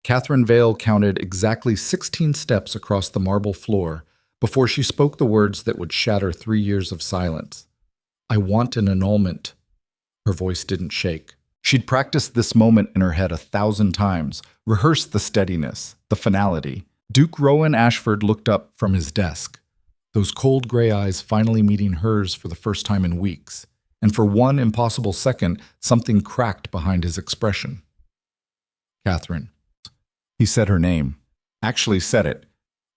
Catherine Vale counted exactly 16 steps across the marble floor before she spoke the words that would shatter 3 years of silence. "I want an annulment." Her voice didn't shake. She'd practiced this moment in her head 1,000 times, rehearsed the steadiness, the finality. Duke Rowan Ashford looked up from his desk, those cold gray eyes finally meeting hers for the first time in weeks, and for one impossible second, something cracked behind his expression. "Catherine." He said her name. Actually said it.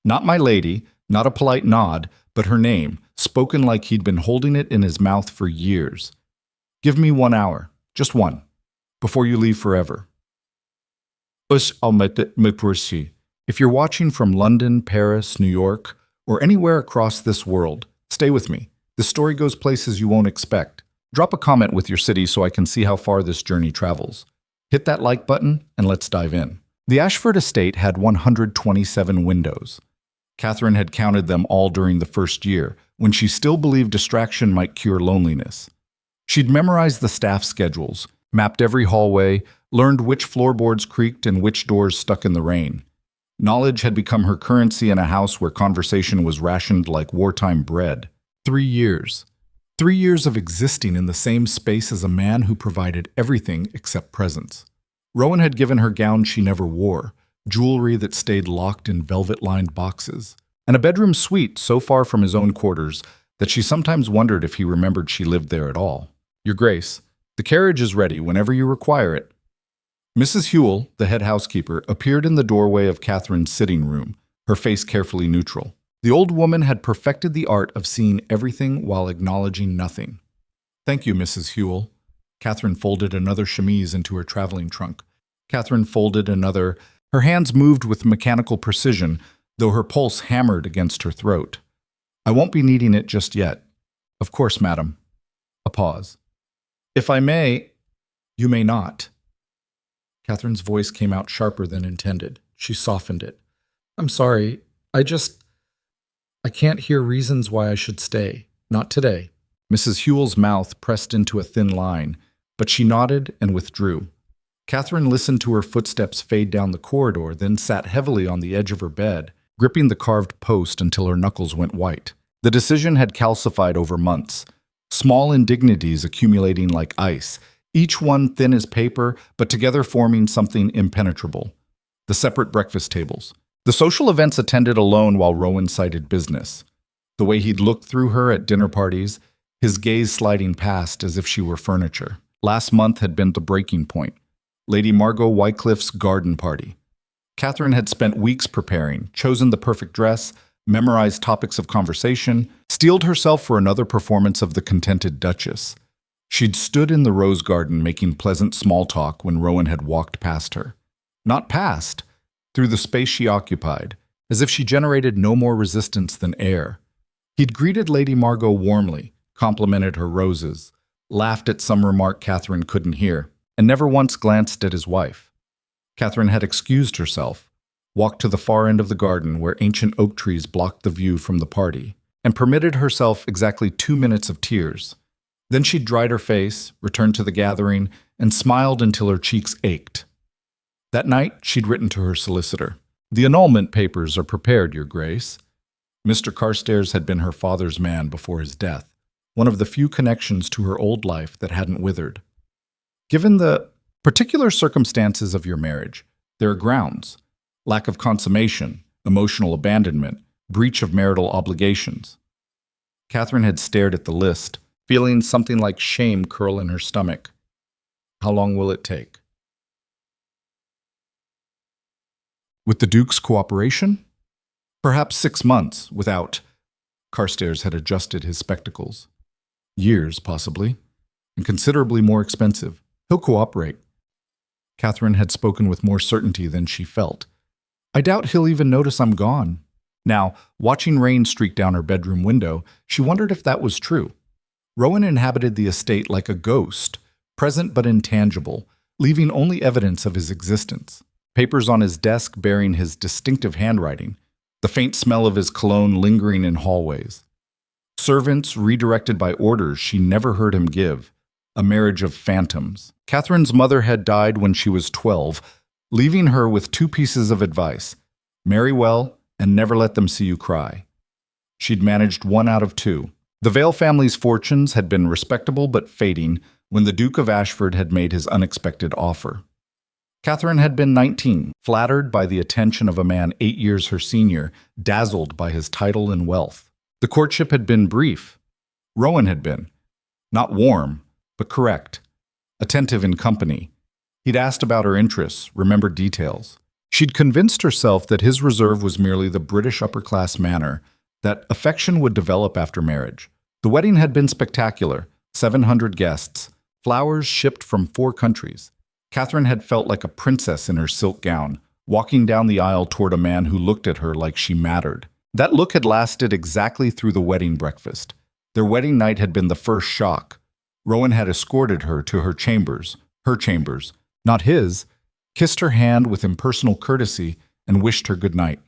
Not "my lady," not a polite nod, but her name, spoken like he'd been holding it in his mouth for years. "Give me 1 hour, just one, before you leave forever." If you're watching from London, Paris, New York, or anywhere across this world, stay with me. The story goes places you won't expect. Drop a comment with your city so I can see how far this journey travels. Hit that like button and let's dive in. The Ashford estate had 127 windows. Catherine had counted them all during the first year, when she still believed distraction might cure loneliness. She'd memorized the staff schedules, mapped every hallway, learned which floorboards creaked and which doors stuck in the rain. Knowledge had become her currency in a house where conversation was rationed like wartime bread. 3 years. 3 years of existing in the same space as a man who provided everything except presence. Rowan had given her gowns she never wore, jewelry that stayed locked in velvet-lined boxes, and a bedroom suite so far from his own quarters that she sometimes wondered if he remembered she lived there at all. "Your Grace, the carriage is ready whenever you require it." Mrs. Hewell, the head housekeeper, appeared in the doorway of Catherine's sitting room, her face carefully neutral. The old woman had perfected the art of seeing everything while acknowledging nothing. "Thank you, Mrs. Hewell." Catherine folded another chemise into her traveling trunk. Catherine folded another. Her hands moved with mechanical precision, though her pulse hammered against her throat. "I won't be needing it just yet." "Of course, madam." A pause. "If I may—" "You may not." Catherine's voice came out sharper than intended. She softened it. "I'm sorry. I can't hear reasons why I should stay. Not today." Mrs. Hewell's mouth pressed into a thin line, but she nodded and withdrew. Catherine listened to her footsteps fade down the corridor, then sat heavily on the edge of her bed, gripping the carved post until her knuckles went white. The decision had calcified over months, small indignities accumulating like ice, each one thin as paper, but together forming something impenetrable. The separate breakfast tables. The social events attended alone while Rowan cited business. The way he'd looked through her at dinner parties, his gaze sliding past as if she were furniture. Last month had been the breaking point. Lady Margot Wycliffe's garden party. Catherine had spent weeks preparing, chosen the perfect dress, memorized topics of conversation, steeled herself for another performance of the Contented Duchess. She'd stood in the rose garden making pleasant small talk when Rowan had walked past her. Not past, through the space she occupied, as if she generated no more resistance than air. He'd greeted Lady Margot warmly, complimented her roses, laughed at some remark Catherine couldn't hear, and never once glanced at his wife. Catherine had excused herself, walked to the far end of the garden where ancient oak trees blocked the view from the party, and permitted herself exactly 2 minutes of tears. Then she'd dried her face, returned to the gathering, and smiled until her cheeks ached. That night, she'd written to her solicitor. "The annulment papers are prepared, Your Grace." Mr. Carstairs had been her father's man before his death, one of the few connections to her old life that hadn't withered. "Given the particular circumstances of your marriage, there are grounds: lack of consummation, emotional abandonment, breach of marital obligations." Catherine had stared at the list, feeling something like shame curl in her stomach. How long will it take? With the Duke's cooperation? Perhaps 6 months, without— Carstairs had adjusted his spectacles. Years, possibly, and considerably more expensive. He'll cooperate. Catherine had spoken with more certainty than she felt. "I doubt he'll even notice I'm gone." Now, watching rain streak down her bedroom window, she wondered if that was true. Rowan inhabited the estate like a ghost, present but intangible, leaving only evidence of his existence. Papers on his desk bearing his distinctive handwriting, the faint smell of his cologne lingering in hallways. Servants redirected by orders she never heard him give. A marriage of phantoms. Catherine's mother had died when she was 12, leaving her with two pieces of advice: marry well and never let them see you cry. She'd managed one out of two. The Vale family's fortunes had been respectable but fading when the Duke of Ashford had made his unexpected offer. Catherine had been 19, flattered by the attention of a man 8 years her senior, dazzled by his title and wealth. The courtship had been brief. Rowan had been. Not warm, but correct. Attentive in company. He'd asked about her interests, remembered details. She'd convinced herself that his reserve was merely the British upper-class manner, that affection would develop after marriage. The wedding had been spectacular, 700 guests, flowers shipped from 4 countries. Catherine had felt like a princess in her silk gown, walking down the aisle toward a man who looked at her like she mattered. That look had lasted exactly through the wedding breakfast. Their wedding night had been the first shock. Rowan had escorted her to her chambers, not his, kissed her hand with impersonal courtesy, and wished her good night.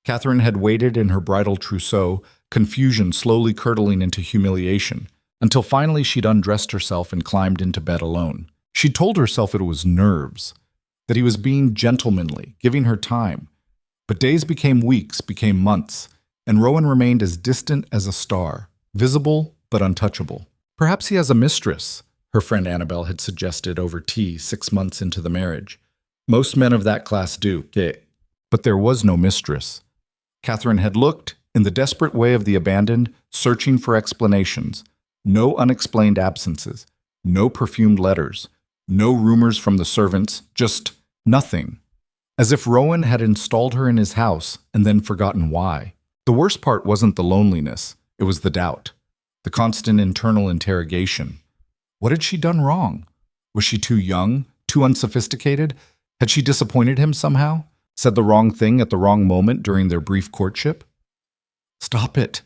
Catherine had waited in her bridal trousseau, confusion slowly curdling into humiliation, until finally she'd undressed herself and climbed into bed alone. She told herself it was nerves, that he was being gentlemanly, giving her time. But days became weeks, became months, and Rowan remained as distant as a star, visible but untouchable. Perhaps he has a mistress, her friend Annabelle had suggested over tea 6 months into the marriage. Most men of that class do, but there was no mistress. Catherine had looked, in the desperate way of the abandoned, searching for explanations. No unexplained absences, no perfumed letters, no rumors from the servants, just nothing. As if Rowan had installed her in his house and then forgotten why. The worst part wasn't the loneliness, it was the doubt, the constant internal interrogation. What had she done wrong? Was she too young, too unsophisticated? Had she disappointed him somehow? Said the wrong thing at the wrong moment during their brief courtship? "Stop it,"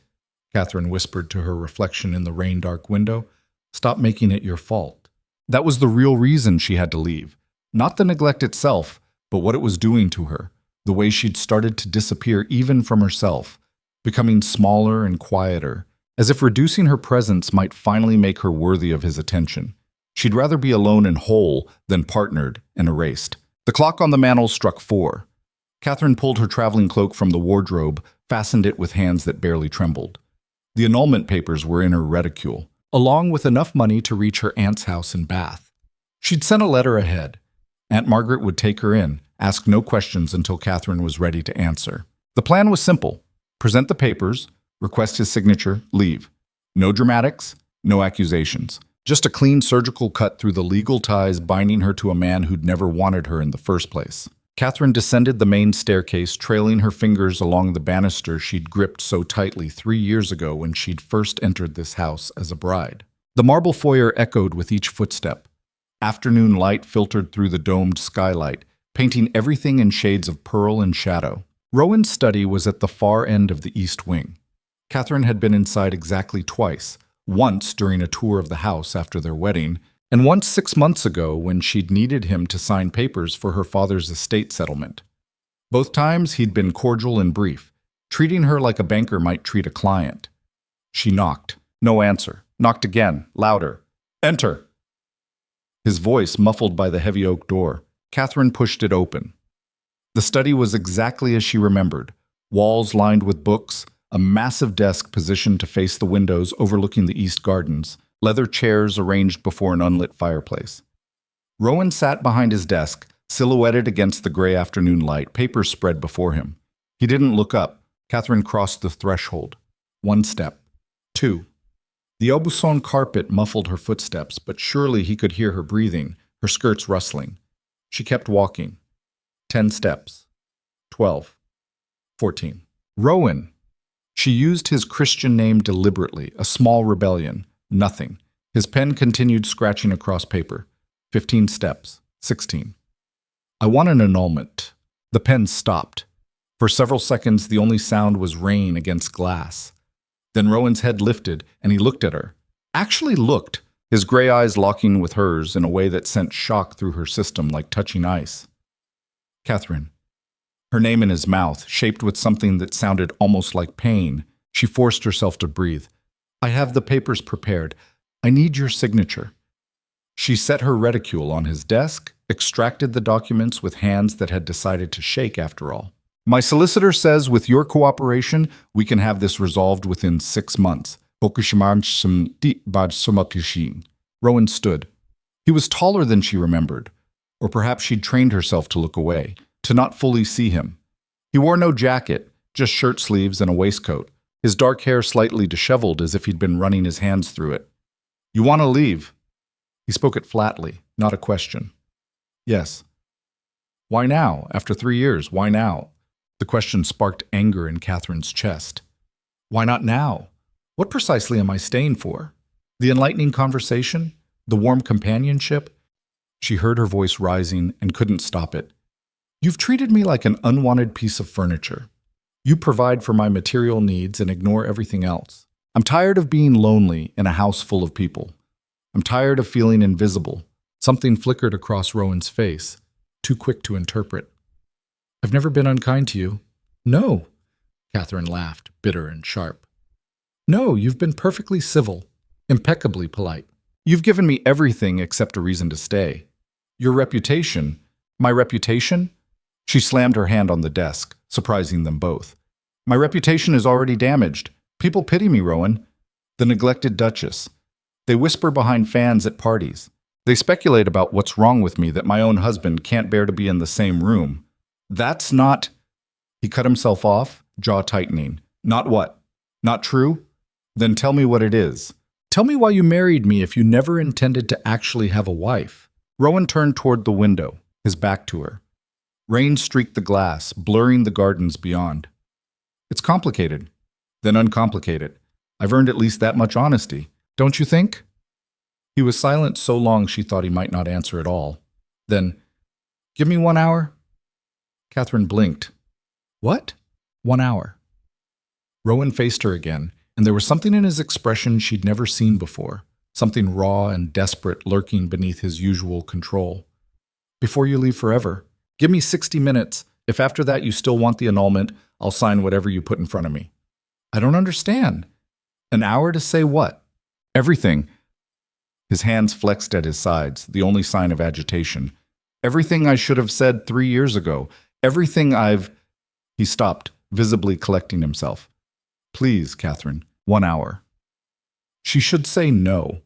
Catherine whispered to her reflection in the rain-dark window. "Stop making it your fault." That was the real reason she had to leave. Not the neglect itself, but what it was doing to her, the way she'd started to disappear even from herself, becoming smaller and quieter, as if reducing her presence might finally make her worthy of his attention. She'd rather be alone and whole than partnered and erased. The clock on the mantel struck 4. Catherine pulled her traveling cloak from the wardrobe, fastened it with hands that barely trembled. The annulment papers were in her reticule, along with enough money to reach her aunt's house in Bath. She'd sent a letter ahead. Aunt Margaret would take her in, ask no questions until Catherine was ready to answer. The plan was simple: present the papers, request his signature, leave. No dramatics, no accusations. Just a clean surgical cut through the legal ties binding her to a man who'd never wanted her in the first place. Catherine descended the main staircase, trailing her fingers along the banister she'd gripped so tightly 3 years ago when she'd first entered this house as a bride. The marble foyer echoed with each footstep. Afternoon light filtered through the domed skylight, painting everything in shades of pearl and shadow. Rowan's study was at the far end of the east wing. Catherine had been inside exactly twice, once during a tour of the house after their wedding, and once 6 months ago when she'd needed him to sign papers for her father's estate settlement. Both times he'd been cordial and brief, treating her like a banker might treat a client. She knocked. No answer. Knocked again, louder. "Enter!" His voice muffled by the heavy oak door. Catherine pushed it open. The study was exactly as she remembered. Walls lined with books, a massive desk positioned to face the windows overlooking the east gardens, leather chairs arranged before an unlit fireplace. Rowan sat behind his desk, silhouetted against the gray afternoon light, papers spread before him. He didn't look up. Catherine crossed the threshold. 1 step. 2. The Aubusson carpet muffled her footsteps, but surely he could hear her breathing, her skirts rustling. She kept walking. 10 steps. 12. 14. Rowan! She used his Christian name deliberately, a small rebellion. Nothing. His pen continued scratching across paper. 15 steps. 16. "I want an annulment." The pen stopped. For several seconds, the only sound was rain against glass. Then Rowan's head lifted, and he looked at her. Actually looked, his gray eyes locking with hers in a way that sent shock through her system like touching ice. "Catherine." Her name in his mouth, shaped with something that sounded almost like pain. She forced herself to breathe. "I have the papers prepared. I need your signature." She set her reticule on his desk extracted the documents with hands that had decided to shake after all. My solicitor says with your cooperation, we can have this resolved within 6 months. Rowan stood. He was taller than she remembered, or perhaps she'd trained herself to look away, to not fully see him. He wore no jacket, just shirt sleeves and a waistcoat, his dark hair slightly disheveled as if he'd been running his hands through it. You want to leave? He spoke it flatly, not a question. Yes. Why now? After 3 years, why now? The question sparked anger in Catherine's chest. Why not now? What precisely am I staying for? The enlightening conversation? The warm companionship? She heard her voice rising and couldn't stop it. You've treated me like an unwanted piece of furniture. You provide for my material needs and ignore everything else. I'm tired of being lonely in a house full of people. I'm tired of feeling invisible. Something flickered across Rowan's face, too quick to interpret. I've never been unkind to you. No, Catherine laughed, bitter and sharp. No, you've been perfectly civil, impeccably polite. You've given me everything except a reason to stay. Your reputation, my reputation? She slammed her hand on the desk, surprising them both. My reputation is already damaged. People pity me, Rowan. The neglected Duchess. They whisper behind fans at parties. They speculate about what's wrong with me that my own husband can't bear to be in the same room. That's not... He cut himself off, jaw tightening. Not what? Not true? Then tell me what it is. Tell me why you married me if you never intended to actually have a wife. Rowan turned toward the window, his back to her. Rain streaked the glass, blurring the gardens beyond. It's complicated. Then uncomplicate it. I've earned at least that much honesty. Don't you think? He was silent so long she thought he might not answer at all. Then, give me 1 hour. Catherine blinked. What? 1 hour. Rowan faced her again, and there was something in his expression she'd never seen before, something raw and desperate lurking beneath his usual control. Before you leave forever, give me 60 minutes. If after that you still want the annulment, I'll sign whatever you put in front of me. I don't understand. An hour to say what? Everything. His hands flexed at his sides, the only sign of agitation. Everything I should have said 3 years ago. Everything I've... He stopped, visibly collecting himself. Please, Catherine, 1 hour. She should say no,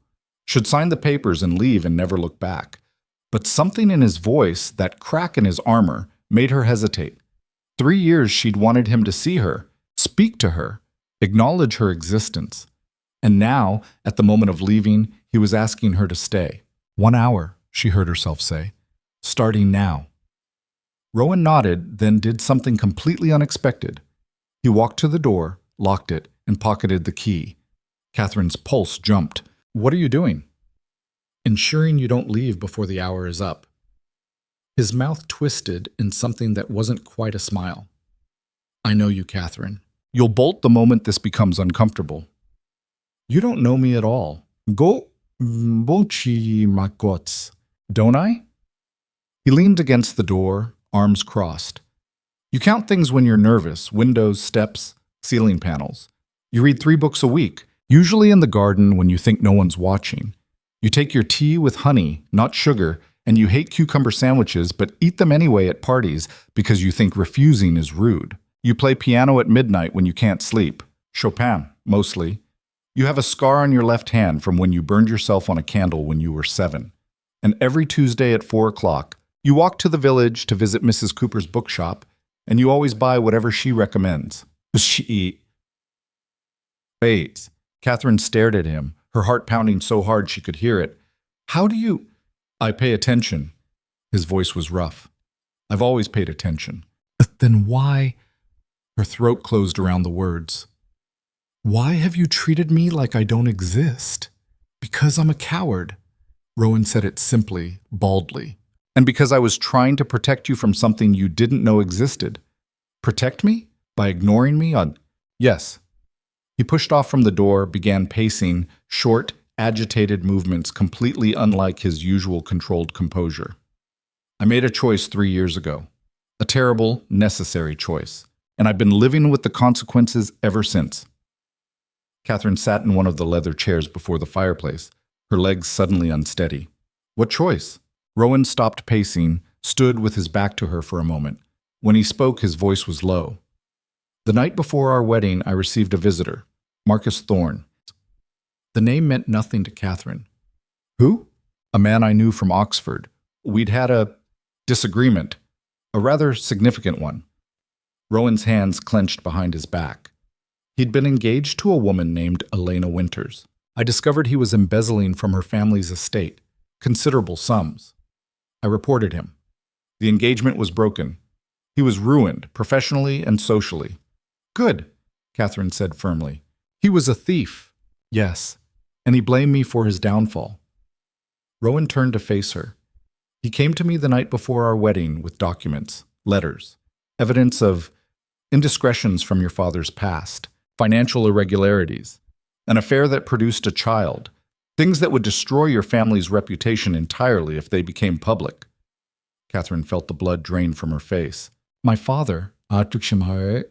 should sign the papers and leave and never look back. But something in his voice, that crack in his armor, made her hesitate. 3 years she'd wanted him to see her, speak to her, acknowledge her existence. And now, at the moment of leaving, he was asking her to stay. 1 hour, she heard herself say. Starting now. Rowan nodded, then did something completely unexpected. He walked to the door, locked it, and pocketed the key. Catherine's pulse jumped. What are you doing? Ensuring you don't leave before the hour is up. His mouth twisted in something that wasn't quite a smile. I know you, Catherine. You'll bolt the moment this becomes uncomfortable. You don't know me at all. Go bochi makots. Don't I? He leaned against the door, arms crossed. You count things when you're nervous, windows, steps, ceiling panels. You read 3 books a week, usually in the garden when you think no one's watching. You take your tea with honey, not sugar, and you hate cucumber sandwiches but eat them anyway at parties because you think refusing is rude. You play piano at midnight when you can't sleep. Chopin, mostly. You have a scar on your left hand from when you burned yourself on a candle when you were 7. And every Tuesday at 4 o'clock, you walk to the village to visit Mrs. Cooper's bookshop, and you always buy whatever she recommends. She Wait. Catherine stared at him, her heart pounding so hard she could hear it. How do you... I pay attention. His voice was rough. I've always paid attention. Then why... Her throat closed around the words. Why have you treated me like I don't exist? Because I'm a coward. Rowan said it simply, baldly. And because I was trying to protect you from something you didn't know existed. Protect me? By ignoring me on... Yes. He pushed off from the door, began pacing, short, agitated movements completely unlike his usual controlled composure. I made a choice 3 years ago. A terrible, necessary choice. And I've been living with the consequences ever since. Catherine sat in one of the leather chairs before the fireplace, her legs suddenly unsteady. What choice? Rowan stopped pacing, stood with his back to her for a moment. When he spoke, his voice was low. The night before our wedding, I received a visitor, Marcus Thorne. The name meant nothing to Catherine. Who? A man I knew from Oxford. We'd had a disagreement, a rather significant one. Rowan's hands clenched behind his back. He'd been engaged to a woman named Elena Winters. I discovered he was embezzling from her family's estate, considerable sums. I reported him. The engagement was broken. He was ruined, professionally and socially. Good, Catherine said firmly. He was a thief. Yes, and he blamed me for his downfall. Rowan turned to face her. He came to me the night before our wedding with documents, letters, evidence of indiscretions from your father's past, financial irregularities, an affair that produced a child, things that would destroy your family's reputation entirely if they became public. Catherine felt the blood drain from her face. My father, untouchable.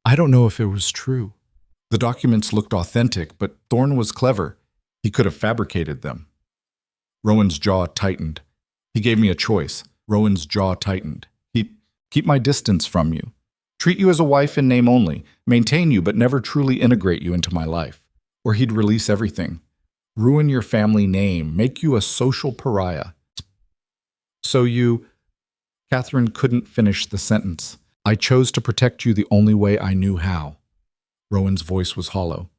I don't know if it was true. The documents looked authentic, but Thorne was clever. He could have fabricated them. Rowan's jaw tightened. He gave me a choice. Rowan's jaw tightened. He'd keep my distance from you. Treat you as a wife in name only. Maintain you, but never truly integrate you into my life. Or he'd release everything. Ruin your family name. Make you a social pariah. So you... Catherine couldn't finish the sentence. I chose to protect you the only way I knew how. Rowan's voice was hollow.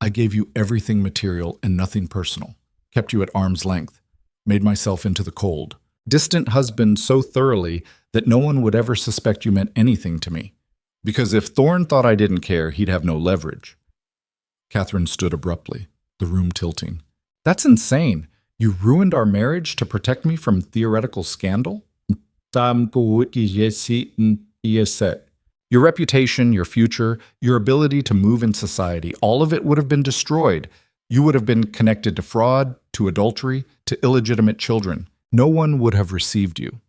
I gave you everything material and nothing personal. Kept you at arm's length. Made myself into the cold. Distant husband so thoroughly that no one would ever suspect you meant anything to me. Because if Thorne thought I didn't care, he'd have no leverage. Catherine stood abruptly, the room tilting. That's insane. You ruined our marriage to protect me from theoretical scandal? Your reputation, your future, your ability to move in society, all of it would have been destroyed. You would have been connected to fraud, to adultery, to illegitimate children. No one would have received you.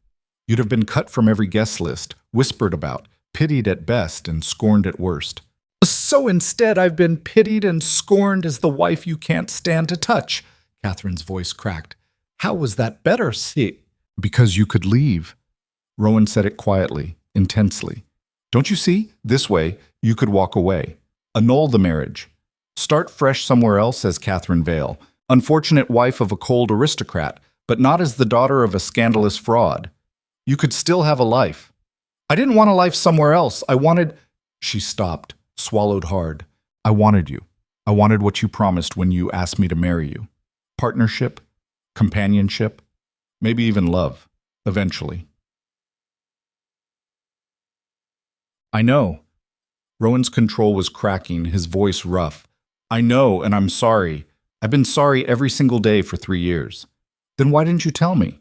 You'd have been cut from every guest list, whispered about, pitied at best and scorned at worst. So instead, I've been pitied and scorned as the wife you can't stand to touch. Catherine's voice cracked. How was that better, see? Because you could leave. Rowan said it quietly, intensely. Don't you see? This way, you could walk away. Annul the marriage. Start fresh somewhere else as Catherine Vale, unfortunate wife of a cold aristocrat, but not as the daughter of a scandalous fraud. You could still have a life. I didn't want a life somewhere else. I wanted... She stopped, swallowed hard. I wanted you. I wanted what you promised when you asked me to marry you. Partnership, companionship, maybe even love, eventually. I know. Rowan's control was cracking, his voice rough. I know, and I'm sorry. I've been sorry every single day for 3 years. Then why didn't you tell me?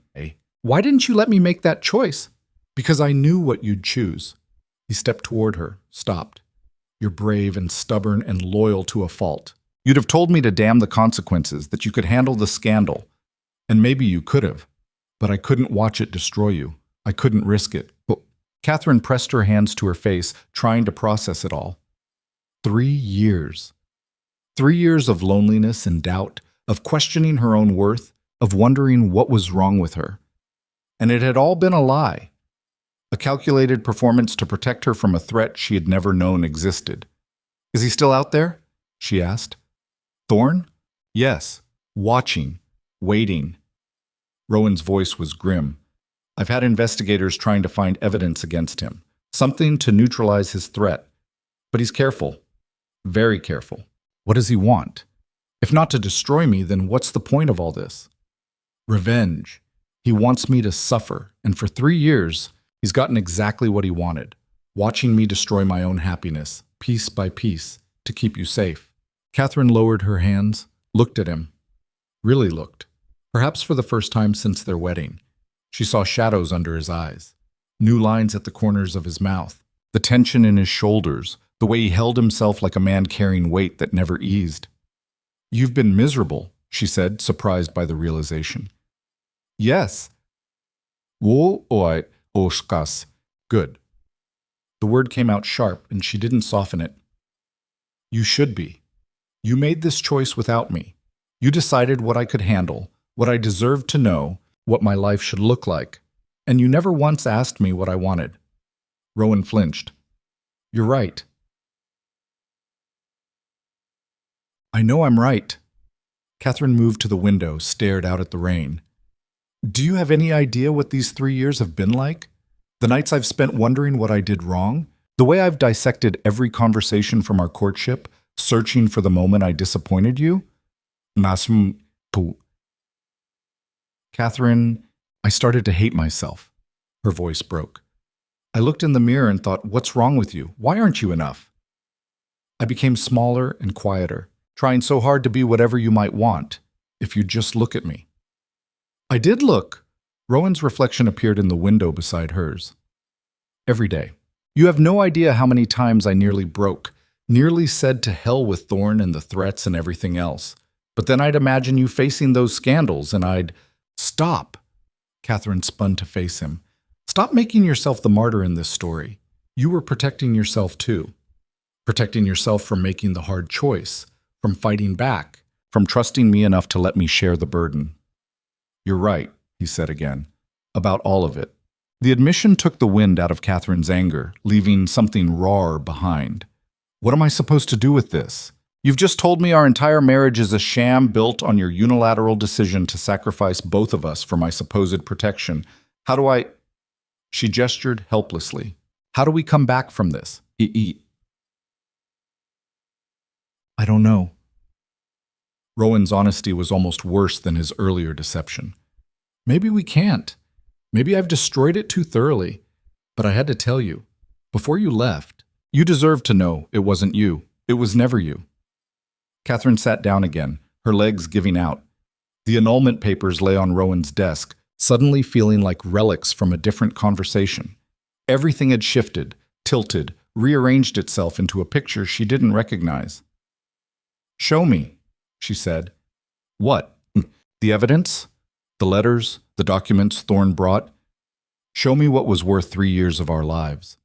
Why didn't you let me make that choice? Because I knew what you'd choose. He stepped toward her, stopped. You're brave and stubborn and loyal to a fault. You'd have told me to damn the consequences, that you could handle the scandal. And maybe you could have. But I couldn't watch it destroy you. I couldn't risk it. Catherine pressed her hands to her face, trying to process it all. 3 years. 3 years of loneliness and doubt, of questioning her own worth, of wondering what was wrong with her. And it had all been a lie. A calculated performance to protect her from a threat she had never known existed. Is he still out there? She asked. Thorne? Yes. Watching. Waiting. Rowan's voice was grim. I've had investigators trying to find evidence against him. Something to neutralize his threat. But he's careful. Very careful. What does he want? If not to destroy me, then what's the point of all this? Revenge. He wants me to suffer, and for 3 years, he's gotten exactly what he wanted, watching me destroy my own happiness, piece by piece, to keep you safe. Catherine lowered her hands, looked at him. Really looked. Perhaps for the first time since their wedding. She saw shadows under his eyes, new lines at the corners of his mouth, the tension in his shoulders, the way he held himself like a man carrying weight that never eased. You've been miserable, she said, surprised by the realization. Yes. Good. The word came out sharp, and she didn't soften it. You should be. You made this choice without me. You decided what I could handle, what I deserved to know, what my life should look like. And you never once asked me what I wanted. Rowan flinched. You're right. I know I'm right. Catherine moved to the window, stared out at the rain. Do you have any idea what these 3 years have been like? The nights I've spent wondering what I did wrong? The way I've dissected every conversation from our courtship, searching for the moment I disappointed you? Catherine, I started to hate myself. Her voice broke. I looked in the mirror and thought, what's wrong with you? Why aren't you enough? I became smaller and quieter, trying so hard to be whatever you might want, if you'd just look at me. I did look. Rowan's reflection appeared in the window beside hers. Every day. You have no idea how many times I nearly broke, nearly said to hell with Thorne and the threats and everything else. But then I'd imagine you facing those scandals and I'd... Stop! Catherine spun to face him. Stop making yourself the martyr in this story. You were protecting yourself too. Protecting yourself from making the hard choice, from fighting back, from trusting me enough to let me share the burden. You're right, he said again, about all of it. The admission took the wind out of Catherine's anger, leaving something rawer behind. What am I supposed to do with this? You've just told me our entire marriage is a sham built on your unilateral decision to sacrifice both of us for my supposed protection. How do I... She gestured helplessly. How do we come back from this? I don't know. Rowan's honesty was almost worse than his earlier deception. Maybe we can't. Maybe I've destroyed it too thoroughly. But I had to tell you, before you left, you deserved to know it wasn't you. It was never you. Catherine sat down again, her legs giving out. The annulment papers lay on Rowan's desk, suddenly feeling like relics from a different conversation. Everything had shifted, tilted, rearranged itself into a picture she didn't recognize. Show me, she said. What? The evidence? The letters? The documents Thorne brought? Show me what was worth 3 years of our lives.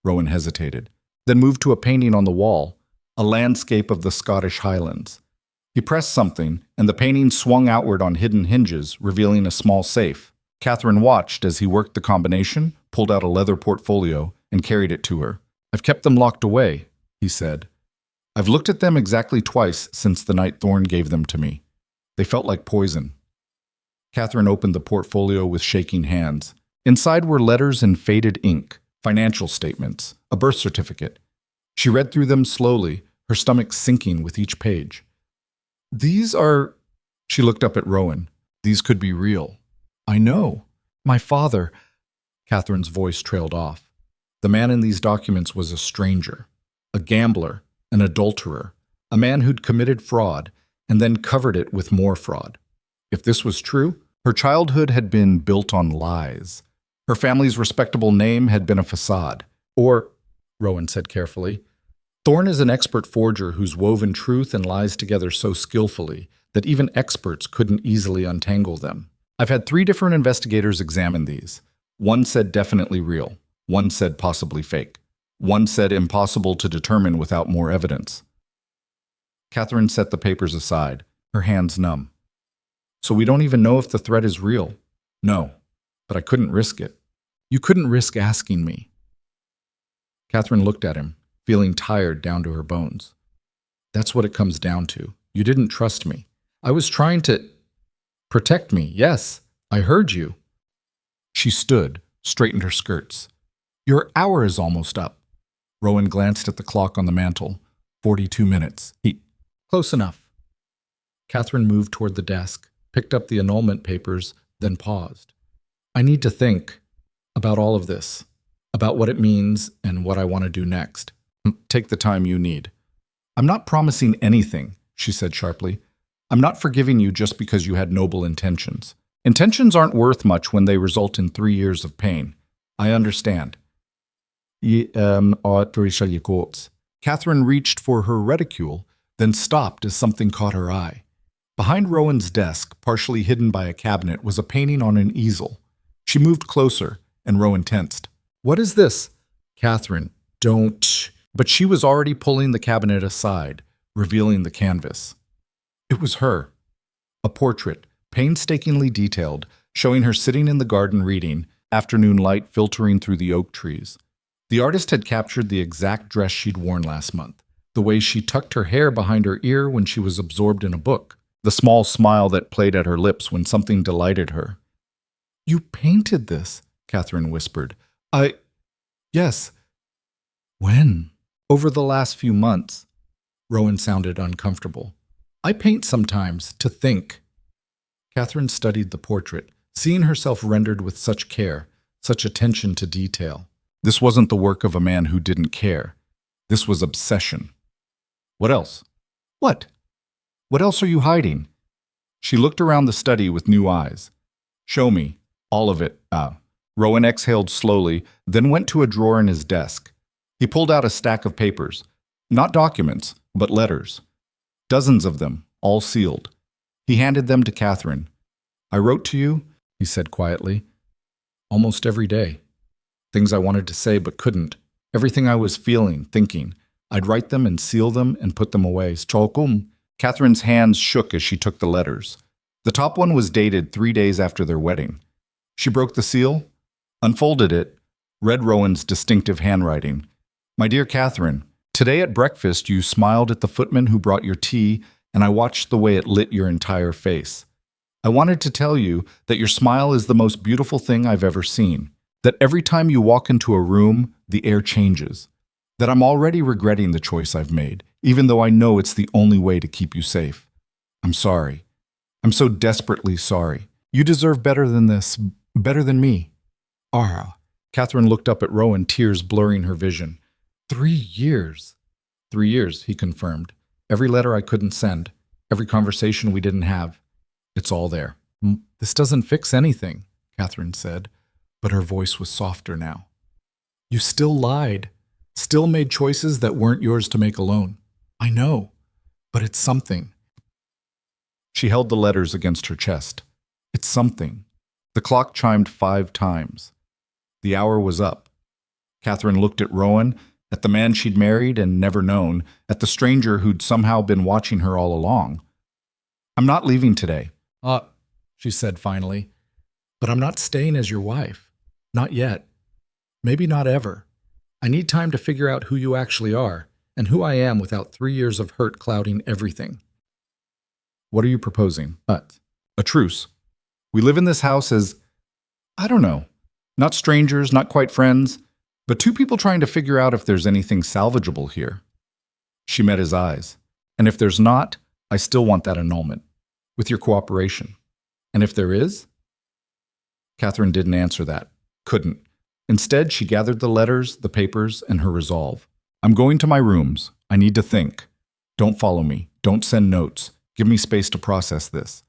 Rowan hesitated, then moved to a painting on the wall, a landscape of the Scottish Highlands. He pressed something, and the painting swung outward on hidden hinges, revealing a small safe. Catherine watched as he worked the combination, pulled out a leather portfolio, and carried it to her. I've kept them locked away, he said. I've looked at them exactly twice since the night Thorne gave them to me. They felt like poison. Catherine opened the portfolio with shaking hands. Inside were letters in faded ink, financial statements, a birth certificate. She read through them slowly, her stomach sinking with each page. These are... She looked up at Rowan. These could be real. I know. My father... Catherine's voice trailed off. The man in these documents was a stranger, a gambler, an adulterer, a man who'd committed fraud and then covered it with more fraud. If this was true, her childhood had been built on lies. Her family's respectable name had been a facade. Or, Rowan said carefully, Thorne is an expert forger who's woven truth and lies together so skillfully that even experts couldn't easily untangle them. I've had 3 different investigators examine these. One said definitely real. One said possibly fake. One said impossible to determine without more evidence. Catherine set the papers aside, her hands numb. So we don't even know if the threat is real. No, but I couldn't risk it. You couldn't risk asking me. Catherine looked at him, feeling tired down to her bones. That's what it comes down to. You didn't trust me. I was trying to... Protect me, yes. I heard you. She stood, straightened her skirts. Your hour is almost up. Rowan glanced at the clock on the mantel. 42 minutes. Close enough. Catherine moved toward the desk, picked up the annulment papers, then paused. I need to think about all of this, about what it means and what I want to do next. Take the time you need. I'm not promising anything, she said sharply. I'm not forgiving you just because you had noble intentions. Intentions aren't worth much when they result in 3 years of pain. I understand. Catherine reached for her reticule, then stopped as something caught her eye. Behind Rowan's desk, partially hidden by a cabinet, was a painting on an easel. She moved closer, and Rowan tensed. What is this? Catherine, don't... But she was already pulling the cabinet aside, revealing the canvas. It was her. A portrait, painstakingly detailed, showing her sitting in the garden reading, afternoon light filtering through the oak trees. The artist had captured the exact dress she'd worn last month, the way she tucked her hair behind her ear when she was absorbed in a book, the small smile that played at her lips when something delighted her. "You painted this," Catherine whispered. Yes. When? "Over the last few months." Rowan sounded uncomfortable. "I paint sometimes, to think." Catherine studied the portrait, seeing herself rendered with such care, such attention to detail. This wasn't the work of a man who didn't care. This was obsession. "What else?" "What? What else are you hiding?" She looked around the study with new eyes. "Show me. All of it." Rowan exhaled slowly, then went to a drawer in his desk. He pulled out a stack of papers. Not documents, but letters. Dozens of them, all sealed. He handed them to Catherine. "I wrote to you," he said quietly, "almost every day. Things I wanted to say but couldn't. Everything I was feeling, thinking. I'd write them and seal them and put them away." Catherine's hands shook as she took the letters. The top one was dated 3 days after their wedding. She broke the seal, unfolded it, read Rowan's distinctive handwriting. "My dear Catherine, today at breakfast you smiled at the footman who brought your tea, and I watched the way it lit your entire face. I wanted to tell you that your smile is the most beautiful thing I've ever seen, that every time you walk into a room, the air changes, that I'm already regretting the choice I've made, even though I know it's the only way to keep you safe. I'm sorry. I'm so desperately sorry. You deserve better than this, better than me." Catherine looked up at Rowan, tears blurring her vision. 3 years. 3 years, he confirmed. Every letter I couldn't send, every conversation we didn't have. It's all there. "This doesn't fix anything," Catherine said, but her voice was softer now. "You still lied, still made choices that weren't yours to make alone. I know, but it's something." She held the letters against her chest. It's something. The clock chimed 5 times. The hour was up. Catherine looked at Rowan, at the man she'd married and never known, at the stranger who'd somehow been watching her all along. "I'm not leaving today," she said finally. "But I'm not staying as your wife. Not yet. Maybe not ever. I need time to figure out who you actually are, and who I am without 3 years of hurt clouding everything." "What are you proposing?" "A truce. We live in this house as, I don't know, not strangers, not quite friends, but 2 people trying to figure out if there's anything salvageable here." She met his eyes. "And if there's not, I still want that annulment, with your cooperation. And if there is?" Catherine didn't answer that. Couldn't. Instead, she gathered the letters, the papers, and her resolve. "I'm going to my rooms. I need to think. Don't follow me. Don't send notes. Give me space to process this."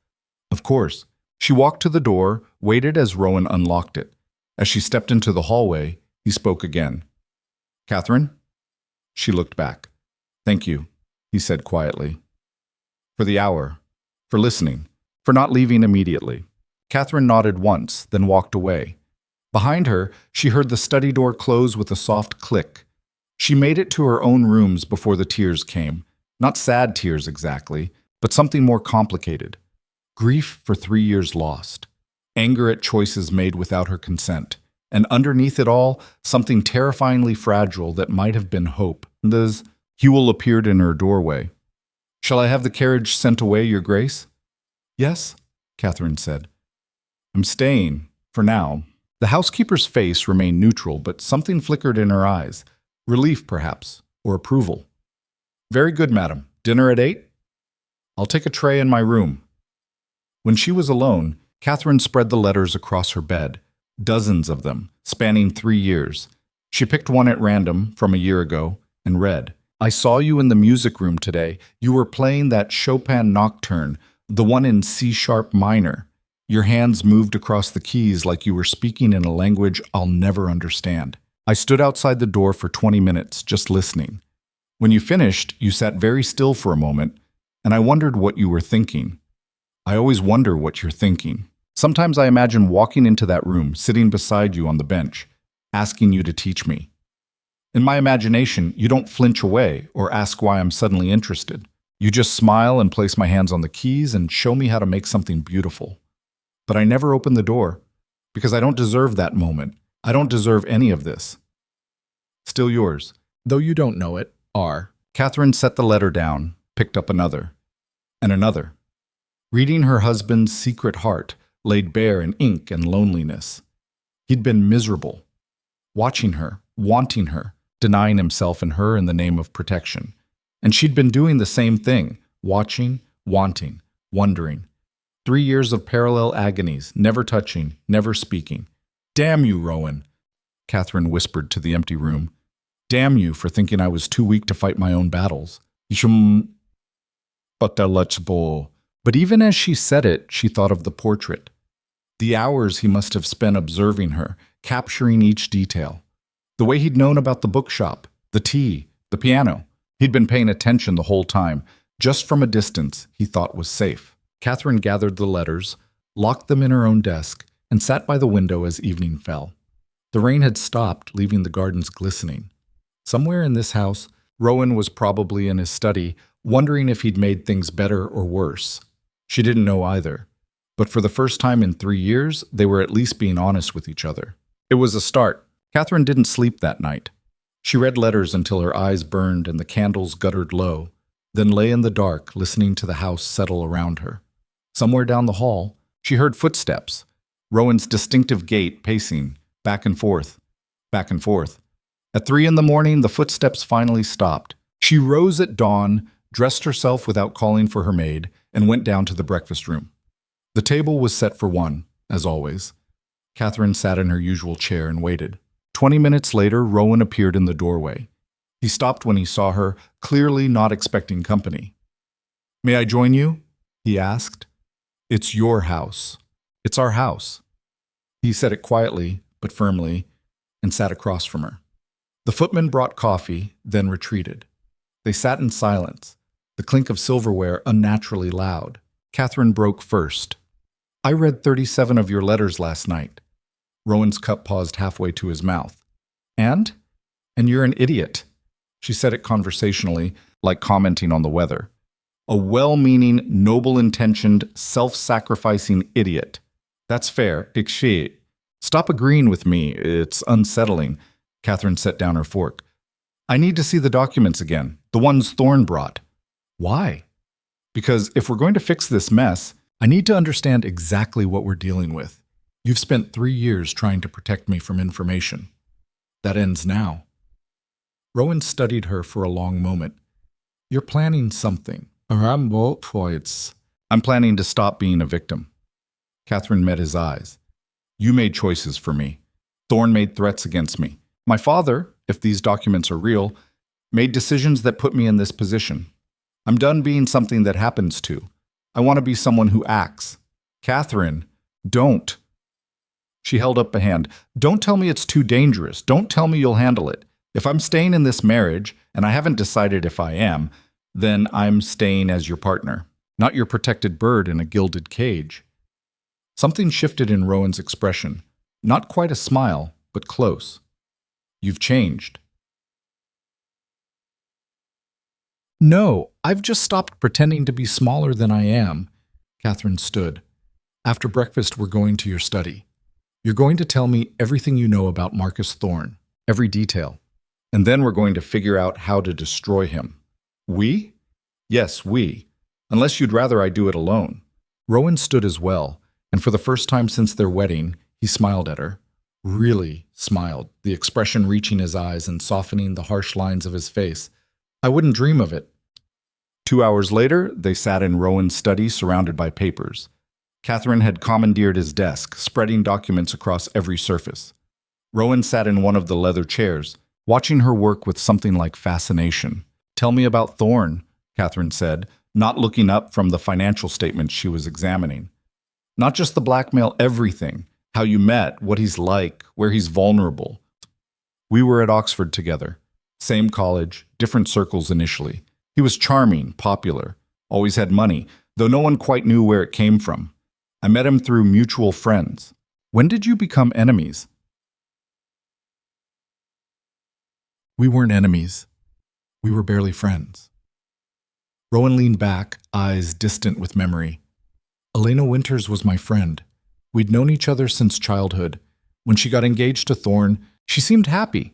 "Of course." She walked to the door, waited as Rowan unlocked it. As she stepped into the hallway, he spoke again. "Catherine?" She looked back. "Thank you," he said quietly. "For the hour. For listening. For not leaving immediately." Catherine nodded once, then walked away. Behind her, she heard the study door close with a soft click. She made it to her own rooms before the tears came. Not sad tears exactly, but something more complicated. Grief for 3 years lost. Anger at choices made without her consent. And underneath it all, something terrifyingly fragile that might have been hope. Hewell appeared in her doorway. "Shall I have the carriage sent away, Your Grace?" "Yes," Catherine said. "I'm staying, for now." The housekeeper's face remained neutral, but something flickered in her eyes. Relief, perhaps, or approval. "Very good, madam. Dinner at 8? I'll take a tray in my room." When she was alone, Catherine spread the letters across her bed, dozens of them, spanning 3 years. She picked one at random from a year ago and read, "I saw you in the music room today. You were playing that Chopin nocturne, the one in C-sharp minor. Your hands moved across the keys like you were speaking in a language I'll never understand. I stood outside the door for 20 minutes, just listening. When you finished, you sat very still for a moment, and I wondered what you were thinking. I always wonder what you're thinking. Sometimes I imagine walking into that room, sitting beside you on the bench, asking you to teach me. In my imagination, you don't flinch away or ask why I'm suddenly interested. You just smile and place my hands on the keys and show me how to make something beautiful. but I never opened the door because I don't deserve that moment. I don't deserve any of this. Still yours, though you don't know it, R. Catherine set the letter down, picked up another, and another. Reading her husband's secret heart laid bare in ink and loneliness. He'd been miserable, watching her, wanting her, denying himself and her in the name of protection. And she'd been doing the same thing, watching, wanting, wondering. 3 years of parallel agonies, never touching, never speaking. Damn you, Rowan, Catherine whispered to the empty room. Damn you for thinking I was too weak to fight my own battles. Untouchable. But even as she said it, she thought of the portrait. The hours he must have spent observing her, capturing each detail. The way he'd known about the bookshop, the tea, the piano. He'd been paying attention the whole time. Just from a distance, he thought was safe. Catherine gathered the letters, locked them in her own desk, and sat by the window as evening fell. The rain had stopped, leaving the gardens glistening. Somewhere in this house, Rowan was probably in his study, wondering if he'd made things better or worse. She didn't know either. But for the first time in 3 years, they were at least being honest with each other. It was a start. Catherine didn't sleep that night. She read letters until her eyes burned and the candles guttered low, then lay in the dark, listening to the house settle around her. Somewhere down the hall, she heard footsteps, Rowan's distinctive gait pacing, back and forth, back and forth. At 3 in the morning, the footsteps finally stopped. She rose at dawn, dressed herself without calling for her maid, and went down to the breakfast room. The table was set for one, as always. Catherine sat in her usual chair and waited. 20 minutes later, Rowan appeared in the doorway. He stopped when he saw her, clearly not expecting company. "May I join you?" he asked. "It's your house. It's our house." He said it quietly, but firmly, and sat across from her. The footman brought coffee, then retreated. They sat in silence, the clink of silverware unnaturally loud. Catherine broke first. "I read 37 of your letters last night." Rowan's cup paused halfway to his mouth. And you're an idiot." She said it conversationally, like commenting on the weather. "A well-meaning, noble-intentioned, self-sacrificing idiot. That's fair, ikshi. Stop agreeing with me, it's unsettling." Catherine set down her fork. "I need to see the documents again, the ones Thorne brought." "Why?" "Because if we're going to fix this mess, I need to understand exactly what we're dealing with. You've spent 3 years trying to protect me from information. That ends now." Rowan studied her for a long moment. "You're planning something. I'm planning to stop being a victim." Catherine met his eyes. "You made choices for me. Thorne made threats against me. My father, if these documents are real, made decisions that put me in this position. I'm done being something that happens to. I want to be someone who acts. Catherine, don't." She held up a hand. "Don't tell me it's too dangerous. Don't tell me you'll handle it. If I'm staying in this marriage, and I haven't decided if I am, then I'm staying as your partner, not your protected bird in a gilded cage." Something shifted in Rowan's expression. Not quite a smile, but close. "You've changed." "No, I've just stopped pretending to be smaller than I am." Catherine stood. "After breakfast, we're going to your study. You're going to tell me everything you know about Marcus Thorne, every detail. And then we're going to figure out how to destroy him." "We?" "Yes, we. Unless you'd rather I do it alone." Rowan stood as well, and for the first time since their wedding, he smiled at her. Really smiled, the expression reaching his eyes and softening the harsh lines of his face. "I wouldn't dream of it." 2 hours later, they sat in Rowan's study surrounded by papers. Catherine had commandeered his desk, spreading documents across every surface. Rowan sat in one of the leather chairs, watching her work with something like fascination. "Tell me about Thorne," Catherine said, not looking up from the financial statements she was examining. "Not just the blackmail, everything. How you met, what he's like, where he's vulnerable." "We were at Oxford together. Same college, different circles initially. He was charming, popular, always had money, though no one quite knew where it came from. I met him through mutual friends." "When did you become enemies?" "We weren't enemies. We were barely friends." Rowan leaned back, eyes distant with memory. "Elena Winters was my friend. We'd known each other since childhood. When she got engaged to Thorn, she seemed happy.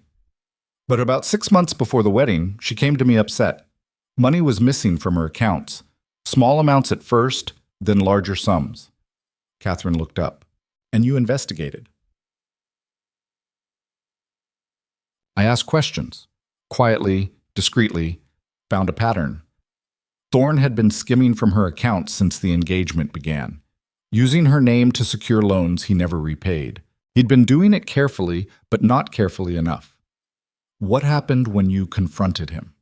But about 6 months before the wedding, she came to me upset. Money was missing from her accounts. Small amounts at first, then larger sums. Catherine looked up. And you investigated. I asked questions. Quietly, discreetly, found a pattern. Thorn had been skimming from her accounts since the engagement began. Using her name to secure loans he never repaid. He'd been doing it carefully, but not carefully enough. What happened when you confronted him?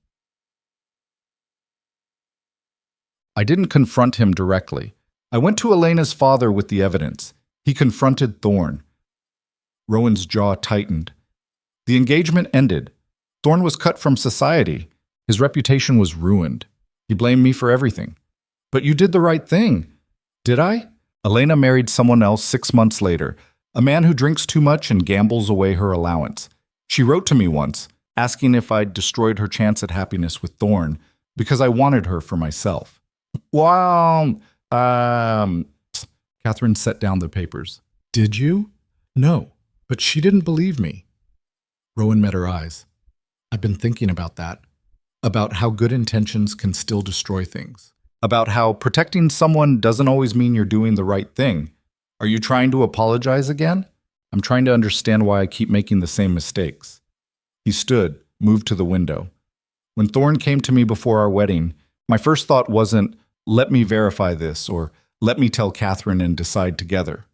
I didn't confront him directly. I went to Elena's father with the evidence. He confronted Thorn. Rowan's jaw tightened. The engagement ended. Thorn was cut from society. His reputation was ruined. He blamed me for everything. But you did the right thing. Did I? Elena married someone else 6 months later, a man who drinks too much and gambles away her allowance. She wrote to me once, asking if I'd destroyed her chance at happiness with Thorn because I wanted her for myself. Well, Catherine set down the papers. Did you? No, but she didn't believe me. Rowan met her eyes. I've been thinking about that. About how good intentions can still destroy things. About how protecting someone doesn't always mean you're doing the right thing. Are you trying to apologize again? I'm trying to understand why I keep making the same mistakes. He stood, moved to the window. When Thorn came to me before our wedding, my first thought wasn't, let me verify this, or let me tell Catherine and decide together.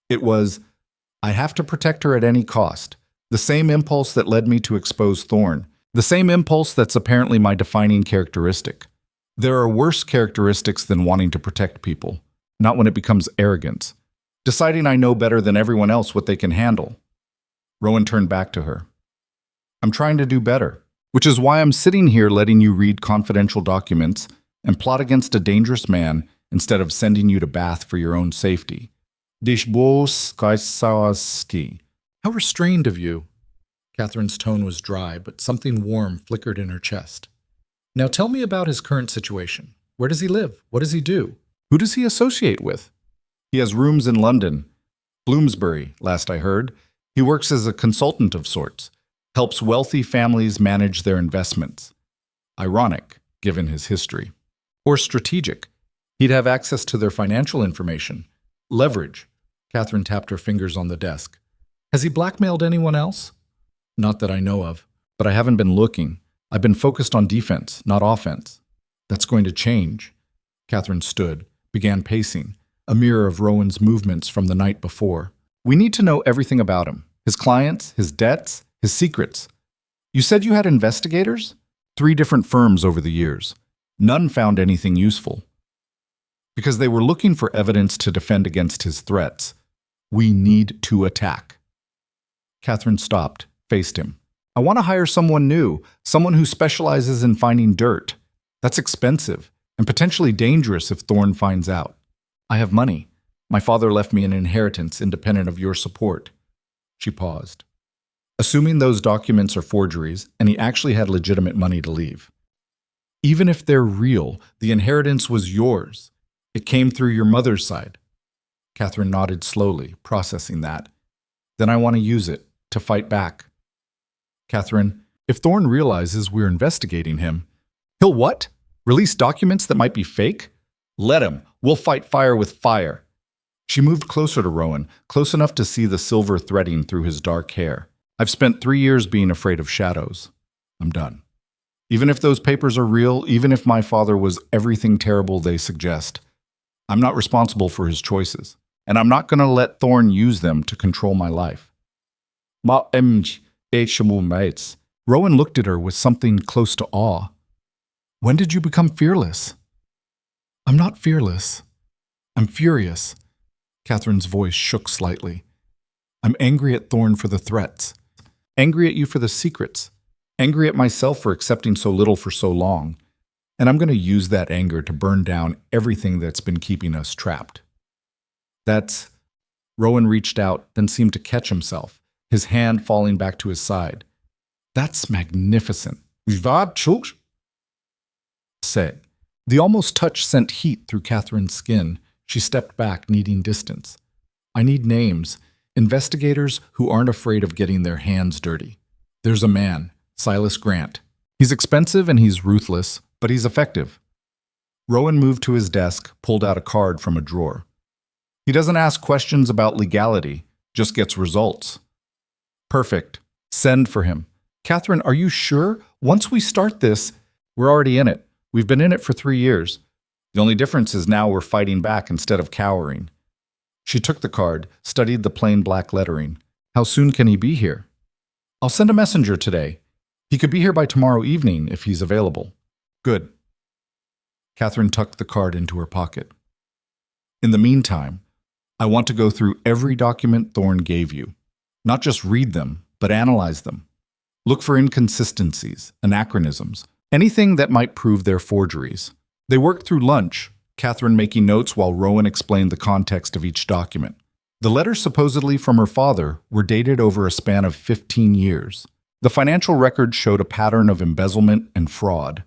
It was, I have to protect her at any cost. The same impulse that led me to expose Thorn. The same impulse that's apparently my defining characteristic. There are worse characteristics than wanting to protect people, not when it becomes arrogance. Deciding I know better than everyone else what they can handle. Rowan turned back to her. I'm trying to do better, which is why I'm sitting here letting you read confidential documents and plot against a dangerous man instead of sending you to Bath for your own safety. How restrained of you. Catherine's tone was dry, but something warm flickered in her chest. Now tell me about his current situation. Where does he live? What does he do? Who does he associate with? He has rooms in London. Bloomsbury, last I heard. He works as a consultant of sorts. Helps wealthy families manage their investments. Ironic, given his history. Or strategic. He'd have access to their financial information. Leverage. Catherine tapped her fingers on the desk. Has he blackmailed anyone else? Not that I know of, but I haven't been looking. I've been focused on defense, not offense. That's going to change. Catherine stood, began pacing, a mirror of Rowan's movements from the night before. We need to know everything about him. His clients, his debts, his secrets. You said you had investigators? 3 different firms over the years. None found anything useful. Because they were looking for evidence to defend against his threats. We need to attack. Catherine stopped, faced him. I want to hire someone new, someone who specializes in finding dirt. That's expensive and potentially dangerous if Thorn finds out. I have money. My father left me an inheritance independent of your support. She paused. Assuming those documents are forgeries and he actually had legitimate money to leave. Even if they're real, the inheritance was yours. It came through your mother's side. Catherine nodded slowly, processing that. Then I want to use it to fight back. Catherine, if Thorn realizes we're investigating him, he'll what? Release documents that might be fake? Let him. We'll fight fire with fire. She moved closer to Rowan, close enough to see the silver threading through his dark hair. I've spent 3 years being afraid of shadows. I'm done. Even if those papers are real, even if my father was everything terrible they suggest, I'm not responsible for his choices, and I'm not going to let Thorn use them to control my life. Rowan looked at her with something close to awe. When did you become fearless? I'm not fearless. I'm furious. Catherine's voice shook slightly. I'm angry at Thorn for the threats. Angry at you for the secrets. Angry at myself for accepting so little for so long. And I'm going to use that anger to burn down everything that's been keeping us trapped. That's... Rowan reached out, then seemed to catch himself, his hand falling back to his side. That's magnificent. Say. The almost touch sent heat through Catherine's skin. She stepped back, needing distance. I need names. Investigators who aren't afraid of getting their hands dirty. There's a man, Silas Grant. He's expensive and he's ruthless, but he's effective. Rowan moved to his desk, pulled out a card from a drawer. He doesn't ask questions about legality, just gets results. Perfect. Send for him. Catherine, are you sure? Once we start this, we're already in it. We've been in it for 3 years. The only difference is now we're fighting back instead of cowering. She took the card, studied the plain black lettering. How soon can he be here? I'll send a messenger today. He could be here by tomorrow evening if he's available. Good. Catherine tucked the card into her pocket. In the meantime, I want to go through every document Thorne gave you. Not just read them, but analyze them. Look for inconsistencies, anachronisms, anything that might prove they're forgeries. They worked through lunch, Catherine making notes while Rowan explained the context of each document. The letters supposedly from her father were dated over a span of 15 years. The financial records showed a pattern of embezzlement and fraud.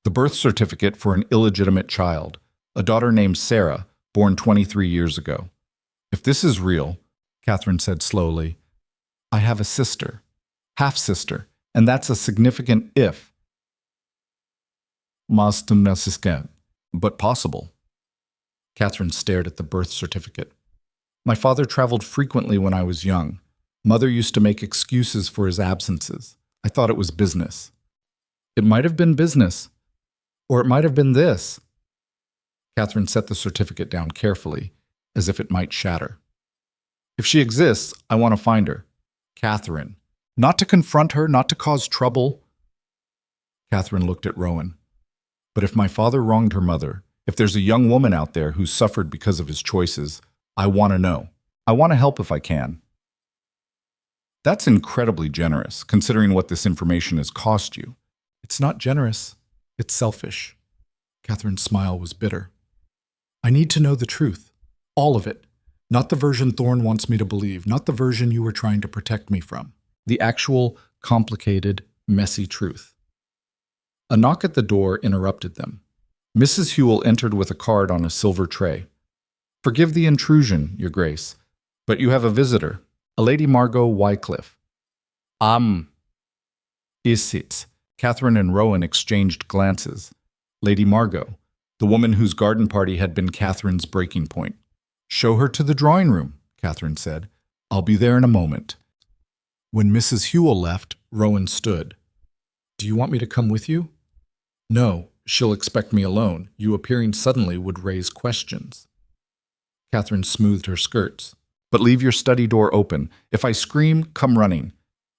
The birth certificate for an illegitimate child, a daughter named Sarah, born 23 years ago. If this is real, Catherine said slowly, I have a sister, half-sister, and that's a significant if. But possible. Catherine stared at the birth certificate. My father traveled frequently when I was young. Mother used to make excuses for his absences. I thought it was business. It might have been business. Or it might have been this. Catherine set the certificate down carefully, as if it might shatter. If she exists, I want to find her. Catherine. Not to confront her, not to cause trouble. Catherine looked at Rowan. But if my father wronged her mother, if there's a young woman out there who's suffered because of his choices, I want to know. I want to help if I can. That's incredibly generous, considering what this information has cost you. It's not generous. It's selfish. Catherine's smile was bitter. I need to know the truth. All of it. Not the version Thorne wants me to believe, not the version you were trying to protect me from. The actual, complicated, messy truth. A knock at the door interrupted them. Mrs. Hewell entered with a card on a silver tray. Forgive the intrusion, Your Grace, but you have a visitor, a Lady Margot Wycliffe. Is it? Catherine and Rowan exchanged glances. Lady Margot, the woman whose garden party had been Catherine's breaking point. Show her to the drawing room, Catherine said. I'll be there in a moment. When Mrs. Hewell left, Rowan stood. Do you want me to come with you? No, she'll expect me alone. You appearing suddenly would raise questions. Catherine smoothed her skirts. But leave your study door open. If I scream, come running.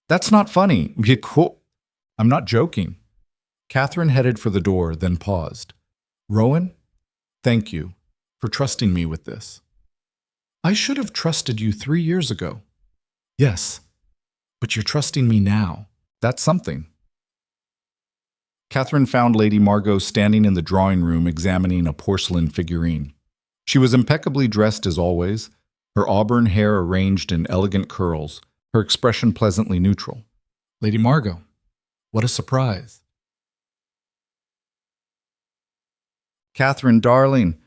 That's not funny. I'm not joking. Catherine headed for the door, then paused. Rowan, thank you for trusting me with this. I should have trusted you 3 years ago. Yes, but you're trusting me now. That's something. Catherine found Lady Margot standing in the drawing room examining a porcelain figurine. She was impeccably dressed as always, her auburn hair arranged in elegant curls, her expression pleasantly neutral. Lady Margot, what a surprise. Catherine, darling.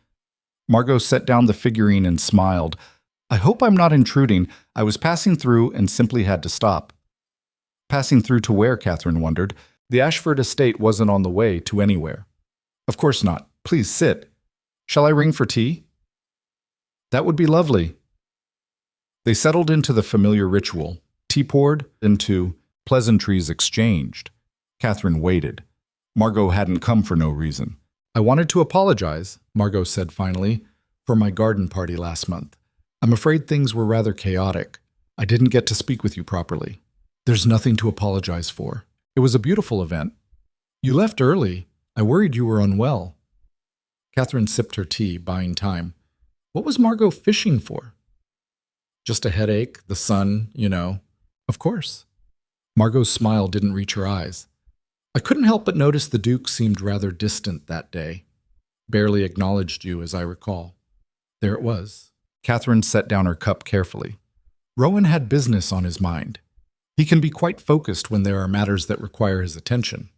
Margot set down the figurine and smiled. I hope I'm not intruding. I was passing through and simply had to stop. Passing through to where, Catherine wondered. The Ashford estate wasn't on the way to anywhere. Of course not. Please sit. Shall I ring for tea? That would be lovely. They settled into the familiar ritual. Tea poured, into pleasantries exchanged. Catherine waited. Margot hadn't come for no reason. I wanted to apologize, Margot said finally, for my garden party last month. I'm afraid things were rather chaotic. I didn't get to speak with you properly. There's nothing to apologize for. It was a beautiful event. You left early. I worried you were unwell. Catherine sipped her tea, buying time. What was Margot fishing for? Just a headache, the sun, you know. Of course. Margot's smile didn't reach her eyes. I couldn't help but notice the Duke seemed rather distant that day. Barely acknowledged you, as I recall. There it was. Catherine set down her cup carefully. Rowan had business on his mind. He can be quite focused when there are matters that require his attention.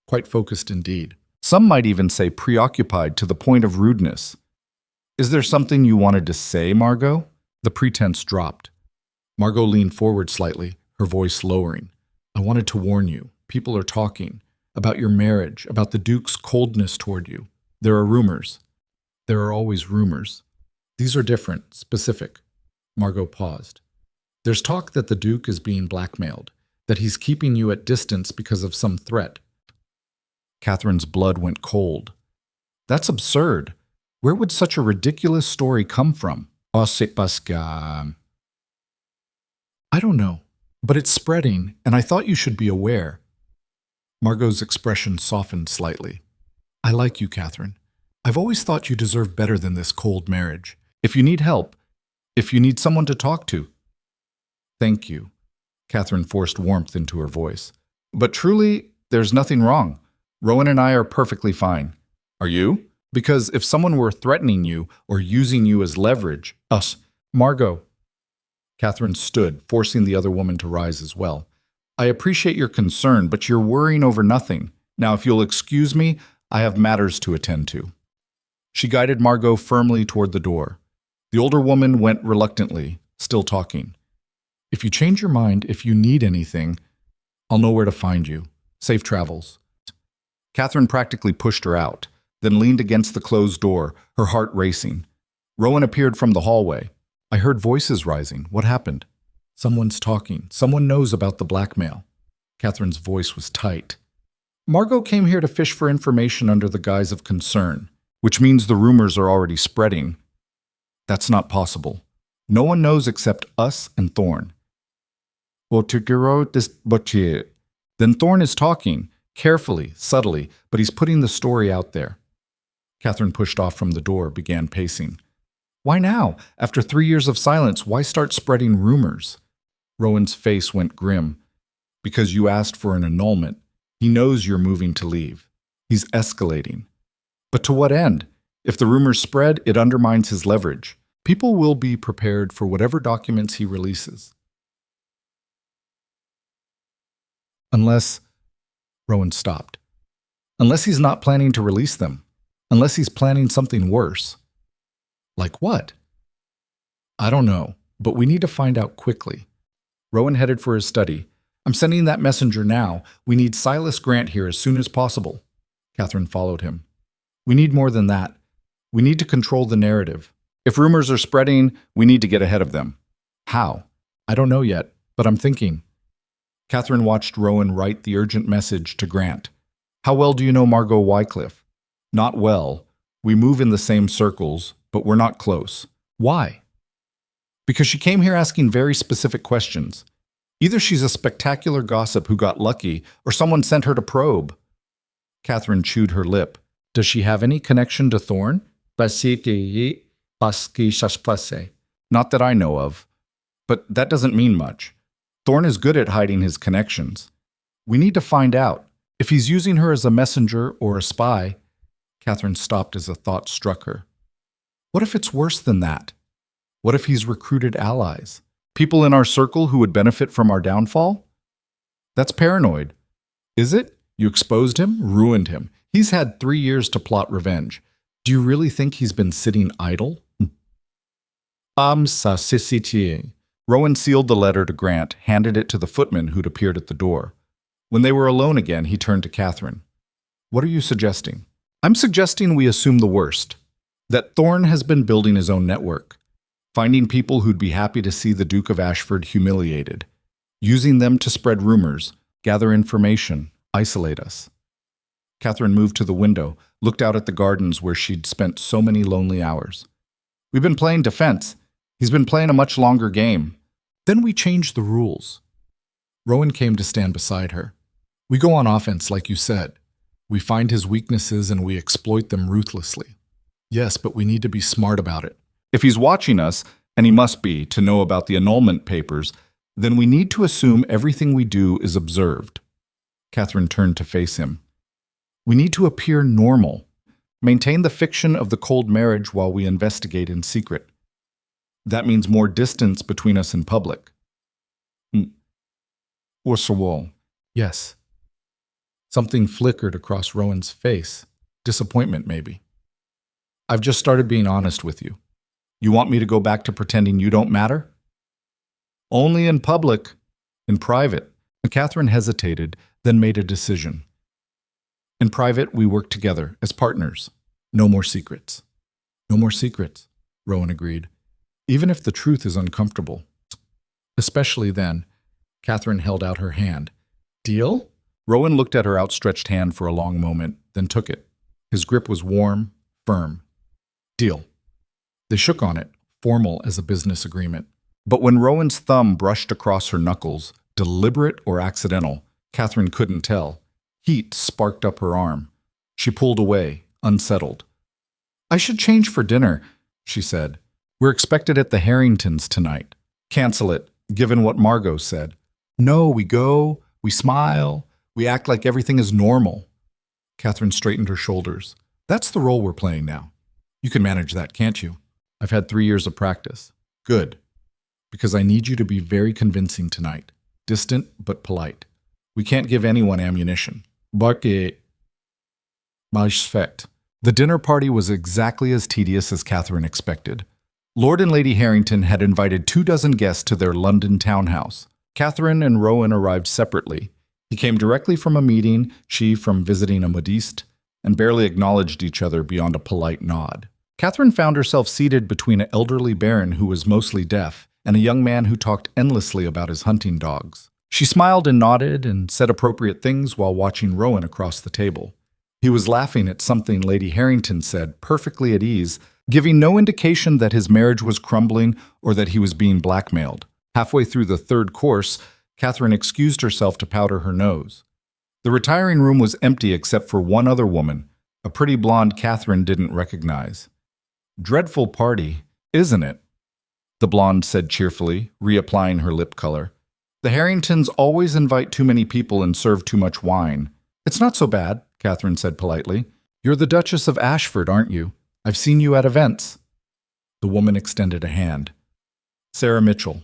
Quite focused indeed. Some might even say preoccupied to the point of rudeness. Is there something you wanted to say, Margot? The pretense dropped. Margot leaned forward slightly, her voice lowering. I wanted to warn you. People are talking about your marriage, about the Duke's coldness toward you. There are rumors. There are always rumors. These are different, specific. Margot paused. There's talk that the Duke is being blackmailed, that he's keeping you at distance because of some threat. Catherine's blood went cold. That's absurd. Where would such a ridiculous story come from? Oh, c'est parce que... I don't know, but it's spreading, and I thought you should be aware. Margot's expression softened slightly. I like you, Catherine. I've always thought you deserve better than this cold marriage. If you need help, if you need someone to talk to. Thank you. Catherine forced warmth into her voice. But truly, there's nothing wrong. Rowan and I are perfectly fine. Are you? Because if someone were threatening you or using you as leverage, us, Margot. Catherine stood, forcing the other woman to rise as well. I appreciate your concern, but you're worrying over nothing. Now, if you'll excuse me, I have matters to attend to. She guided Margot firmly toward the door. The older woman went reluctantly, still talking. If you change your mind, if you need anything, I'll know where to find you. Safe travels. Catherine practically pushed her out, then leaned against the closed door, her heart racing. Rowan appeared from the hallway. I heard voices rising. What happened? Someone's talking. Someone knows about the blackmail. Catherine's voice was tight. Margot came here to fish for information under the guise of concern, which means the rumors are already spreading. That's not possible. No one knows except us and Thorne. Then Thorne is talking, carefully, subtly, but he's putting the story out there. Catherine pushed off from the door, began pacing. Why now? After 3 years of silence, why start spreading rumors? Rowan's face went grim. Because you asked for an annulment. He knows you're moving to leave. He's escalating. But to what end? If the rumors spread, it undermines his leverage. People will be prepared for whatever documents he releases. Unless... Rowan stopped. Unless he's not planning to release them. Unless he's planning something worse. Like what? I don't know, but we need to find out quickly. Rowan headed for his study. I'm sending that messenger now. We need Silas Grant here as soon as possible. Catherine followed him. We need more than that. We need to control the narrative. If rumors are spreading, we need to get ahead of them. How? I don't know yet, but I'm thinking. Catherine watched Rowan write the urgent message to Grant. How well do you know Margot Wycliffe? Not well. We move in the same circles, but we're not close. Why? Because she came here asking very specific questions. Either she's a spectacular gossip who got lucky, or someone sent her to probe. Catherine chewed her lip. Does she have any connection to Thorne? Not that I know of. But that doesn't mean much. Thorne is good at hiding his connections. We need to find out. If he's using her as a messenger or a spy... Catherine stopped as a thought struck her. What if it's worse than that? What if he's recruited allies? People in our circle who would benefit from our downfall? That's paranoid. Is it? You exposed him, ruined him. He's had 3 years to plot revenge. Do you really think he's been sitting idle? Rowan sealed the letter to Grant, handed it to the footman who'd appeared at the door. When they were alone again, he turned to Catherine. What are you suggesting? I'm suggesting we assume the worst. That Thorne has been building his own network. Finding people who'd be happy to see the Duke of Ashford humiliated. Using them to spread rumors, gather information, isolate us. Catherine moved to the window, looked out at the gardens where she'd spent so many lonely hours. We've been playing defense. He's been playing a much longer game. Then we changed the rules. Rowan came to stand beside her. We go on offense, like you said. We find his weaknesses and we exploit them ruthlessly. Yes, but we need to be smart about it. If he's watching us, and he must be, to know about the annulment papers, then we need to assume everything we do is observed. Catherine turned to face him. We need to appear normal. Maintain the fiction of the cold marriage while we investigate in secret. That means more distance between us in public. Yes. Something flickered across Rowan's face. Disappointment, maybe. I've just started being honest with you. You want me to go back to pretending you don't matter? Only in public. In private. Catherine hesitated, then made a decision. In private, we work together as partners. No more secrets. No more secrets, Rowan agreed. Even if the truth is uncomfortable. Especially then. Catherine held out her hand. Deal? Rowan looked at her outstretched hand for a long moment, then took it. His grip was warm, firm. Deal. They shook on it, formal as a business agreement. But when Rowan's thumb brushed across her knuckles, deliberate or accidental, Catherine couldn't tell. Heat sparked up her arm. She pulled away, unsettled. I should change for dinner, she said. We're expected at the Harringtons tonight. Cancel it, given what Margot said. No, we go, we smile, we act like everything is normal. Catherine straightened her shoulders. That's the role we're playing now. You can manage that, can't you? I've had 3 years of practice. Good. Because I need you to be very convincing tonight. Distant, but polite. We can't give anyone ammunition. The dinner party was exactly as tedious as Catherine expected. Lord and Lady Harrington had invited 24 guests to their London townhouse. Catherine and Rowan arrived separately. He came directly from a meeting, she from visiting a modiste, and barely acknowledged each other beyond a polite nod. Catherine found herself seated between an elderly baron who was mostly deaf and a young man who talked endlessly about his hunting dogs. She smiled and nodded and said appropriate things while watching Rowan across the table. He was laughing at something Lady Harrington said, perfectly at ease, giving no indication that his marriage was crumbling or that he was being blackmailed. Halfway through the third course, Catherine excused herself to powder her nose. The retiring room was empty except for one other woman, a pretty blonde Catherine didn't recognize. Dreadful party, isn't it? The blonde said cheerfully, reapplying her lip color. The Harringtons always invite too many people and serve too much wine. It's not so bad, Catherine said politely. You're the Duchess of Ashford, aren't you? I've seen you at events. The woman extended a hand. Sarah Mitchell.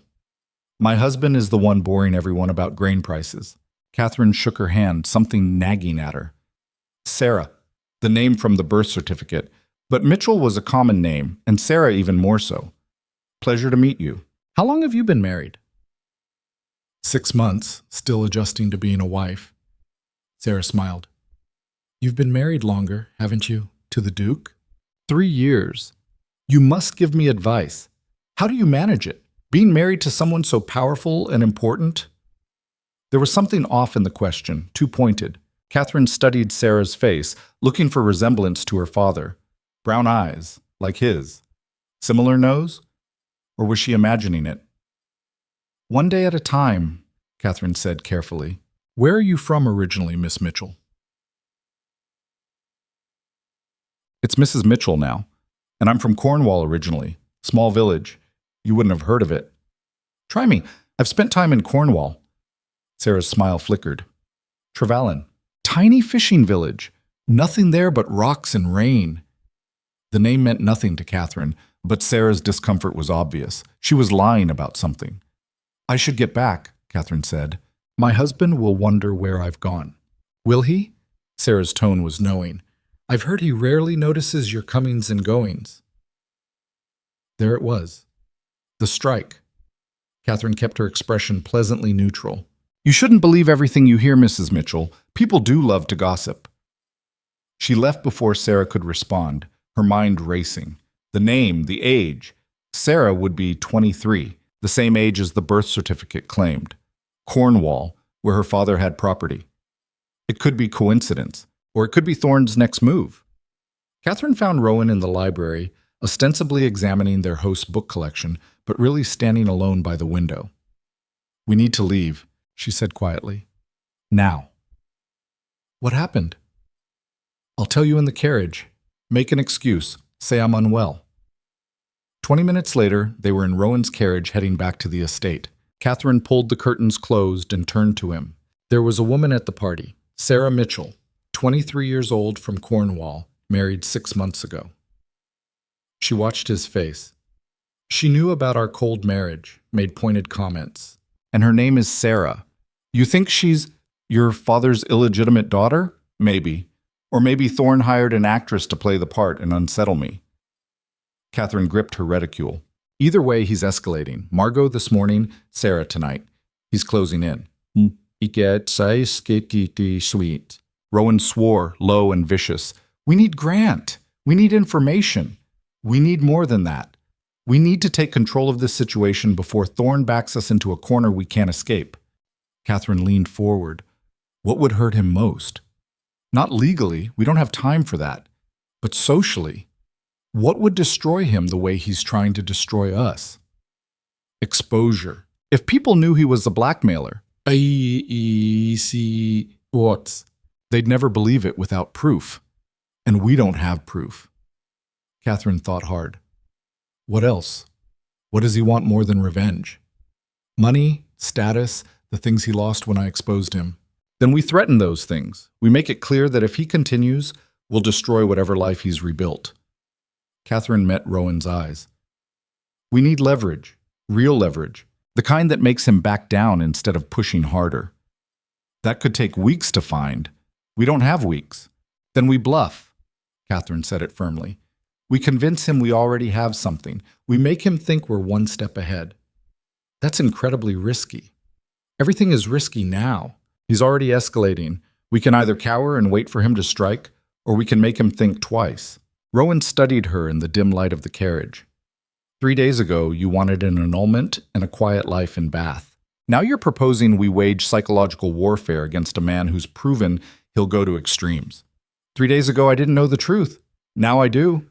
My husband is the one boring everyone about grain prices. Catherine shook her hand, something nagging at her. Sarah, the name from the birth certificate, but Mitchell was a common name, and Sarah even more so. Pleasure to meet you. How long have you been married? 6 months, still adjusting to being a wife. Sarah smiled. You've been married longer, haven't you, to the Duke? 3 years. You must give me advice. How do you manage it? Being married to someone so powerful and important? There was something off in the question, too pointed. Catherine studied Sarah's face, looking for resemblance to her father. Brown eyes, like his. Similar nose? Or was she imagining it? One day at a time, Catherine said carefully. Where are you from originally, Miss Mitchell? It's Mrs. Mitchell now, and I'm from Cornwall originally. Small village. You wouldn't have heard of it. Try me. I've spent time in Cornwall. Sarah's smile flickered. Trevelyan. Tiny fishing village. Nothing there but rocks and rain. The name meant nothing to Catherine, but Sarah's discomfort was obvious. She was lying about something. I should get back, Catherine said. My husband will wonder where I've gone. Will he? Sarah's tone was knowing. I've heard he rarely notices your comings and goings. There it was. The strike. Catherine kept her expression pleasantly neutral. You shouldn't believe everything you hear, Mrs. Mitchell. People do love to gossip. She left before Sarah could respond, her mind racing. The name, the age. Sarah would be 23. The same age as the birth certificate claimed. Cornwall, where her father had property. It could be coincidence, or it could be Thorne's next move. Catherine found Rowan in the library, ostensibly examining their host's book collection, but really standing alone by the window. We need to leave, she said quietly. Now. What happened? I'll tell you in the carriage. Make an excuse. Say I'm unwell. 20 minutes later, they were in Rowan's carriage heading back to the estate. Catherine pulled the curtains closed and turned to him. There was a woman at the party, Sarah Mitchell, 23 years old from Cornwall, married 6 months ago. She watched his face. She knew about our cold marriage, made pointed comments. And her name is Sarah. You think she's your father's illegitimate daughter? Maybe. Or maybe Thorne hired an actress to play the part and unsettle me. Catherine gripped her reticule. Either way, he's escalating. Margot this morning, Sarah tonight. He's closing in. Sweet. Rowan swore, low and vicious. We need Grant. We need information. We need more than that. We need to take control of this situation before Thorne backs us into a corner we can't escape. Catherine leaned forward. What would hurt him most? Not legally, we don't have time for that. But socially, what would destroy him the way he's trying to destroy us? Exposure. If people knew he was a blackmailer, what? They'd never believe it without proof. And we don't have proof. Catherine thought hard. What else? What does he want more than revenge? Money, status, the things he lost when I exposed him. Then we threaten those things. We make it clear that if he continues, we'll destroy whatever life he's rebuilt. Catherine met Rowan's eyes. We need leverage, real leverage, the kind that makes him back down instead of pushing harder. That could take weeks to find. We don't have weeks. Then we bluff. Catherine said it firmly. We convince him we already have something. We make him think we're one step ahead. That's incredibly risky. Everything is risky now. He's already escalating. We can either cower and wait for him to strike, or we can make him think twice. Rowan studied her in the dim light of the carriage. 3 days ago, you wanted an annulment and a quiet life in Bath. Now you're proposing we wage psychological warfare against a man who's proven he'll go to extremes. 3 days ago, I didn't know the truth. Now I do.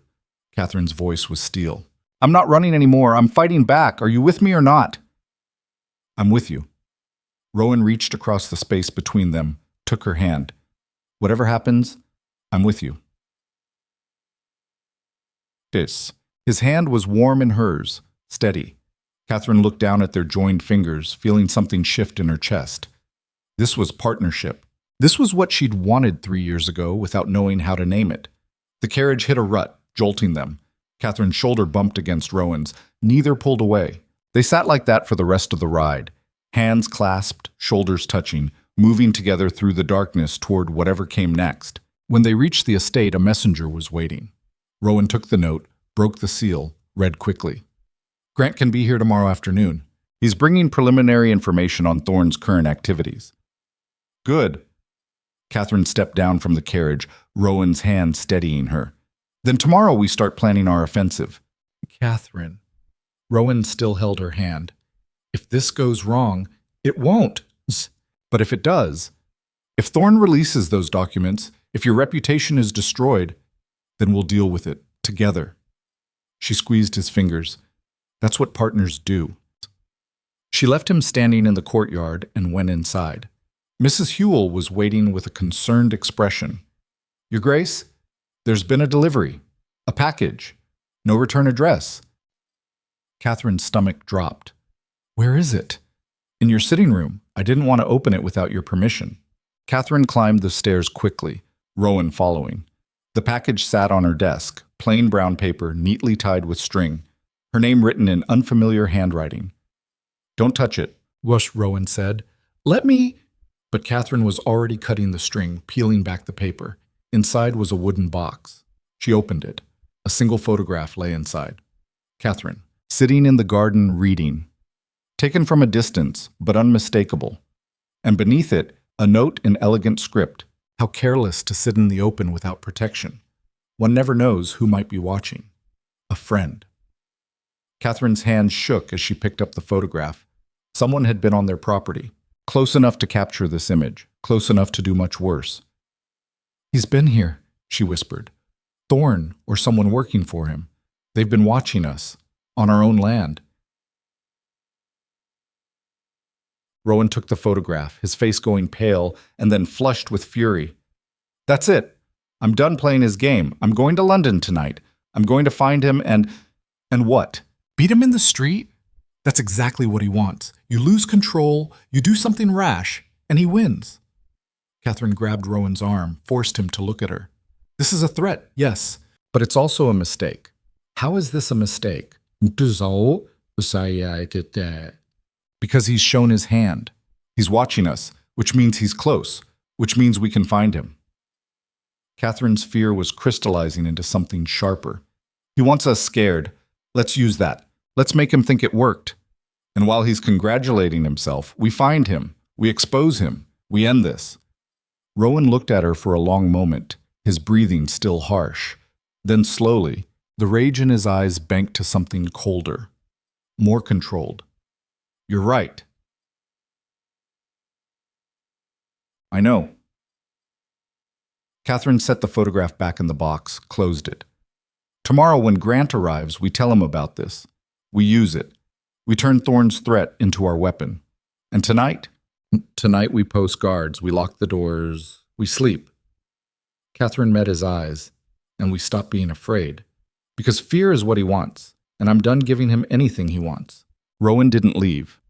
Catherine's voice was steel. I'm not running anymore. I'm fighting back. Are you with me or not? I'm with you. Rowan reached across the space between them, took her hand. Whatever happens, I'm with you. His hand was warm in hers, steady. Catherine looked down at their joined fingers, feeling something shift in her chest. This was partnership. This was what she'd wanted 3 years ago without knowing how to name it. The carriage hit a rut, jolting them. Catherine's shoulder bumped against Rowan's. Neither pulled away. They sat like that for the rest of the ride, hands clasped, shoulders touching, moving together through the darkness toward whatever came next. When they reached the estate, a messenger was waiting. Rowan took the note, broke the seal, read quickly. Grant can be here tomorrow afternoon. He's bringing preliminary information on Thorne's current activities. Good. Catherine stepped down from the carriage, Rowan's hand steadying her. Then tomorrow we start planning our offensive. Catherine. Rowan still held her hand. If this goes wrong, it won't. But if it does, if Thorne releases those documents, if your reputation is destroyed, then we'll deal with it together. She squeezed his fingers. That's what partners do. She left him standing in the courtyard and went inside. Mrs. Hewell was waiting with a concerned expression. Your Grace, there's been a delivery, a package, no return address. Catherine's stomach dropped. Where is it? In your sitting room. I didn't want to open it without your permission. Catherine climbed the stairs quickly, Rowan following. The package sat on her desk, plain brown paper neatly tied with string, her name written in unfamiliar handwriting. Don't touch it, Rowan said. Let me... But Catherine was already cutting the string, peeling back the paper. Inside was a wooden box. She opened it. A single photograph lay inside. Catherine, sitting in the garden reading. Taken from a distance, but unmistakable. And beneath it, a note in elegant script. How careless to sit in the open without protection. One never knows who might be watching. A friend. Catherine's hand shook as she picked up the photograph. Someone had been on their property. Close enough to capture this image. Close enough to do much worse. He's been here, she whispered. Thorne, or someone working for him. They've been watching us. On our own land. Rowan took the photograph, his face going pale and then flushed with fury. That's it. I'm done playing his game. I'm going to London tonight. I'm going to find him and what? Beat him in the street? That's exactly what he wants. You lose control, you do something rash, and he wins. Catherine grabbed Rowan's arm, forced him to look at her. This is a threat, yes, but it's also a mistake. How is this a mistake? Because he's shown his hand. He's watching us, which means he's close, which means we can find him. Catherine's fear was crystallizing into something sharper. He wants us scared. Let's use that. Let's make him think it worked. And while he's congratulating himself, we find him. We expose him. We end this. Rowan looked at her for a long moment, his breathing still harsh. Then slowly, the rage in his eyes banked to something colder, more controlled. You're right. I know. Catherine set the photograph back in the box, closed it. Tomorrow when Grant arrives, we tell him about this. We use it. We turn Thorne's threat into our weapon. And tonight? Tonight we post guards, we lock the doors, we sleep. Catherine met his eyes, and we stopped being afraid. Because fear is what he wants, and I'm done giving him anything he wants. Rowan didn't leave.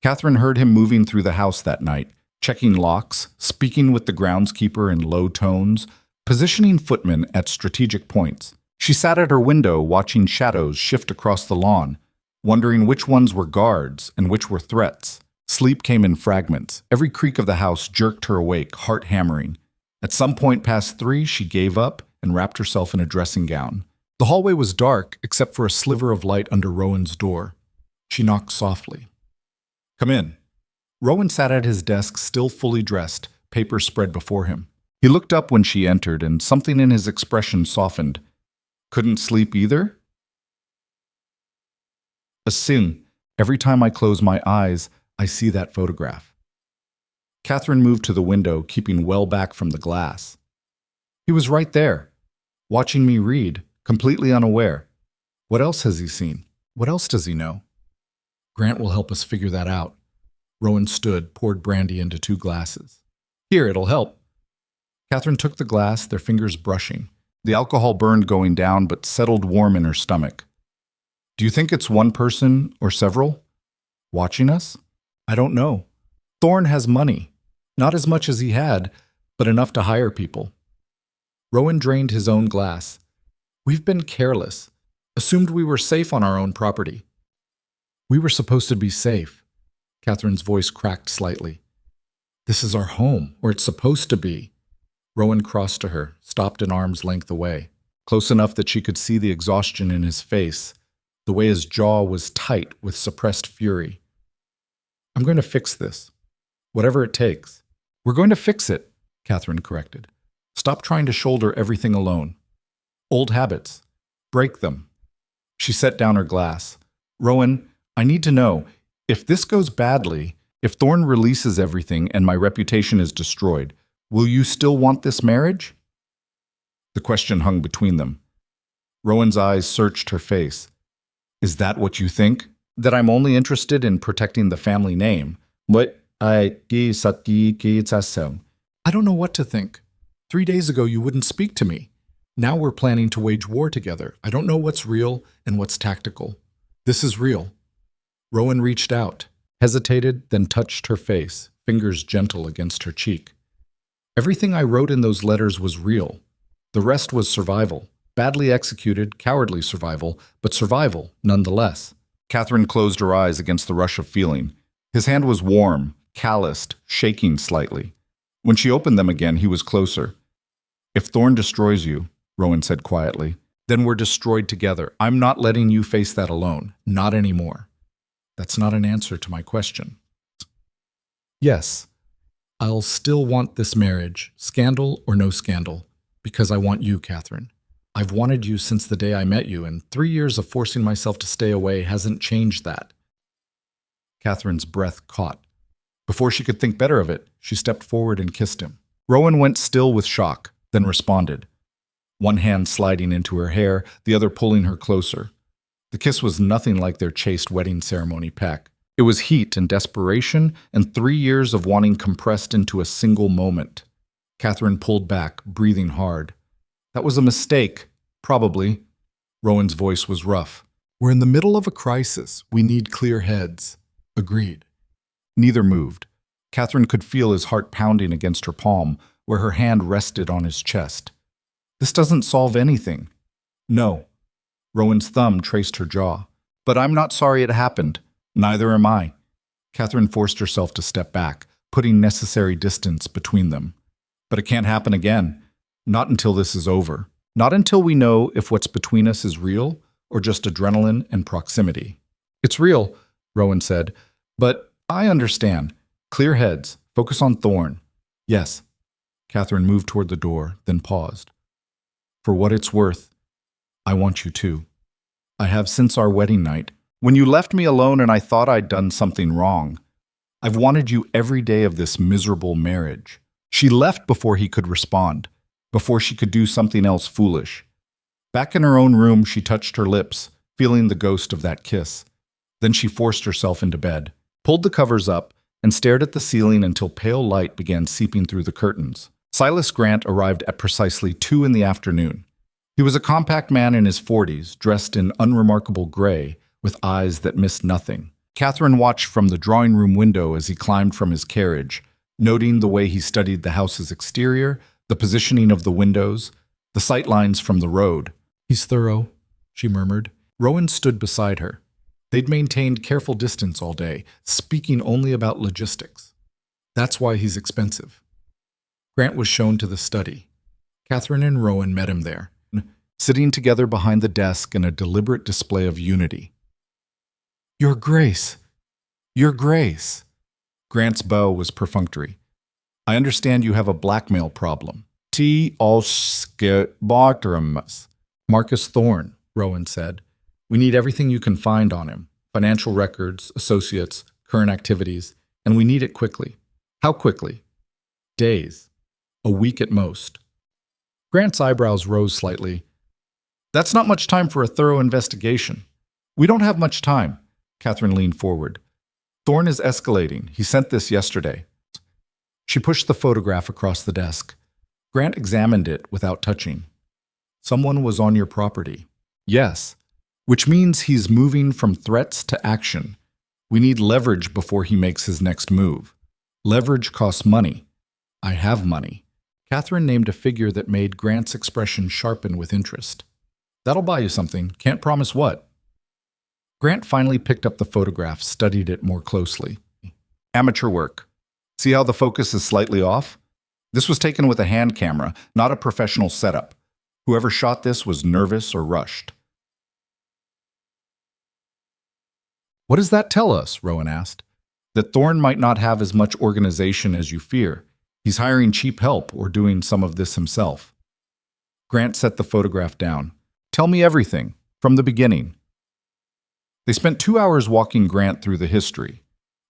Catherine heard him moving through the house that night, checking locks, speaking with the groundskeeper in low tones, positioning footmen at strategic points. She sat at her window watching shadows shift across the lawn, wondering which ones were guards and which were threats. Sleep came in fragments. Every creak of the house jerked her awake, heart hammering. At some point past 3, she gave up and wrapped herself in a dressing gown. The hallway was dark except for a sliver of light under Rowan's door. She knocked softly. Come in. Rowan sat at his desk, still fully dressed, papers spread before him. He looked up when she entered, and something in his expression softened. Couldn't sleep either? Asing, every time I close my eyes, I see that photograph. Catherine moved to the window, keeping well back from the glass. He was right there, watching me read, completely unaware. What else has he seen? What else does he know? Grant will help us figure that out. Rowan stood, poured brandy into 2 glasses. Here, it'll help. Catherine took the glass, their fingers brushing. The alcohol burned going down, but settled warm in her stomach. Do you think it's one person or several? Watching us? I don't know. Thorne has money. Not as much as he had, but enough to hire people. Rowan drained his own glass. We've been careless. Assumed we were safe on our own property. We were supposed to be safe. Catherine's voice cracked slightly. This is our home, or it's supposed to be. Rowan crossed to her, stopped an arm's length away, close enough that she could see the exhaustion in his face, the way his jaw was tight with suppressed fury. I'm going to fix this. Whatever it takes. We're going to fix it, Catherine corrected. Stop trying to shoulder everything alone. Old habits. Break them. She set down her glass. Rowan, I need to know, if this goes badly, if Thorne releases everything and my reputation is destroyed, will you still want this marriage? The question hung between them. Rowan's eyes searched her face. Is that what you think? That I'm only interested in protecting the family name? I don't know what to think. 3 days ago you wouldn't speak to me. Now we're planning to wage war together. I don't know what's real and what's tactical. This is real. Rowan reached out, hesitated, then touched her face, fingers gentle against her cheek. Everything I wrote in those letters was real. The rest was survival. Badly executed, cowardly survival, but survival nonetheless. Catherine closed her eyes against the rush of feeling. His hand was warm, calloused, shaking slightly. When she opened them again, he was closer. If Thorne destroys you, Rowan said quietly, then we're destroyed together. I'm not letting you face that alone. Not anymore. That's not an answer to my question. Yes, I'll still want this marriage, scandal or no scandal, because I want you, Catherine. I've wanted you since the day I met you, and 3 years of forcing myself to stay away hasn't changed that. Catherine's breath caught. Before she could think better of it, she stepped forward and kissed him. Rowan went still with shock, then responded. One hand sliding into her hair, the other pulling her closer. The kiss was nothing like their chaste wedding ceremony peck. It was heat and desperation and 3 years of wanting compressed into a single moment. Catherine pulled back, breathing hard. That was a mistake, probably. Rowan's voice was rough. We're in the middle of a crisis. We need clear heads. Agreed. Neither moved. Catherine could feel his heart pounding against her palm, where her hand rested on his chest. This doesn't solve anything. No. Rowan's thumb traced her jaw. But I'm not sorry it happened. Neither am I. Catherine forced herself to step back, putting necessary distance between them. But it can't happen again. Not until this is over. Not until we know if what's between us is real or just adrenaline and proximity. It's real, Rowan said, but I understand. Clear heads. Focus on Thorn. Yes. Catherine moved toward the door, then paused. For what it's worth, I want you to. I have since our wedding night. When you left me alone and I thought I'd done something wrong. I've wanted you every day of this miserable marriage. She left before he could respond, before she could do something else foolish. Back in her own room, she touched her lips, feeling the ghost of that kiss. Then she forced herself into bed, pulled the covers up, and stared at the ceiling until pale light began seeping through the curtains. Silas Grant arrived at precisely 2 in the afternoon. He was a compact man in his 40s, dressed in unremarkable gray, with eyes that missed nothing. Catherine watched from the drawing room window as he climbed from his carriage, noting the way he studied the house's exterior, the positioning of the windows, the sightlines from the road. He's thorough, she murmured. Rowan stood beside her. They'd maintained careful distance all day, speaking only about logistics. That's why he's expensive. Grant was shown to the study. Catherine and Rowan met him there, sitting together behind the desk in a deliberate display of unity. Your Grace! Your Grace! Grant's bow was perfunctory. I understand you have a blackmail problem. T. Marcus Thorne, Rowan said. We need everything you can find on him. Financial records, associates, current activities, and we need it quickly. How quickly? Days. A week at most. Grant's eyebrows rose slightly. That's not much time for a thorough investigation. We don't have much time. Catherine leaned forward. Thorne is escalating. He sent this yesterday. She pushed the photograph across the desk. Grant examined it without touching. Someone was on your property. Yes. Which means he's moving from threats to action. We need leverage before he makes his next move. Leverage costs money. I have money. Catherine named a figure that made Grant's expression sharpen with interest. That'll buy you something. Can't promise what. Grant finally picked up the photograph, studied it more closely. Amateur work. See how the focus is slightly off? This was taken with a hand camera, not a professional setup. Whoever shot this was nervous or rushed. What does that tell us? Rowan asked. That Thorne might not have as much organization as you fear. He's hiring cheap help or doing some of this himself. Grant set the photograph down. Tell me everything, from the beginning. They spent 2 hours walking Grant through the history.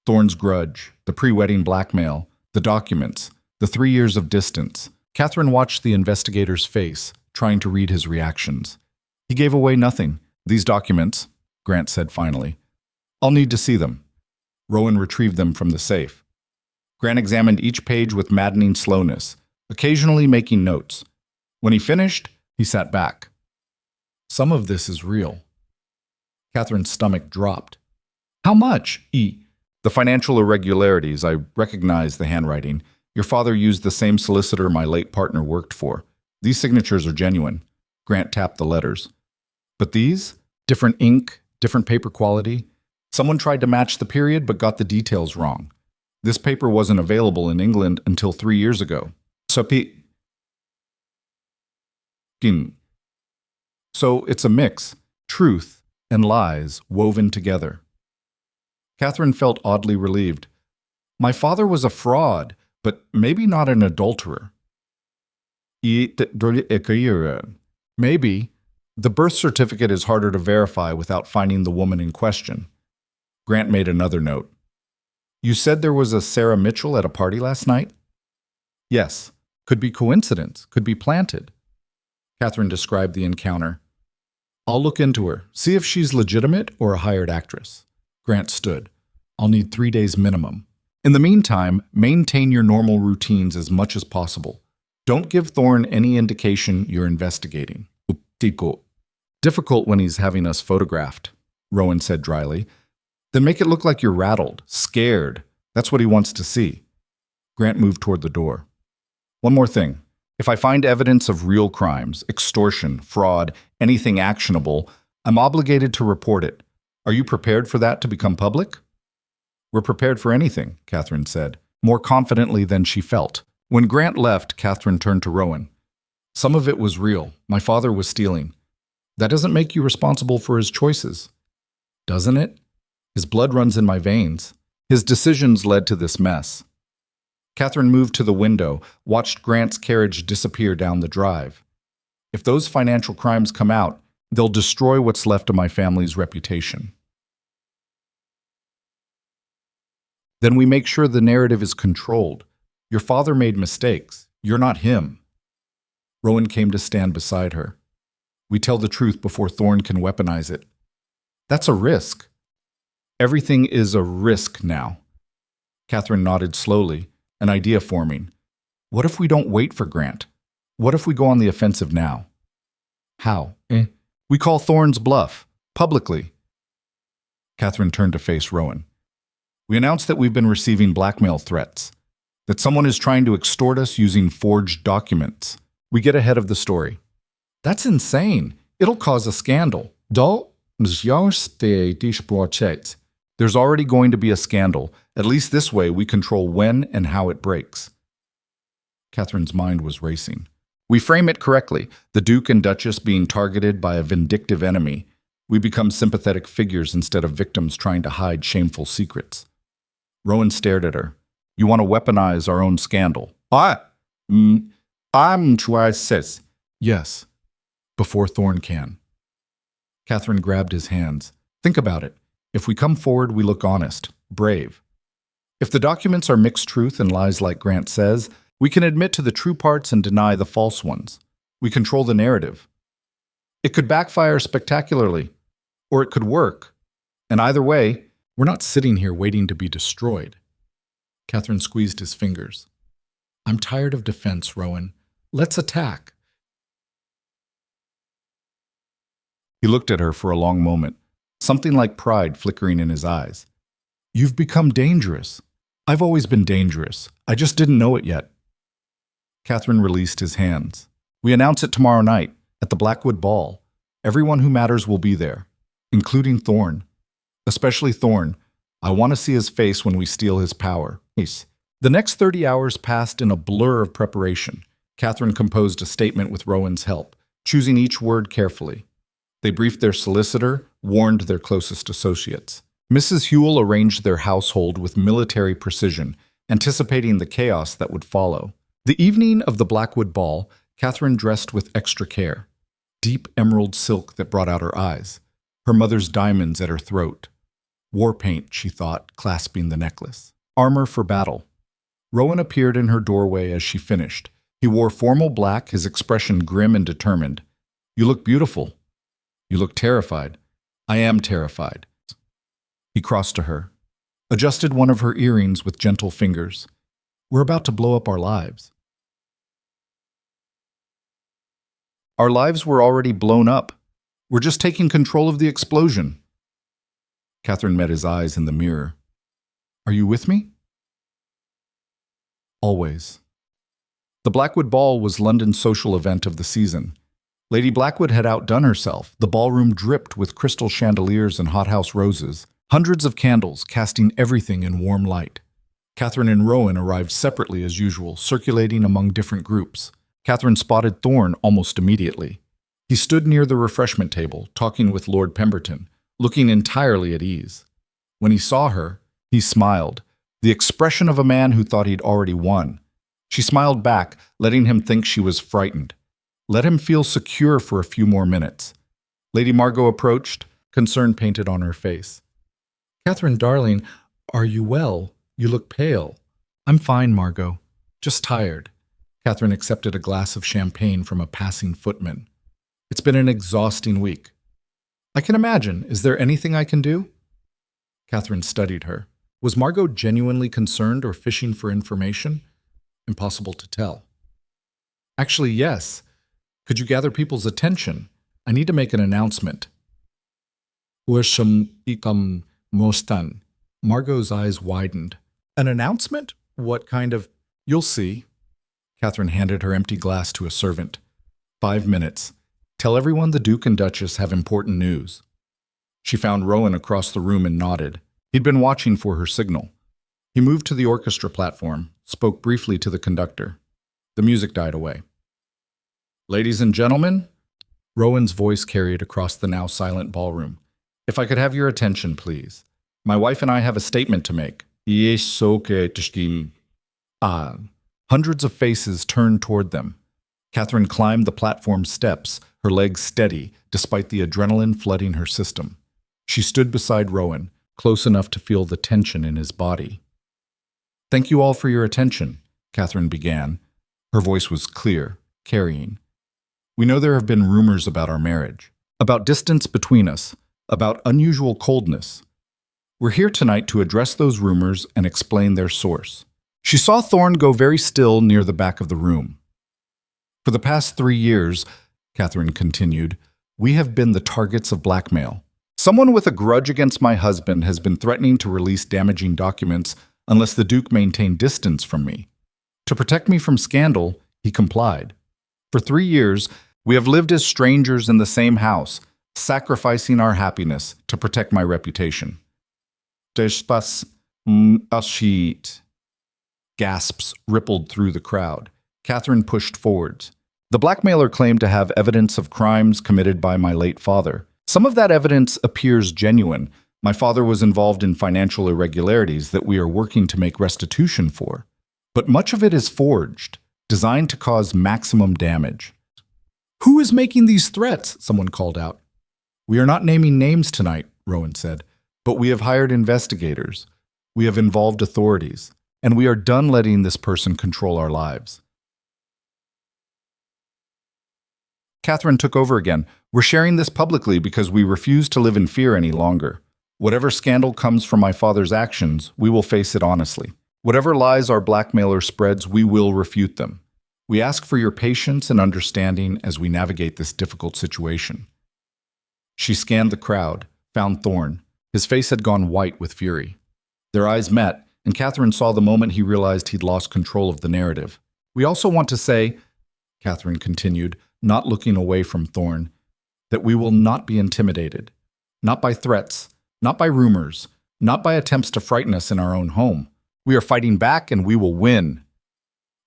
Thorne's grudge, the pre-wedding blackmail, the documents, the 3 years of distance. Catherine watched the investigator's face, trying to read his reactions. He gave away nothing. These documents, Grant said finally. I'll need to see them. Rowan retrieved them from the safe. Grant examined each page with maddening slowness, occasionally making notes. When he finished, he sat back. Some of this is real. Catherine's stomach dropped. How much? The financial irregularities, I recognize the handwriting. Your father used the same solicitor my late partner worked for. These signatures are genuine. Grant tapped the letters. But these? Different ink, different paper quality. Someone tried to match the period but got the details wrong. This paper wasn't available in England until 3 years ago. So it's a mix, truth and lies woven together. Catherine felt oddly relieved. My father was a fraud, but maybe not an adulterer. Maybe. The birth certificate is harder to verify without finding the woman in question. Grant made another note. You said there was a Sarah Mitchell at a party last night? Yes. Could be coincidence. Could be planted. Catherine described the encounter. I'll look into her, see if she's legitimate or a hired actress. Grant stood. I'll need 3 days minimum. In the meantime, maintain your normal routines as much as possible. Don't give Thorne any indication you're investigating. Difficult when he's having us photographed, Rowan said dryly. Then make it look like you're rattled, scared. That's what he wants to see. Grant moved toward the door. One more thing. If I find evidence of real crimes, extortion, fraud, anything actionable, I'm obligated to report it. Are you prepared for that to become public? We're prepared for anything, Catherine said, more confidently than she felt. When Grant left, Catherine turned to Rowan. Some of it was real. My father was stealing. That doesn't make you responsible for his choices, doesn't it? His blood runs in my veins. His decisions led to this mess. Catherine moved to the window, watched Grant's carriage disappear down the drive. If those financial crimes come out, they'll destroy what's left of my family's reputation. Then we make sure the narrative is controlled. Your father made mistakes. You're not him. Rowan came to stand beside her. We tell the truth before Thorne can weaponize it. That's a risk. Everything is a risk now. Catherine nodded slowly, an idea forming. What if we don't wait for Grant? What if we go on the offensive now? How? We call Thorne's bluff, publicly. Catherine turned to face Rowan. We announce that we've been receiving blackmail threats, that someone is trying to extort us using forged documents. We get ahead of the story. That's insane. It'll cause a scandal. There's already going to be a scandal. At least this way we control when and how it breaks. Catherine's mind was racing. We frame it correctly, the Duke and Duchess being targeted by a vindictive enemy. We become sympathetic figures instead of victims trying to hide shameful secrets. Rowan stared at her. You want to weaponize our own scandal? I'm sure says. Yes, before Thorne can. Catherine grabbed his hands. Think about it. If we come forward, we look honest, brave. If the documents are mixed truth and lies like Grant says, we can admit to the true parts and deny the false ones. We control the narrative. It could backfire spectacularly, or it could work. And either way, we're not sitting here waiting to be destroyed. Catherine squeezed his fingers. I'm tired of defense, Rowan. Let's attack. He looked at her for a long moment, something like pride flickering in his eyes. You've become dangerous. I've always been dangerous. I just didn't know it yet. Catherine released his hands. We announce it tomorrow night, at the Blackwood Ball. Everyone who matters will be there, including Thorne. Especially Thorne. I want to see his face when we steal his power. The next 30 hours passed in a blur of preparation. Catherine composed a statement with Rowan's help, choosing each word carefully. They briefed their solicitor, warned their closest associates. Mrs. Hewell arranged their household with military precision, anticipating the chaos that would follow. The evening of the Blackwood Ball, Catherine dressed with extra care. Deep emerald silk that brought out her eyes. Her mother's diamonds at her throat. War paint, she thought, clasping the necklace. Armor for battle. Rowan appeared in her doorway as she finished. He wore formal black, his expression grim and determined. You look beautiful. You look terrified. I am terrified. He crossed to her, adjusted one of her earrings with gentle fingers. We're about to blow up our lives. Our lives were already blown up. We're just taking control of the explosion. Catherine met his eyes in the mirror. Are you with me? Always. The Blackwood Ball was London's social event of the season. Lady Blackwood had outdone herself. The ballroom dripped with crystal chandeliers and hothouse roses, hundreds of candles casting everything in warm light. Catherine and Rowan arrived separately as usual, circulating among different groups. Catherine spotted Thorne almost immediately. He stood near the refreshment table, talking with Lord Pemberton, looking entirely at ease. When he saw her, he smiled, the expression of a man who thought he'd already won. She smiled back, letting him think she was frightened. Let him feel secure for a few more minutes. Lady Margot approached, concern painted on her face. Catherine, darling, are you well? You look pale. I'm fine, Margot. Just tired. Catherine accepted a glass of champagne from a passing footman. It's been an exhausting week. I can imagine. Is there anything I can do? Catherine studied her. Was Margot genuinely concerned or fishing for information? Impossible to tell. Actually, yes. Could you gather people's attention? I need to make an announcement. Mostan. Margot's eyes widened. An announcement? What kind of... You'll see. Catherine handed her empty glass to a servant. 5 minutes. Tell everyone the Duke and Duchess have important news. She found Rowan across the room and nodded. He'd been watching for her signal. He moved to the orchestra platform, spoke briefly to the conductor. The music died away. Ladies and gentlemen, Rowan's voice carried across the now silent ballroom. If I could have your attention, please. My wife and I have a statement to make. Ah. Hundreds of faces turned toward them. Catherine climbed the platform steps, her legs steady, despite the adrenaline flooding her system. She stood beside Rowan, close enough to feel the tension in his body. Thank you all for your attention, Catherine began. Her voice was clear, carrying. We know there have been rumors about our marriage, about distance between us, about unusual coldness. We're here tonight to address those rumors and explain their source. She saw Thorn go very still near the back of the room. For the past 3 years, Catherine continued, we have been the targets of blackmail. Someone with a grudge against my husband has been threatening to release damaging documents unless the Duke maintained distance from me. To protect me from scandal, he complied. For 3 years, we have lived as strangers in the same house, sacrificing our happiness to protect my reputation. Gasps rippled through the crowd. Catherine pushed forwards. The blackmailer claimed to have evidence of crimes committed by my late father. Some of that evidence appears genuine. My father was involved in financial irregularities that we are working to make restitution for. But much of it is forged, designed to cause maximum damage. Who is making these threats? Someone called out. We are not naming names tonight, Rowan said, but we have hired investigators. We have involved authorities, and we are done letting this person control our lives. Catherine took over again. We're sharing this publicly because we refuse to live in fear any longer. Whatever scandal comes from my father's actions, we will face it honestly. Whatever lies our blackmailer spreads, we will refute them. We ask for your patience and understanding as we navigate this difficult situation. She scanned the crowd, found Thorn. His face had gone white with fury. Their eyes met, and Catherine saw the moment he realized he'd lost control of the narrative. We also want to say, Catherine continued, not looking away from Thorn, that we will not be intimidated. Not by threats, not by rumors, not by attempts to frighten us in our own home. We are fighting back and we will win.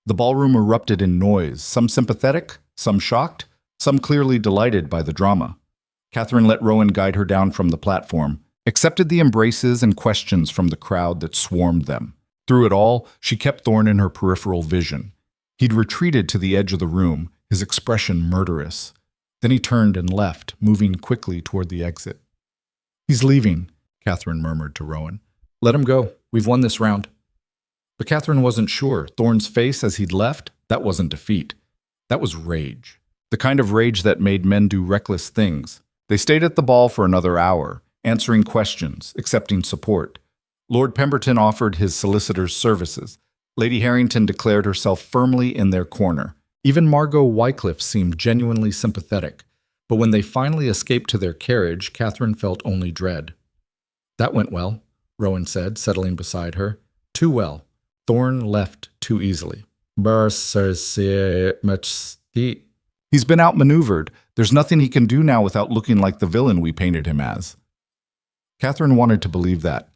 The ballroom erupted in noise, some sympathetic, some shocked, some clearly delighted by the drama. Catherine let Rowan guide her down from the platform, accepted the embraces and questions from the crowd that swarmed them. Through it all, she kept Thorn in her peripheral vision. He'd retreated to the edge of the room, his expression murderous. Then he turned and left, moving quickly toward the exit. He's leaving, Catherine murmured to Rowan. Let him go. We've won this round. But Catherine wasn't sure. Thorn's face as he'd left, that wasn't defeat. That was rage. The kind of rage that made men do reckless things. They stayed at the ball for another hour, answering questions, accepting support. Lord Pemberton offered his solicitor's services. Lady Harrington declared herself firmly in their corner. Even Margot Wycliffe seemed genuinely sympathetic. But when they finally escaped to their carriage, Catherine felt only dread. That went well, Rowan said, settling beside her. Too well. Thorn left too easily. He's been outmaneuvered. There's nothing he can do now without looking like the villain we painted him as. Catherine wanted to believe that,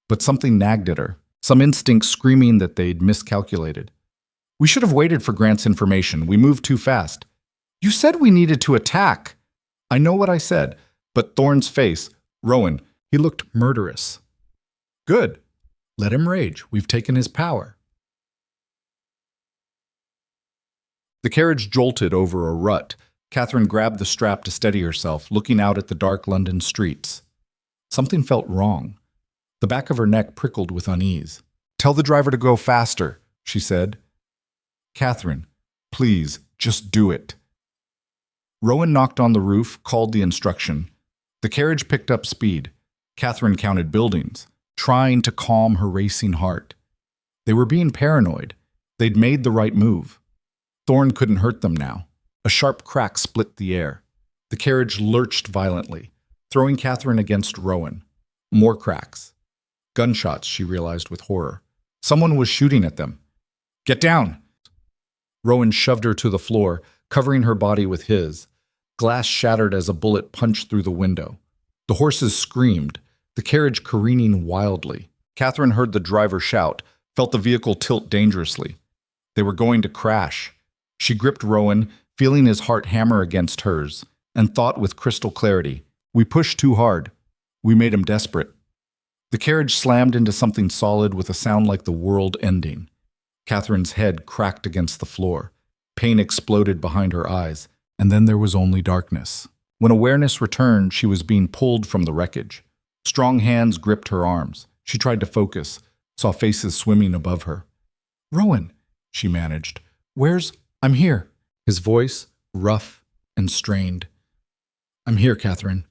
but something nagged at her, some instinct screaming that they'd miscalculated. We should have waited for Grant's information. We moved too fast. You said we needed to attack. I know what I said, but Thorn's face, Rowan, he looked murderous. Good. Let him rage. We've taken his power. The carriage jolted over a rut. Catherine grabbed the strap to steady herself, looking out at the dark London streets. Something felt wrong. The back of her neck prickled with unease. Tell the driver to go faster, she said. Catherine, please, just do it. Rowan knocked on the roof, called the instruction. The carriage picked up speed. Catherine counted buildings, trying to calm her racing heart. They were being paranoid. They'd made the right move. Thorn couldn't hurt them now. A sharp crack split the air. The carriage lurched violently, throwing Catherine against Rowan. More cracks. Gunshots, she realized with horror. Someone was shooting at them. Get down! Rowan shoved her to the floor, covering her body with his. Glass shattered as a bullet punched through the window. The horses screamed, the carriage careening wildly. Catherine heard the driver shout, felt the vehicle tilt dangerously. They were going to crash. She gripped Rowan, feeling his heart hammer against hers, and thought with crystal clarity, "We pushed too hard. We made him desperate." The carriage slammed into something solid with a sound like the world ending. Catherine's head cracked against the floor. Pain exploded behind her eyes, and then there was only darkness. When awareness returned, she was being pulled from the wreckage. Strong hands gripped her arms. She tried to focus, saw faces swimming above her. "Rowan," she managed. "I'm here." His voice, rough and strained. "I'm here, Catherine."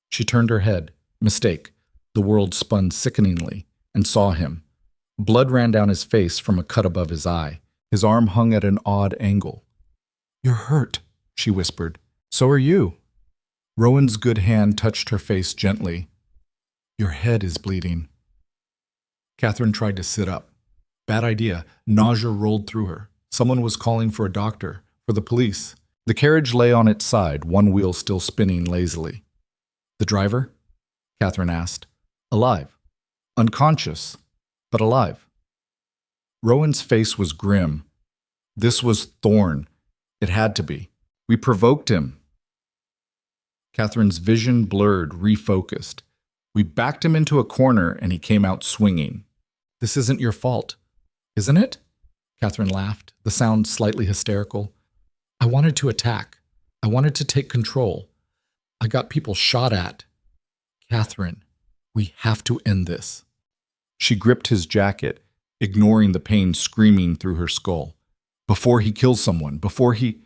She turned her head. Mistake. The world spun sickeningly and saw him. Blood ran down his face from a cut above his eye. His arm hung at an odd angle. "You're hurt," she whispered. "So are you." Rowan's good hand touched her face gently. "Your head is bleeding." Catherine tried to sit up. Bad idea. Nausea rolled through her. Someone was calling for a doctor, for the police. The carriage lay on its side, one wheel still spinning lazily. "The driver?" Catherine asked. "Alive. Unconscious, but alive." Rowan's face was grim. This was Thorn. It had to be. "We provoked him." Catherine's vision blurred, refocused. "We backed him into a corner and he came out swinging." "This isn't your fault, isn't it?" Catherine laughed, the sound slightly hysterical. "I wanted to attack. I wanted to take control. I got people shot at. Catherine, we have to end this." She gripped his jacket, ignoring the pain screaming through her skull. "Before he kills someone, before he—"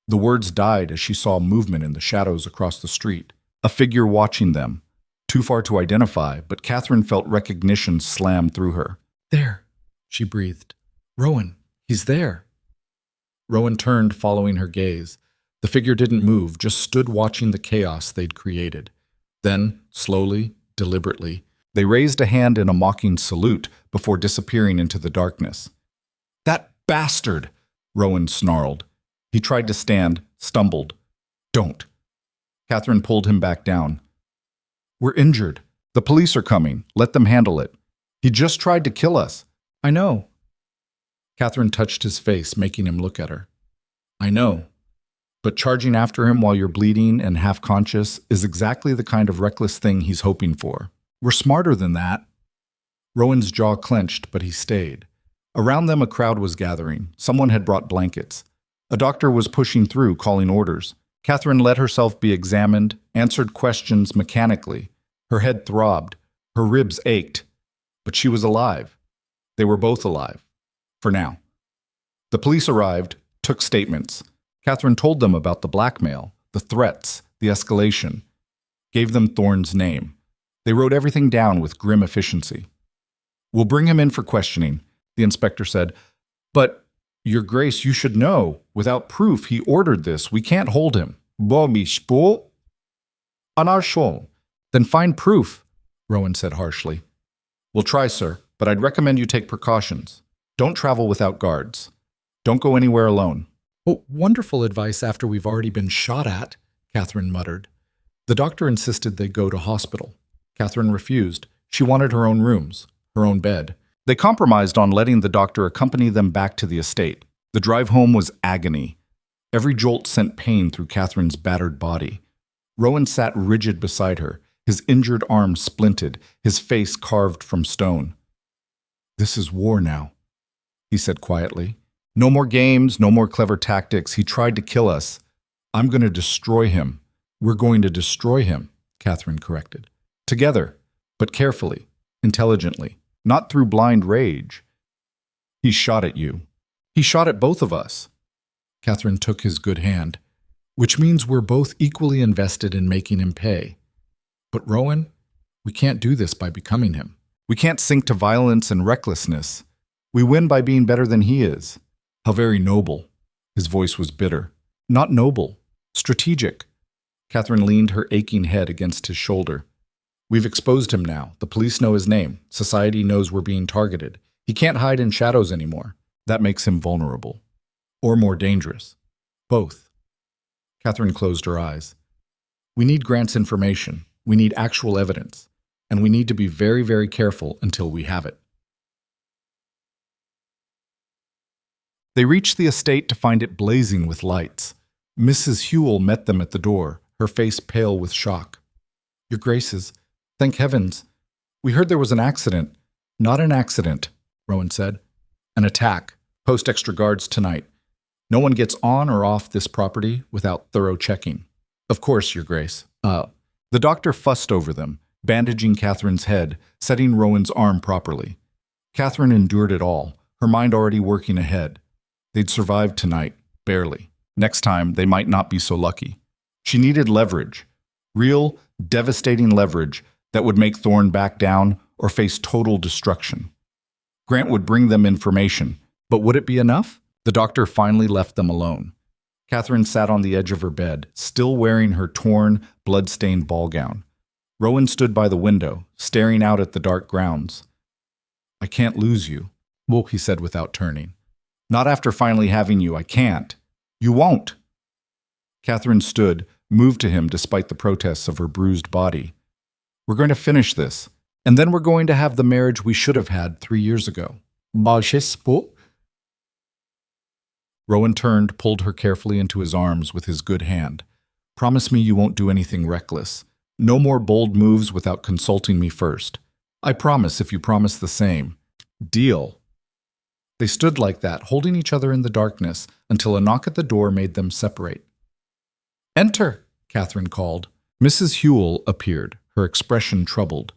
The words died as she saw movement in the shadows across the street. A figure watching them. Too far to identify, but Catherine felt recognition slam through her. "There," she breathed. "Rowan, he's there." Rowan turned, following her gaze. The figure didn't move, just stood watching the chaos they'd created. Then, slowly, deliberately, they raised a hand in a mocking salute before disappearing into the darkness. "That bastard!" Rowan snarled. He tried to stand, stumbled. "Don't." Catherine pulled him back down. "We're injured. The police are coming. Let them handle it. He just tried to kill us." "I know." Catherine touched his face, making him look at her. "I know. But charging after him while you're bleeding and half-conscious is exactly the kind of reckless thing he's hoping for. We're smarter than that." Rowan's jaw clenched, but he stayed. Around them a crowd was gathering. Someone had brought blankets. A doctor was pushing through, calling orders. Catherine let herself be examined, answered questions mechanically. Her head throbbed. Her ribs ached. But she was alive. They were both alive. For now. The police arrived, took statements. Catherine told them about the blackmail, the threats, the escalation. Gave them Thorne's name. They wrote everything down with grim efficiency. "We'll bring him in for questioning," the inspector said. "But, Your Grace, you should know. Without proof, he ordered this. We can't hold him." "Then find proof," Rowan said harshly. "We'll try, sir, but I'd recommend you take precautions. Don't travel without guards. Don't go anywhere alone." "Oh, wonderful advice after we've already been shot at," Catherine muttered. The doctor insisted they go to hospital. Catherine refused. She wanted her own rooms, her own bed. They compromised on letting the doctor accompany them back to the estate. The drive home was agony. Every jolt sent pain through Catherine's battered body. Rowan sat rigid beside her, his injured arm splinted, his face carved from stone. "This is war now," he said quietly. "No more games, no more clever tactics. He tried to kill us. I'm going to destroy him." "We're going to destroy him," Catherine corrected. "Together, but carefully, intelligently, not through blind rage." "He shot at you. He shot at both of us." Catherine took his good hand. "Which means we're both equally invested in making him pay. But Rowan, we can't do this by becoming him. We can't sink to violence and recklessness. We win by being better than he is." "How very noble." His voice was bitter. "Not noble. Strategic." Catherine leaned her aching head against his shoulder. "We've exposed him now. The police know his name. Society knows we're being targeted. He can't hide in shadows anymore. That makes him vulnerable. Or more dangerous. Both." Catherine closed her eyes. "We need Grant's information. We need actual evidence. And we need to be very, very careful until we have it." They reached the estate to find it blazing with lights. Mrs. Hewell met them at the door, her face pale with shock. "Your Graces, thank heavens. We heard there was an accident." "Not an accident," Rowan said. "An attack. Post extra guards tonight. No one gets on or off this property without thorough checking." "Of course, Your Grace." The doctor fussed over them, bandaging Catherine's head, setting Rowan's arm properly. Catherine endured it all, her mind already working ahead. They'd survived tonight, barely. Next time, they might not be so lucky. She needed leverage. Real, devastating leverage that would make Thorne back down or face total destruction. Grant would bring them information, but would it be enough? The doctor finally left them alone. Catherine sat on the edge of her bed, still wearing her torn, blood-stained ball gown. Rowan stood by the window, staring out at the dark grounds. "I can't lose you," well, he said without turning. "Not after finally having you, I can't. You won't." Catherine stood, moved to him despite the protests of her bruised body. "We're going to finish this, and then we're going to have the marriage we should have had 3 years ago." Rowan turned, pulled her carefully into his arms with his good hand. "Promise me you won't do anything reckless. No more bold moves without consulting me first. I promise if you promise the same. Deal." They stood like that, holding each other in the darkness, until a knock at the door made them separate. "Enter," Catherine called. Mrs. Hewell appeared, her expression troubled.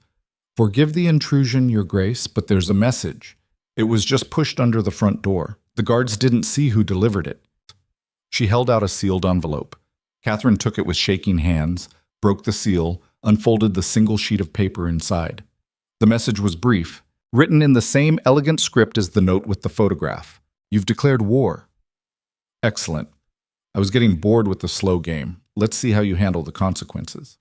"Forgive the intrusion, Your Grace, but there's a message. It was just pushed under the front door. The guards didn't see who delivered it." She held out a sealed envelope. Catherine took it with shaking hands, broke the seal, unfolded the single sheet of paper inside. The message was brief, written in the same elegant script as the note with the photograph. "You've declared war." "Excellent. I was getting bored with the slow game. Let's see how you handle the consequences.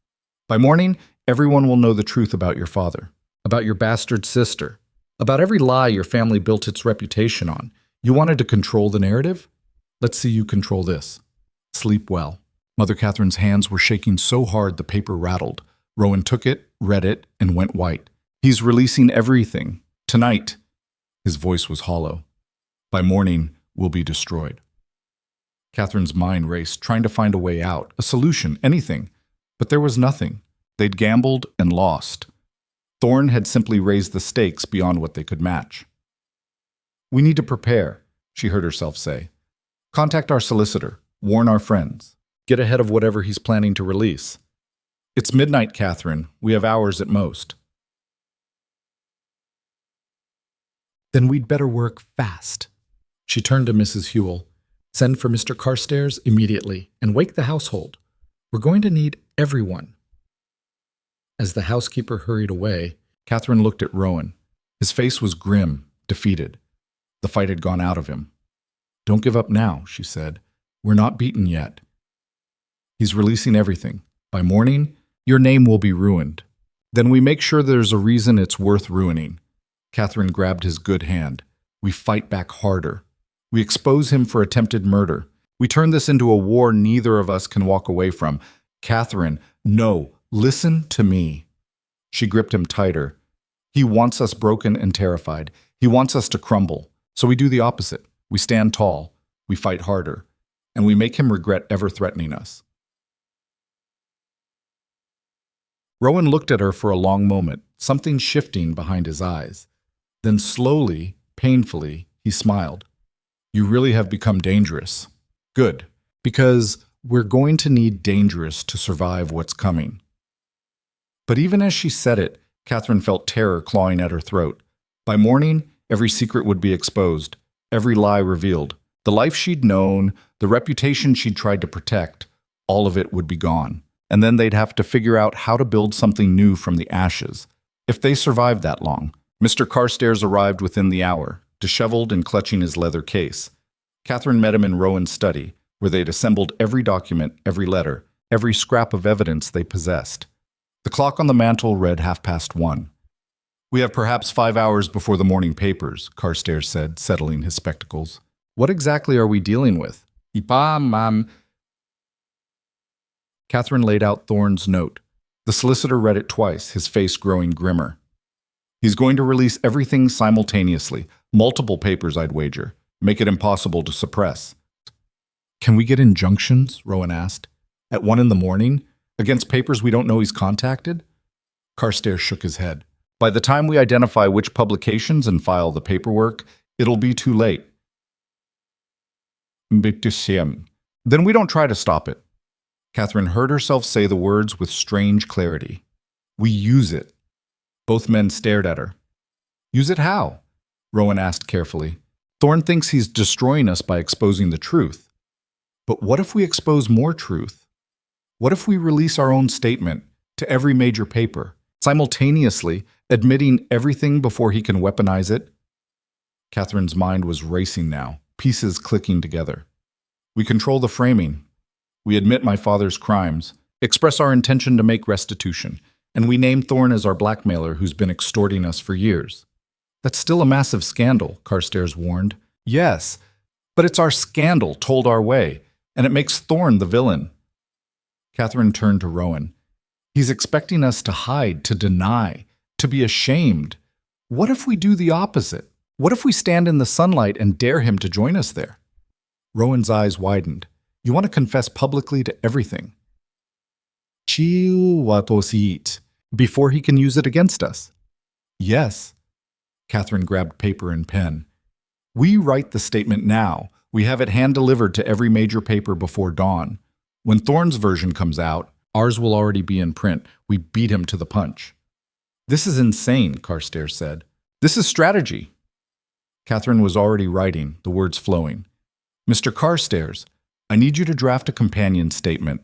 By morning, everyone will know the truth about your father, about your bastard sister, about every lie your family built its reputation on. You wanted to control the narrative? Let's see you control this. Sleep well." Mother Catherine's hands were shaking so hard the paper rattled. Rowan took it, read it, and went white. "He's releasing everything. Tonight." His voice was hollow. "By morning, we'll be destroyed." Catherine's mind raced, trying to find a way out, a solution, anything. But there was nothing. They'd gambled and lost. Thorne had simply raised the stakes beyond what they could match. "We need to prepare," she heard herself say. "Contact our solicitor. Warn our friends. Get ahead of whatever he's planning to release. It's midnight, Catherine. We have hours at most." "Then we'd better work fast." She turned to Mrs. Hewell. "Send for Mr. Carstairs immediately and wake the household. We're going to need everyone." As the housekeeper hurried away, Catherine looked at Rowan. His face was grim, defeated. The fight had gone out of him. "Don't give up now," she said. "We're not beaten yet. He's releasing everything. By morning, your name will be ruined. Then we make sure there's a reason it's worth ruining." Catherine grabbed his good hand. "We fight back harder. We expose him for attempted murder. We turn this into a war neither of us can walk away from. Catherine, no, listen to me." She gripped him tighter. "He wants us broken and terrified. He wants us to crumble. So we do the opposite. We stand tall. We fight harder. And we make him regret ever threatening us." Rowan looked at her for a long moment, something shifting behind his eyes. Then slowly, painfully, he smiled. "You really have become dangerous. Good, because we're going to need dangerous to survive what's coming." But even as she said it, Catherine felt terror clawing at her throat. By morning, every secret would be exposed, every lie revealed. The life she'd known, the reputation she'd tried to protect, all of it would be gone. And then they'd have to figure out how to build something new from the ashes. If they survived that long. Mr. Carstairs arrived within the hour, disheveled and clutching his leather case. Catherine met him in Rowan's study, where they'd assembled every document, every letter, every scrap of evidence they possessed. The clock on the mantel read 1:30. "We have perhaps 5 hours before the morning papers," Carstairs said, settling his spectacles. "What exactly are we dealing with?" Catherine laid out Thorne's note. The solicitor read it twice, his face growing grimmer. "He's going to release everything simultaneously. Multiple papers, I'd wager. make it impossible to suppress. Can we get injunctions? Rowan asked. At 1 in the morning? Against papers we don't know he's contacted? Carstairs shook his head. By the time we identify which publications and file the paperwork, it'll be too late. Then we don't try to stop it. Catherine heard herself say the words with strange clarity. We use it. Both men stared at her. Use it how? Rowan asked carefully. Thorne thinks he's destroying us by exposing the truth. But what if we expose more truth? What if we release our own statement to every major paper, simultaneously admitting everything before he can weaponize it? Catherine's mind was racing now, pieces clicking together. We control the framing. We admit my father's crimes, express our intention to make restitution, and we name Thorne as our blackmailer who's been extorting us for years. That's still a massive scandal, Carstairs warned. Yes, but it's our scandal told our way, and it makes Thorne the villain. Catherine turned to Rowan. He's expecting us to hide, to deny, to be ashamed. What if we do the opposite? What if we stand in the sunlight and dare him to join us there? Rowan's eyes widened. You want to confess publicly to everything. Before he can use it against us. Yes. Catherine grabbed paper and pen. We write the statement now. We have it hand-delivered to every major paper before dawn. When Thorne's version comes out, ours will already be in print. We beat him to the punch. This is insane, Carstairs said. This is strategy. Catherine was already writing, the words flowing. Mr. Carstairs, I need you to draft a companion statement.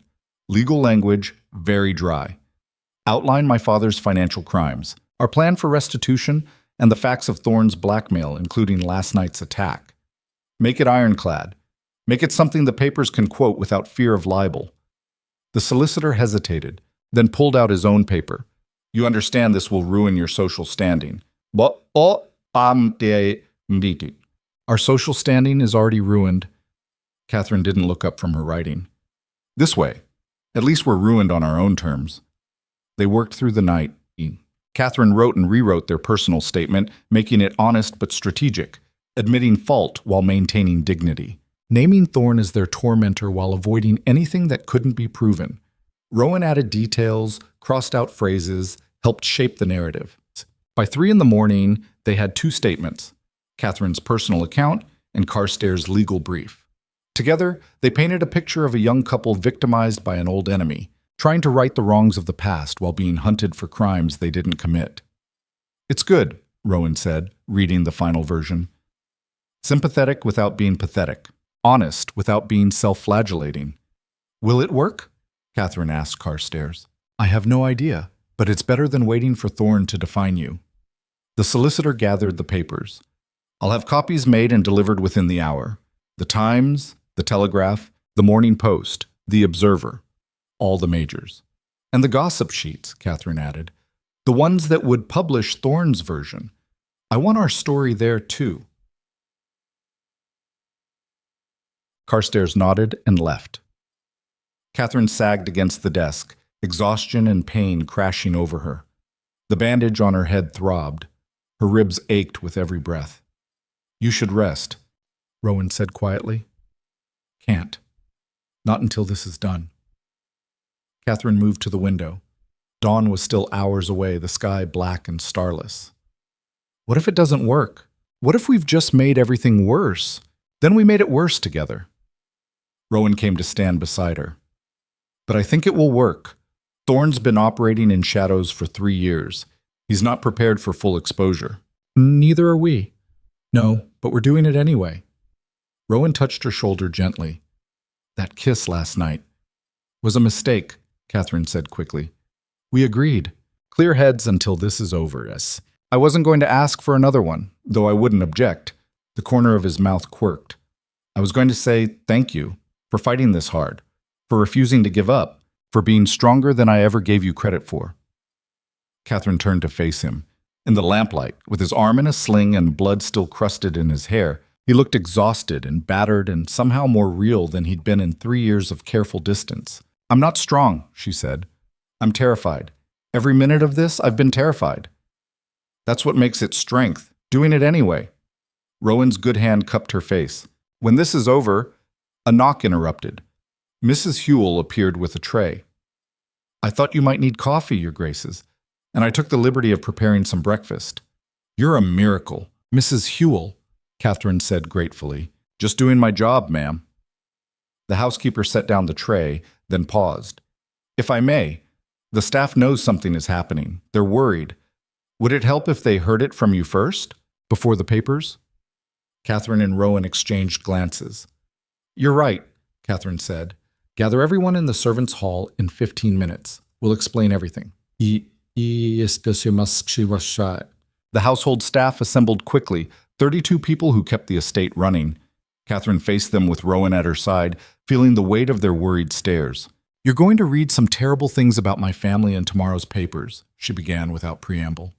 Legal language, very dry. Outline my father's financial crimes, our plan for restitution, and the facts of Thorne's blackmail, including last night's attack. Make it ironclad. Make it something the papers can quote without fear of libel. The solicitor hesitated, then pulled out his own paper. You understand this will ruin your social standing. Our social standing is already ruined. Catherine didn't look up from her writing. This way. At least we're ruined on our own terms. They worked through the night. Catherine wrote and rewrote their personal statement, making it honest but strategic, admitting fault while maintaining dignity, naming Thorne as their tormentor while avoiding anything that couldn't be proven. Rowan added details, crossed out phrases, helped shape the narrative. By 3 in the morning, they had 2 statements, Catherine's personal account and Carstairs' legal brief. Together, they painted a picture of a young couple victimized by an old enemy, trying to right the wrongs of the past while being hunted for crimes they didn't commit. It's good, Rowan said, reading the final version. Sympathetic without being pathetic. Honest without being self-flagellating. Will it work? Catherine asked Carstairs. I have no idea, but it's better than waiting for Thorne to define you. The solicitor gathered the papers. I'll have copies made and delivered within the hour. The Times, the Telegraph, the Morning Post, the Observer. All the majors. And the gossip sheets, Catherine added. The ones that would publish Thorne's version. I want our story there too. Carstairs nodded and left. Catherine sagged against the desk, exhaustion and pain crashing over her. The bandage on her head throbbed. Her ribs ached with every breath. You should rest, Rowan said quietly. Can't. Not until this is done. Catherine moved to the window. Dawn was still hours away, the sky black and starless. What if it doesn't work? What if we've just made everything worse? Then we made it worse together. Rowan came to stand beside her. But I think it will work. Thorne's been operating in shadows for 3 years. He's not prepared for full exposure. Neither are we. No, but we're doing it anyway. Rowan touched her shoulder gently. That kiss last night was a mistake, Catherine said quickly. We agreed. Clear heads until this is over, yes. I wasn't going to ask for another one, though I wouldn't object. The corner of his mouth quirked. I was going to say thank you for fighting this hard, for refusing to give up, for being stronger than I ever gave you credit for. Catherine turned to face him. In the lamplight, with his arm in a sling and blood still crusted in his hair, he looked exhausted and battered and somehow more real than he'd been in 3 years of careful distance. I'm not strong, she said. I'm terrified. Every minute of this, I've been terrified. That's what makes it strength, doing it anyway. Rowan's good hand cupped her face. When this is over, a knock interrupted. Mrs. Hewell appeared with a tray. I thought you might need coffee, Your Graces, and I took the liberty of preparing some breakfast. You're a miracle, Mrs. Hewell, Catherine said gratefully. Just doing my job, ma'am. The housekeeper set down the tray, then paused. If I may, the staff knows something is happening. They're worried. Would it help if they heard it from you first, before the papers? Catherine and Rowan exchanged glances. You're right, Catherine said. Gather everyone in the servants' hall in 15 minutes. We'll explain everything. The household staff assembled quickly, 32 people who kept the estate running. Catherine faced them with Rowan at her side, feeling the weight of their worried stares. You're going to read some terrible things about my family in tomorrow's papers, she began without preamble.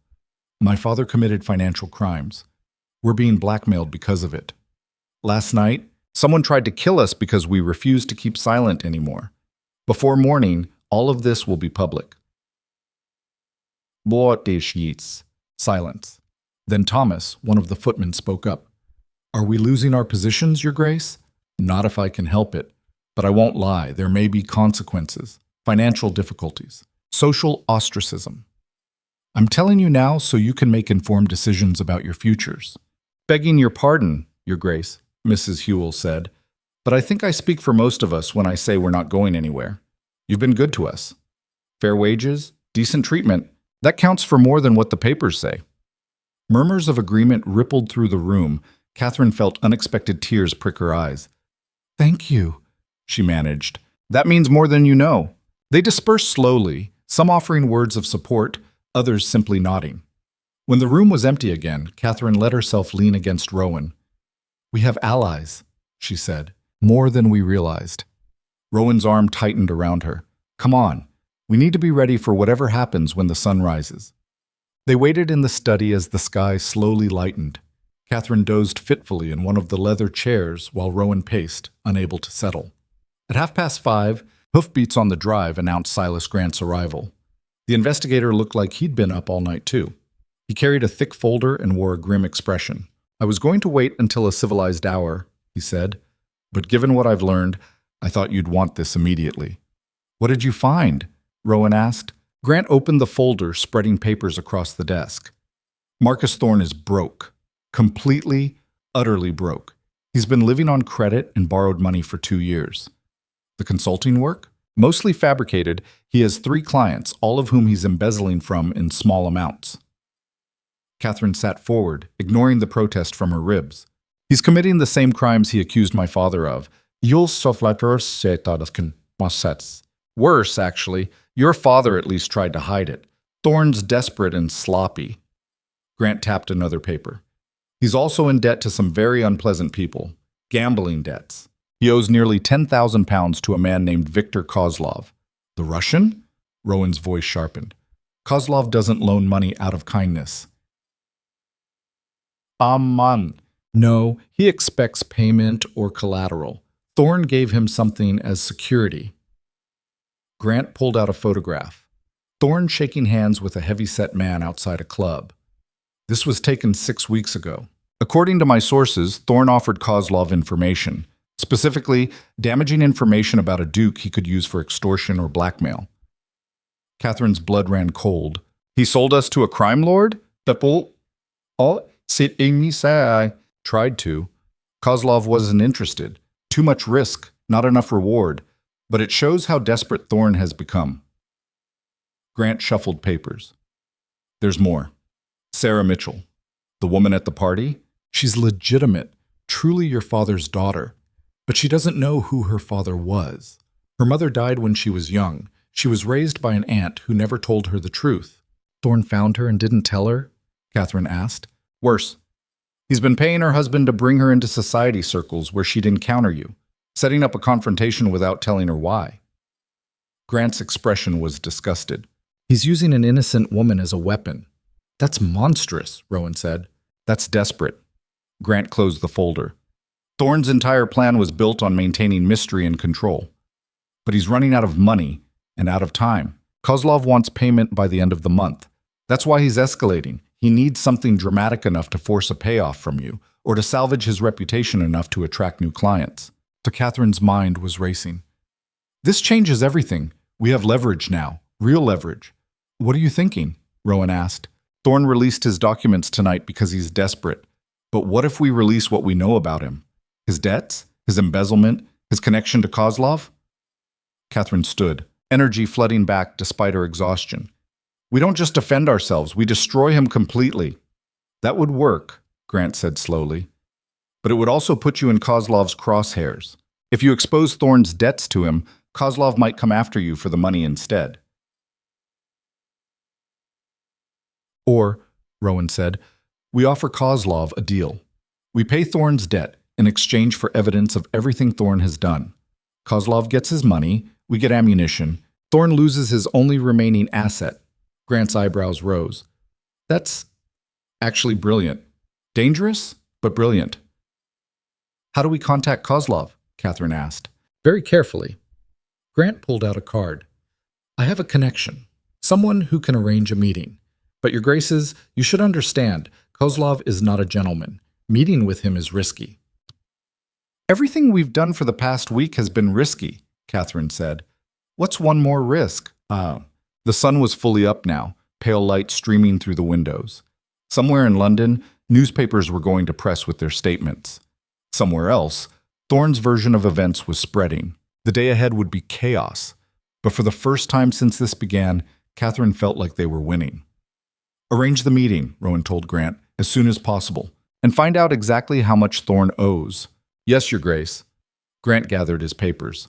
My father committed financial crimes. We're being blackmailed because of it. Last night, someone tried to kill us because we refused to keep silent anymore. Before morning, all of this will be public. Silence. Then Thomas, one of the footmen, spoke up. Are we losing our positions, Your Grace? Not if I can help it. But I won't lie, there may be consequences, financial difficulties, social ostracism. I'm telling you now so you can make informed decisions about your futures. Begging your pardon, Your Grace, Mrs. Hewell said, but I think I speak for most of us when I say we're not going anywhere. You've been good to us. Fair wages, decent treatment, that counts for more than what the papers say. Murmurs of agreement rippled through the room. Catherine felt unexpected tears prick her eyes. Thank you, she managed. That means more than you know. They dispersed slowly, some offering words of support, others simply nodding. When the room was empty again, Catherine let herself lean against Rowan. We have allies, she said, more than we realized. Rowan's arm tightened around her. Come on, we need to be ready for whatever happens when the sun rises. They waited in the study as the sky slowly lightened. Catherine dozed fitfully in one of the leather chairs while Rowan paced, unable to settle. At 5:30, hoofbeats on the drive announced Silas Grant's arrival. The investigator looked like he'd been up all night too. He carried a thick folder and wore a grim expression. I was going to wait until a civilized hour, he said, but given what I've learned, I thought you'd want this immediately. What did you find? Rowan asked. Grant opened the folder, spreading papers across the desk. Marcus Thorne is broke. Completely, utterly broke. He's been living on credit and borrowed money for 2 years. The consulting work? Mostly fabricated, he has 3 clients, all of whom he's embezzling from in small amounts. Catherine sat forward, ignoring the protest from her ribs. He's committing the same crimes he accused my father of. Worse, actually, your father at least tried to hide it. Thorne's desperate and sloppy. Grant tapped another paper. He's also in debt to some very unpleasant people. Gambling debts. He owes nearly 10,000 pounds to a man named Viktor Kozlov. The Russian? Rowan's voice sharpened. Kozlov doesn't loan money out of kindness. No, he expects payment or collateral. Thorne gave him something as security. Grant pulled out a photograph. Thorne shaking hands with a heavy-set man outside a club. This was taken 6 weeks ago. According to my sources, Thorne offered Kozlov information, specifically damaging information about a duke he could use for extortion or blackmail. Catherine's blood ran cold. He sold us to a crime lord? Tried to. Kozlov wasn't interested. Too much risk, not enough reward. But it shows how desperate Thorne has become. Grant shuffled papers. There's more. Sarah Mitchell, the woman at the party, she's legitimate, truly your father's daughter. But she doesn't know who her father was. Her mother died when she was young. She was raised by an aunt who never told her the truth. Thorne found her and didn't tell her? Catherine asked. Worse. He's been paying her husband to bring her into society circles where she'd encounter you, setting up a confrontation without telling her why. Grant's expression was disgusted. He's using an innocent woman as a weapon. That's monstrous, Rowan said. That's desperate. Grant closed the folder. Thorne's entire plan was built on maintaining mystery and control. But he's running out of money and out of time. Kozlov wants payment by the end of the month. That's why he's escalating. He needs something dramatic enough to force a payoff from you, or to salvage his reputation enough to attract new clients. So Catherine's mind was racing. This changes everything. We have leverage now, real leverage. What are you thinking? Rowan asked. Thorne released his documents tonight because he's desperate. But what if we release what we know about him? His debts? His embezzlement? His connection to Kozlov? Catherine stood, energy flooding back despite her exhaustion. We don't just defend ourselves, we destroy him completely. That would work, Grant said slowly. But it would also put you in Kozlov's crosshairs. If you expose Thorne's debts to him, Kozlov might come after you for the money instead. Or, Rowan said, we offer Kozlov a deal. We pay Thorne's debt in exchange for evidence of everything Thorne has done. Kozlov gets his money, we get ammunition. Thorne loses his only remaining asset. Grant's eyebrows rose. That's actually brilliant. Dangerous, but brilliant. How do we contact Kozlov? Catherine asked. Very carefully. Grant pulled out a card. I have a connection. Someone who can arrange a meeting. But your graces, you should understand, Kozlov is not a gentleman. Meeting with him is risky. Everything we've done for the past week has been risky, Catherine said. What's one more risk? The sun was fully up now, pale light streaming through the windows. Somewhere in London, newspapers were going to press with their statements. Somewhere else, Thorne's version of events was spreading. The day ahead would be chaos. But for the first time since this began, Catherine felt like they were winning. Arrange the meeting, Rowan told Grant, as soon as possible, and find out exactly how much Thorne owes. Yes, Your Grace. Grant gathered his papers.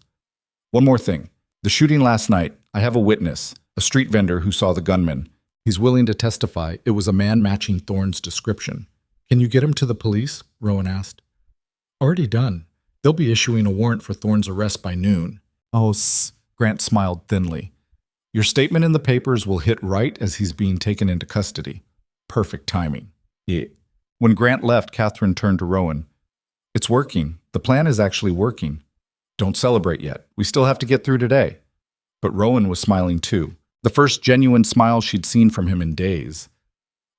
One more thing. The shooting last night, I have a witness, a street vendor who saw the gunman. He's willing to testify it was a man matching Thorne's description. Can you get him to the police? Rowan asked. Already done. They'll be issuing a warrant for Thorne's arrest by noon. Oh, Grant smiled thinly. Your statement in the papers will hit right as he's being taken into custody. Perfect timing. Yeah. When Grant left, Catherine turned to Rowan. It's working. The plan is actually working. Don't celebrate yet. We still have to get through today. But Rowan was smiling too. The first genuine smile she'd seen from him in days.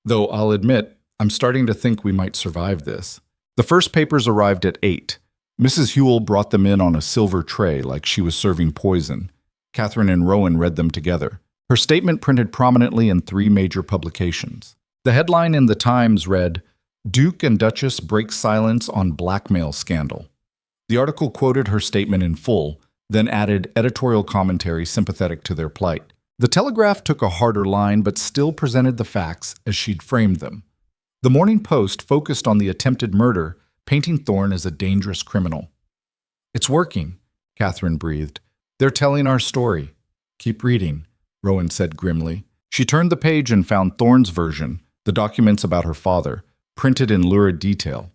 Though I'll admit, I'm starting to think we might survive this. The first papers arrived at 8. Mrs. Hewell brought them in on a silver tray like she was serving poison. Catherine and Rowan read them together. Her statement printed prominently in 3 major publications. The headline in the Times read, Duke and Duchess break silence on blackmail scandal. The article quoted her statement in full, then added editorial commentary sympathetic to their plight. The Telegraph took a harder line but still presented the facts as she'd framed them. The Morning Post focused on the attempted murder, painting Thorne as a dangerous criminal. It's working, Catherine breathed. They're telling our story. Keep reading, Rowan said grimly. She turned the page and found Thorne's version, the documents about her father, printed in lurid detail.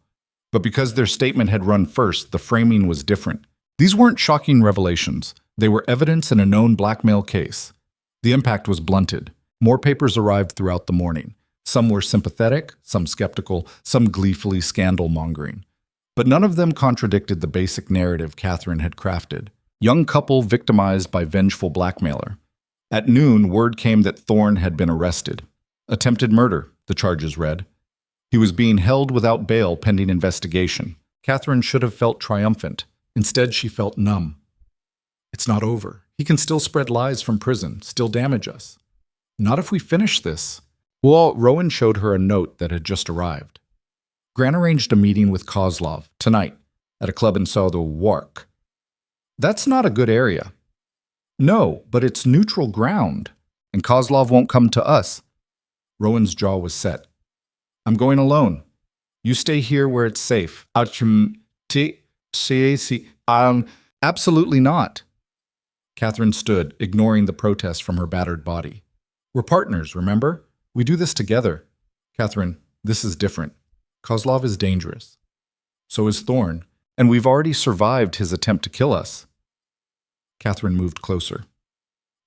But because their statement had run first, the framing was different. These weren't shocking revelations. They were evidence in a known blackmail case. The impact was blunted. More papers arrived throughout the morning. Some were sympathetic, some skeptical, some gleefully scandal-mongering. But none of them contradicted the basic narrative Catherine had crafted. Young couple victimized by vengeful blackmailer. At noon, word came that Thorne had been arrested. Attempted murder, the charges read. He was being held without bail pending investigation. Catherine should have felt triumphant. Instead, she felt numb. It's not over. He can still spread lies from prison, still damage us. Not if we finish this. Well, Rowan showed her a note that had just arrived. Grant arranged a meeting with Kozlov tonight at a club in Southwark. That's not a good area. No, but it's neutral ground, and Kozlov won't come to us. Rowan's jaw was set. I'm going alone. You stay here where it's safe. Absolutely not. Catherine stood, ignoring the protest from her battered body. We're partners, remember? We do this together. Catherine, this is different. Kozlov is dangerous. So is Thorne, and we've already survived his attempt to kill us. Catherine moved closer.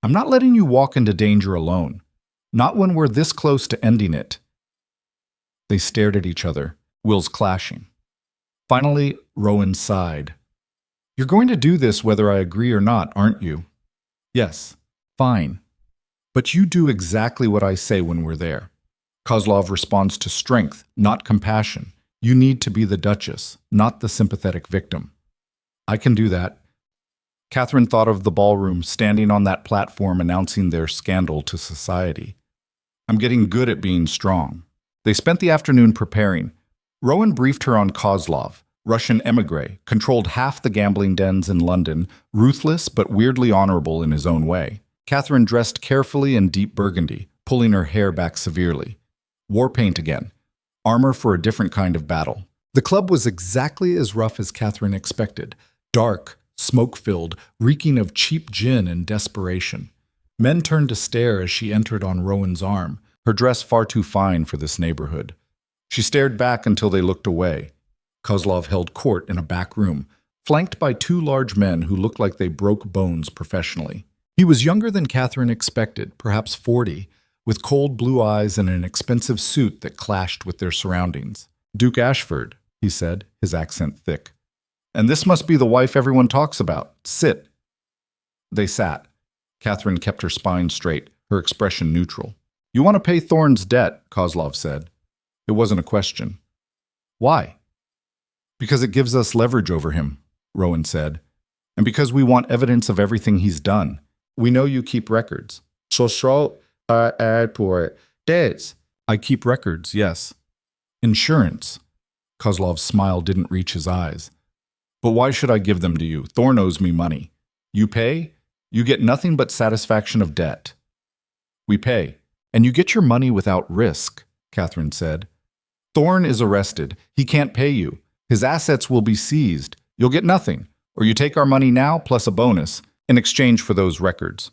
I'm not letting you walk into danger alone. Not when we're this close to ending it. They stared at each other, wills clashing. Finally, Rowan sighed. You're going to do this whether I agree or not, aren't you? Yes. Fine. But you do exactly what I say when we're there. Kozlov responds to strength, not compassion. You need to be the Duchess, not the sympathetic victim. I can do that. Catherine thought of the ballroom standing on that platform announcing their scandal to society. I'm getting good at being strong. They spent the afternoon preparing. Rowan briefed her on Kozlov, Russian émigré, controlled half the gambling dens in London, ruthless but weirdly honorable in his own way. Catherine dressed carefully in deep burgundy, pulling her hair back severely. War paint again. Armor for a different kind of battle. The club was exactly as rough as Catherine expected. Dark, smoke-filled, reeking of cheap gin and desperation. Men turned to stare as she entered on Rowan's arm, her dress far too fine for this neighborhood. She stared back until they looked away. Kozlov held court in a back room, flanked by two large men who looked like they broke bones professionally. He was younger than Catherine expected, perhaps 40, with cold blue eyes and an expensive suit that clashed with their surroundings. Duke Ashford, he said, his accent thick. And this must be the wife everyone talks about. Sit. They sat. Catherine kept her spine straight, her expression neutral. You want to pay Thorne's debt, Kozlov said. It wasn't a question. Why? Because it gives us leverage over him, Rowan said. And because we want evidence of everything he's done. We know you keep records. Debts. I keep records, yes. Insurance. Kozlov's smile didn't reach his eyes. But why should I give them to you? Thorne owes me money. You pay? You get nothing but satisfaction of debt. We pay. And you get your money without risk, Catherine said. Thorne is arrested. He can't pay you. His assets will be seized. You'll get nothing. Or you take our money now plus a bonus in exchange for those records.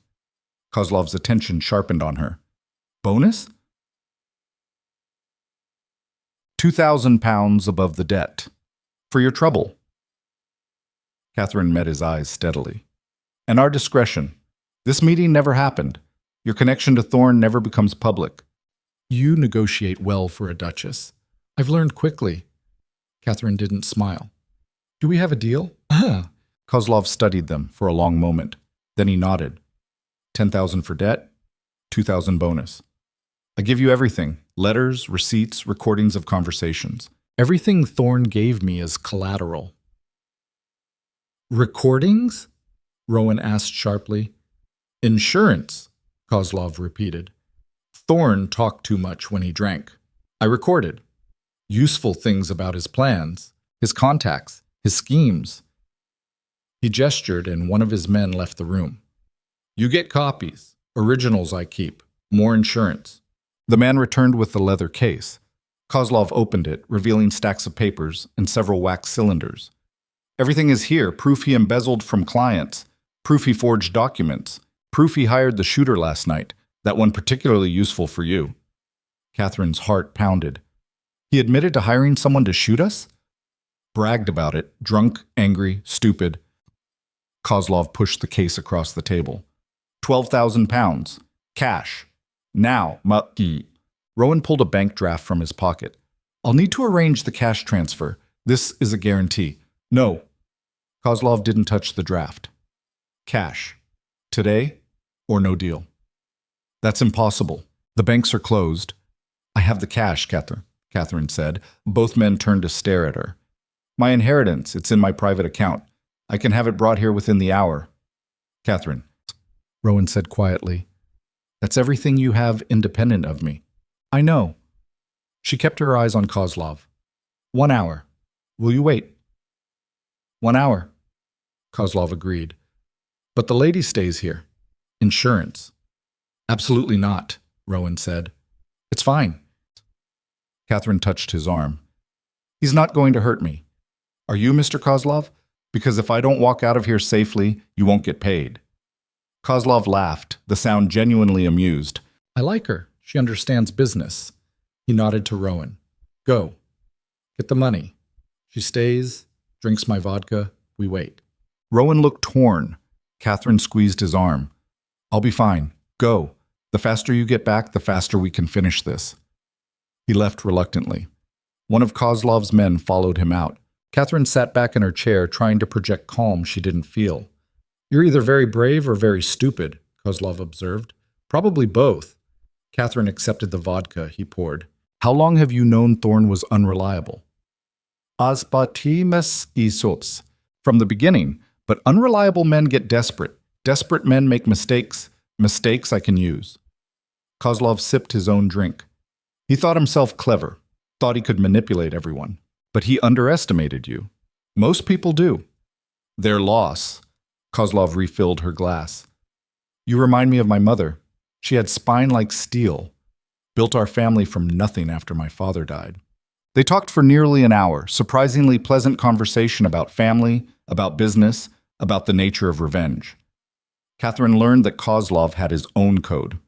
Kozlov's attention sharpened on her. Bonus? £2,000 above the debt. For your trouble. Catherine met his eyes steadily. And our discretion. This meeting never happened. Your connection to Thorne never becomes public. You negotiate well for a duchess. I've learned quickly. Catherine didn't smile. Do we have a deal? Kozlov studied them for a long moment. Then he nodded. 10,000 for debt, 2,000 bonus. I give you everything. Letters, receipts, recordings of conversations. Everything Thorne gave me is collateral. Recordings? Rowan asked sharply. Insurance, Kozlov repeated. Thorne talked too much when he drank. I recorded. Useful things about his plans, his contacts, his schemes. He gestured and one of his men left the room. You get copies. Originals I keep. More insurance. The man returned with the leather case. Kozlov opened it, revealing stacks of papers and several wax cylinders. Everything is here. Proof he embezzled from clients. Proof he forged documents. Proof he hired the shooter last night. That one particularly useful for you. Catherine's heart pounded. He admitted to hiring someone to shoot us? Bragged about it, drunk, angry, stupid. Kozlov pushed the case across the table. £12,000. Cash. Now, Rowan pulled a bank draft from his pocket. I'll need to arrange the cash transfer. This is a guarantee. No. Kozlov didn't touch the draft. Cash. Today or no deal. That's impossible. The banks are closed. I have the cash, Catherine said. Both men turned to stare at her. My inheritance, it's in my private account. I can have it brought here within the hour. Catherine, Rowan said quietly. That's everything you have independent of me. I know. She kept her eyes on Kozlov. 1 hour. Will you wait? 1 hour. Kozlov agreed. But the lady stays here. Insurance. Absolutely not, Rowan said. It's fine. Catherine touched his arm. He's not going to hurt me. Are you, Mr. Kozlov? Because if I don't walk out of here safely, you won't get paid. Kozlov laughed, the sound genuinely amused. I like her. She understands business. He nodded to Rowan. Go. Get the money. She stays, drinks my vodka, we wait. Rowan looked torn. Catherine squeezed his arm. I'll be fine. Go. The faster you get back, the faster we can finish this. He left reluctantly. One of Kozlov's men followed him out. Catherine sat back in her chair, trying to project calm she didn't feel. You're either very brave or very stupid, Kozlov observed. Probably both. Catherine accepted the vodka he poured. How long have you known Thorne was unreliable? Asbatimus isots. From the beginning, but unreliable men get desperate. Desperate men make mistakes. Mistakes I can use. Kozlov sipped his own drink. He thought himself clever, thought he could manipulate everyone. But he underestimated you. Most people do. Their loss. Kozlov refilled her glass. You remind me of my mother. She had spine like steel. Built our family from nothing after my father died. They talked for nearly an hour, surprisingly pleasant conversation about family, about business, about the nature of revenge. Catherine learned that Kozlov had his own code,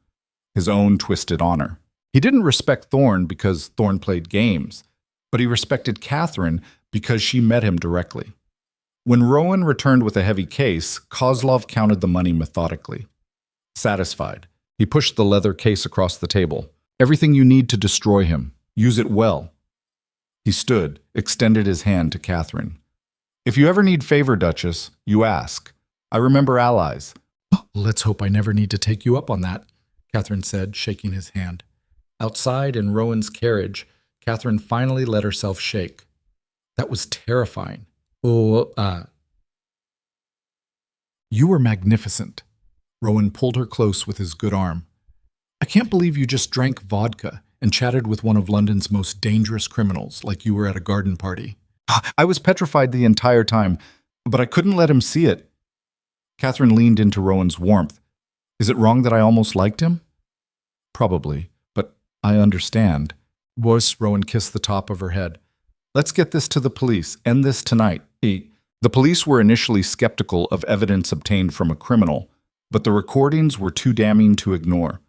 his own twisted honor. He didn't respect Thorne because Thorne played games, but he respected Catherine because she met him directly. When Rowan returned with a heavy case, Kozlov counted the money methodically. Satisfied, he pushed the leather case across the table. Everything you need to destroy him. Use it well. He stood, extended his hand to Catherine. If you ever need favor, Duchess, you ask. I remember allies. Let's hope I never need to take you up on that, Catherine said, shaking his hand. Outside in Rowan's carriage, Catherine finally let herself shake. That was terrifying. You were magnificent. Rowan pulled her close with his good arm. I can't believe you just drank vodka and chatted with one of London's most dangerous criminals like you were at a garden party. I was petrified the entire time, but I couldn't let him see it. Catherine leaned into Rowan's warmth. Is it wrong that I almost liked him? Probably, but I understand. Rowan kissed the top of her head. Let's get this to the police. End this tonight. The police were initially skeptical of evidence obtained from a criminal, but the recordings were too damning to ignore.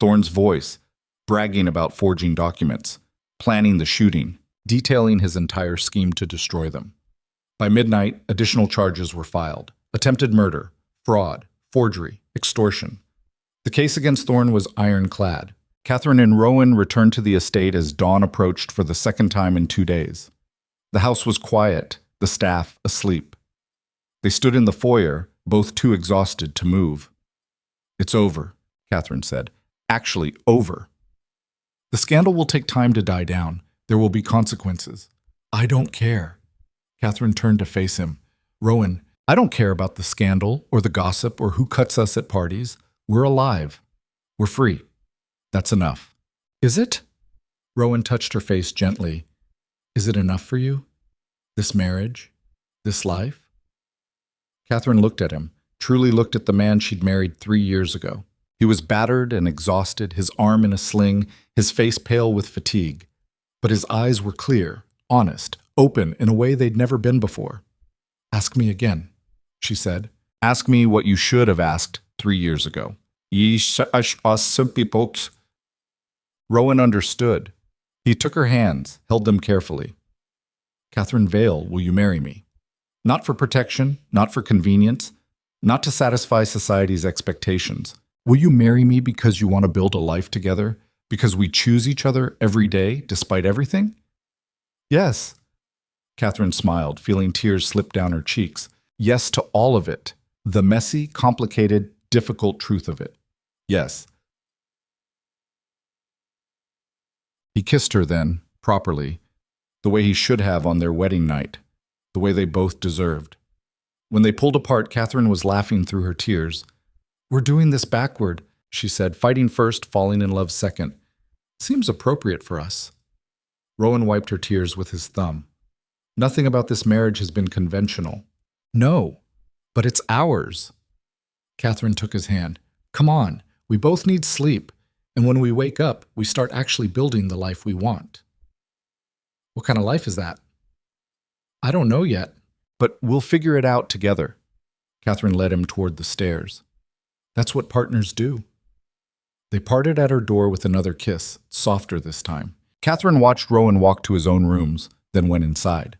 Thorne's voice, bragging about forging documents, planning the shooting, detailing his entire scheme to destroy them. By midnight, additional charges were filed. Attempted murder, fraud, forgery, extortion. The case against Thorne was ironclad. Catherine and Rowan returned to the estate as dawn approached for the second time in 2 days. The house was quiet, the staff asleep. They stood in the foyer, both too exhausted to move. It's over, Catherine said. Actually, over. The scandal will take time to die down. There will be consequences. I don't care. Catherine turned to face him. Rowan, I don't care about the scandal or the gossip or who cuts us at parties. We're alive. We're free. That's enough. Is it? Rowan touched her face gently. Is it enough for you? This marriage? This life? Catherine looked at him, truly looked at the man she'd married 3 years ago. He was battered and exhausted, his arm in a sling, his face pale with fatigue. But his eyes were clear, honest, open in a way they'd never been before. Ask me again, she said. Ask me what you should have asked 3 years ago. Rowan understood. He took her hands, held them carefully. Catherine Vale, will you marry me? Not for protection, not for convenience, not to satisfy society's expectations. Will you marry me because you want to build a life together? Because we choose each other every day, despite everything? Yes. Catherine smiled, feeling tears slip down her cheeks. Yes to all of it. The messy, complicated, difficult truth of it. Yes. He kissed her then, properly, the way he should have on their wedding night, the way they both deserved. When they pulled apart, Catherine was laughing through her tears. We're doing this backward, she said, fighting first, falling in love second. Seems appropriate for us. Rowan wiped her tears with his thumb. Nothing about this marriage has been conventional. No, but it's ours. Catherine took his hand. Come on, we both need sleep, and when we wake up, we start actually building the life we want. What kind of life is that? I don't know yet, but we'll figure it out together. Catherine led him toward the stairs. That's what partners do. They parted at her door with another kiss, softer this time. Catherine watched Rowan walk to his own rooms, then went inside.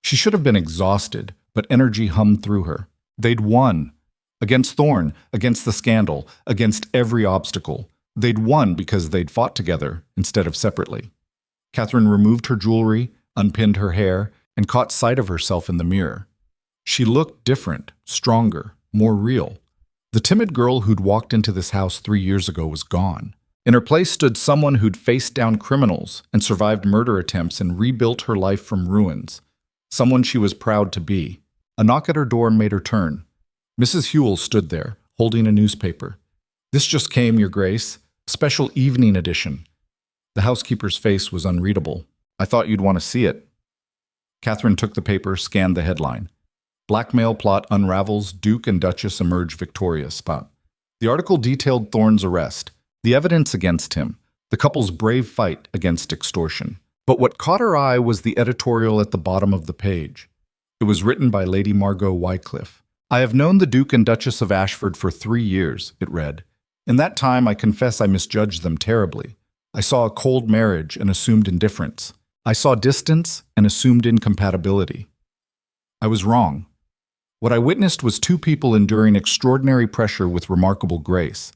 She should have been exhausted, but energy hummed through her. They'd won. Against Thorne, against the scandal, against every obstacle. They'd won because they'd fought together instead of separately. Catherine removed her jewelry, unpinned her hair, and caught sight of herself in the mirror. She looked different, stronger, more real. The timid girl who'd walked into this house 3 years ago was gone. In her place stood someone who'd faced down criminals and survived murder attempts and rebuilt her life from ruins. Someone she was proud to be. A knock at her door made her turn. Mrs. Hewell stood there, holding a newspaper. "This just came, Your Grace. Special evening edition." The housekeeper's face was unreadable. "I thought you'd want to see it." Catherine took the paper, scanned the headline. "Blackmail plot unravels, Duke and Duchess emerge victorious." The article detailed Thorne's arrest, the evidence against him, the couple's brave fight against extortion. But what caught her eye was the editorial at the bottom of the page. It was written by Lady Margot Wycliffe. "I have known the Duke and Duchess of Ashford for 3 years," it read. "In that time, I confess I misjudged them terribly. I saw a cold marriage and assumed indifference. I saw distance and assumed incompatibility. I was wrong. What I witnessed was two people enduring extraordinary pressure with remarkable grace.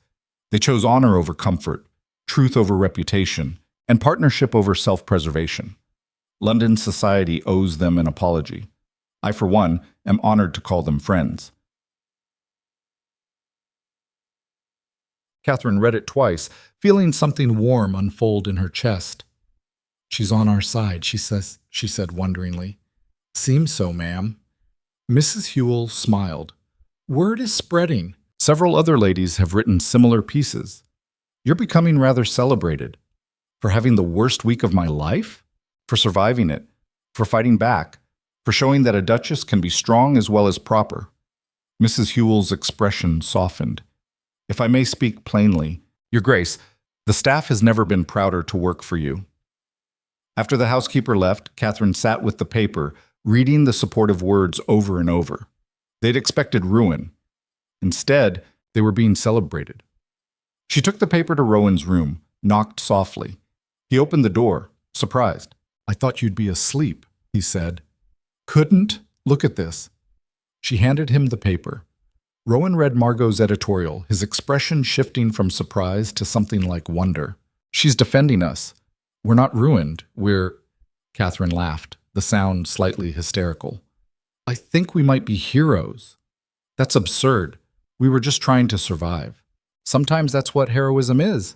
They chose honor over comfort, truth over reputation, and partnership over self-preservation. London society owes them an apology. I, for one, am honored to call them friends." Catherine read it twice, feeling something warm unfold in her chest. "She's on our side," she said wonderingly. "Seems so, ma'am." Mrs. Hewell smiled. "Word is spreading. Several other ladies have written similar pieces. You're becoming rather celebrated. For having the worst week of my life? For surviving it? For fighting back? For showing that a duchess can be strong as well as proper?" Mrs. Hewell's expression softened. "If I may speak plainly, Your Grace, the staff has never been prouder to work for you." After the housekeeper left, Catherine sat with the paper, reading the supportive words over and over. They'd expected ruin. Instead, they were being celebrated. She took the paper to Rowan's room, knocked softly. He opened the door, surprised. "I thought you'd be asleep," he said. "Couldn't? Look at this." She handed him the paper. Rowan read Margot's editorial, his expression shifting from surprise to something like wonder. "She's defending us. We're not ruined. We're—" Catherine laughed, the sound slightly hysterical. "I think we might be heroes." "That's absurd. We were just trying to survive. Sometimes that's what heroism is.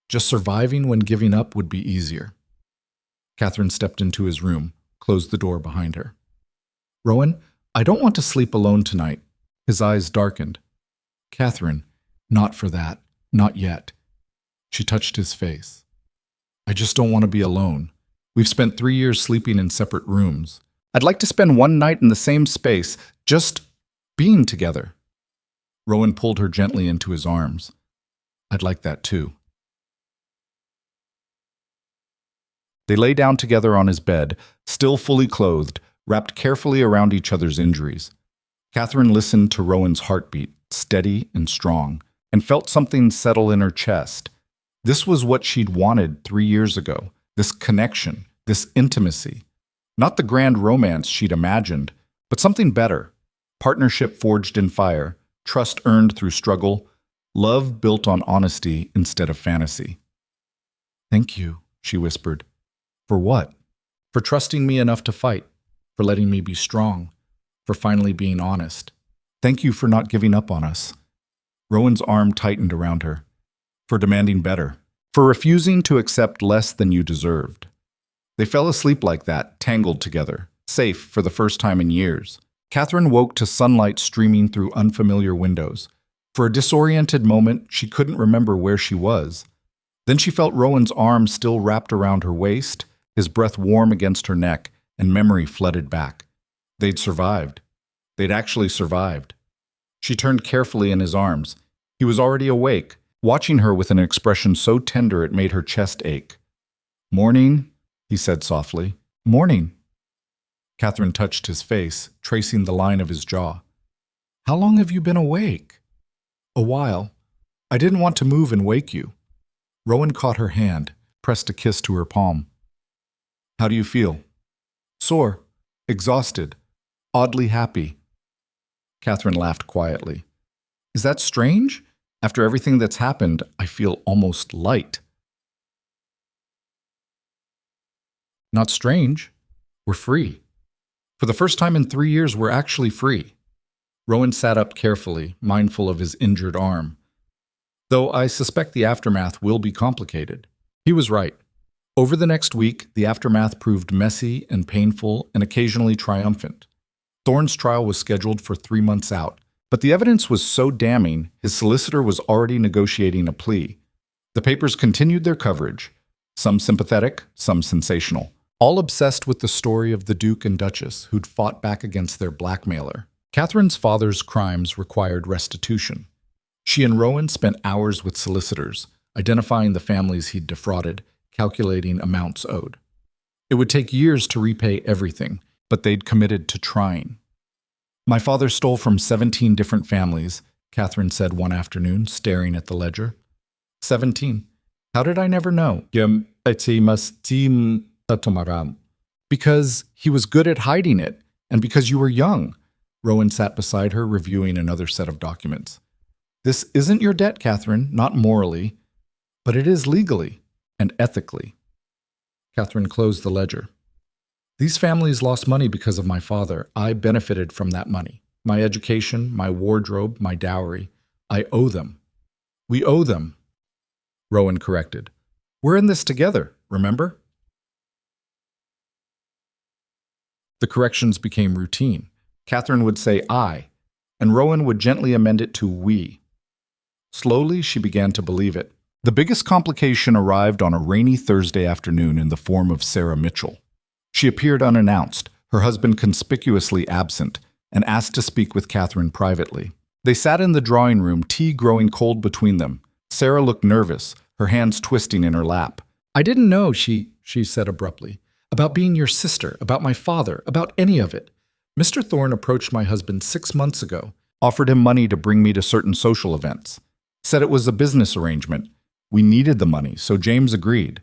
Just surviving when giving up would be easier." Catherine stepped into his room, closed the door behind her. "Rowan, I don't want to sleep alone tonight." His eyes darkened. "Catherine, not for that. Not yet." She touched his face. "I just don't want to be alone. We've spent 3 years sleeping in separate rooms. I'd like to spend one night in the same space, just being together." Rowan pulled her gently into his arms. "I'd like that too." They lay down together on his bed, still fully clothed, wrapped carefully around each other's injuries. Catherine listened to Rowan's heartbeat, steady and strong, and felt something settle in her chest. This was what she'd wanted 3 years ago, this connection, this intimacy. Not the grand romance she'd imagined, but something better. Partnership forged in fire, trust earned through struggle, love built on honesty instead of fantasy. "Thank you," she whispered. "For what?" "For trusting me enough to fight, for letting me be strong, for finally being honest. Thank you for not giving up on us." Rowan's arm tightened around her. "For demanding better, for refusing to accept less than you deserved." They fell asleep like that, tangled together, safe for the first time in years. Catherine woke to sunlight streaming through unfamiliar windows. For a disoriented moment, she couldn't remember where she was. Then she felt Rowan's arm still wrapped around her waist, his breath warm against her neck, and memory flooded back. They'd survived. They'd actually survived. She turned carefully in his arms. He was already awake, watching her with an expression so tender it made her chest ache. "Morning," he said softly. "Morning." Catherine touched his face, tracing the line of his jaw. "How long have you been awake?" "A while. I didn't want to move and wake you." Rowan caught her hand, pressed a kiss to her palm. "How do you feel?" "Sore, exhausted, oddly happy." Catherine laughed quietly. "Is that strange? After everything that's happened, I feel almost light." "Not strange. We're free. For the first time in 3 years, we're actually free." Rowan sat up carefully, mindful of his injured arm. though I suspect the aftermath will be complicated. He was right. Over the next week, the aftermath proved messy and painful and occasionally triumphant. Thorne's trial was scheduled for 3 months out, but the evidence was so damning, his solicitor was already negotiating a plea. The papers continued their coverage, some sympathetic, some sensational, all obsessed with the story of the Duke and Duchess who'd fought back against their blackmailer. Catherine's father's crimes required restitution. She and Rowan spent hours with solicitors, identifying the families he'd defrauded, calculating amounts owed. It would take years to repay everything, but they'd committed to trying. My father stole from 17 different families, Catherine said one afternoon, staring at the ledger. 17. How did I never know? Because he was good at hiding it, and because you were young. Rowan sat beside her, reviewing another set of documents. This isn't your debt, Catherine, not morally, but it is legally and ethically. Catherine closed the ledger. These families lost money because of my father. I benefited from that money. My education, my wardrobe, my dowry. I owe them. We owe them. Rowan corrected. We're in this together, remember? The corrections became routine. Catherine would say I, and Rowan would gently amend it to we. Slowly, she began to believe it. The biggest complication arrived on a rainy Thursday afternoon in the form of Sarah Mitchell. She appeared unannounced, her husband conspicuously absent, and asked to speak with Catherine privately. They sat in the drawing room, tea growing cold between them. Sarah looked nervous, her hands twisting in her lap. I didn't know, she said abruptly, about being your sister, about my father, about any of it. Mr. Thorne approached my husband 6 months ago, offered him money to bring me to certain social events. Said it was a business arrangement. We needed the money, so James agreed.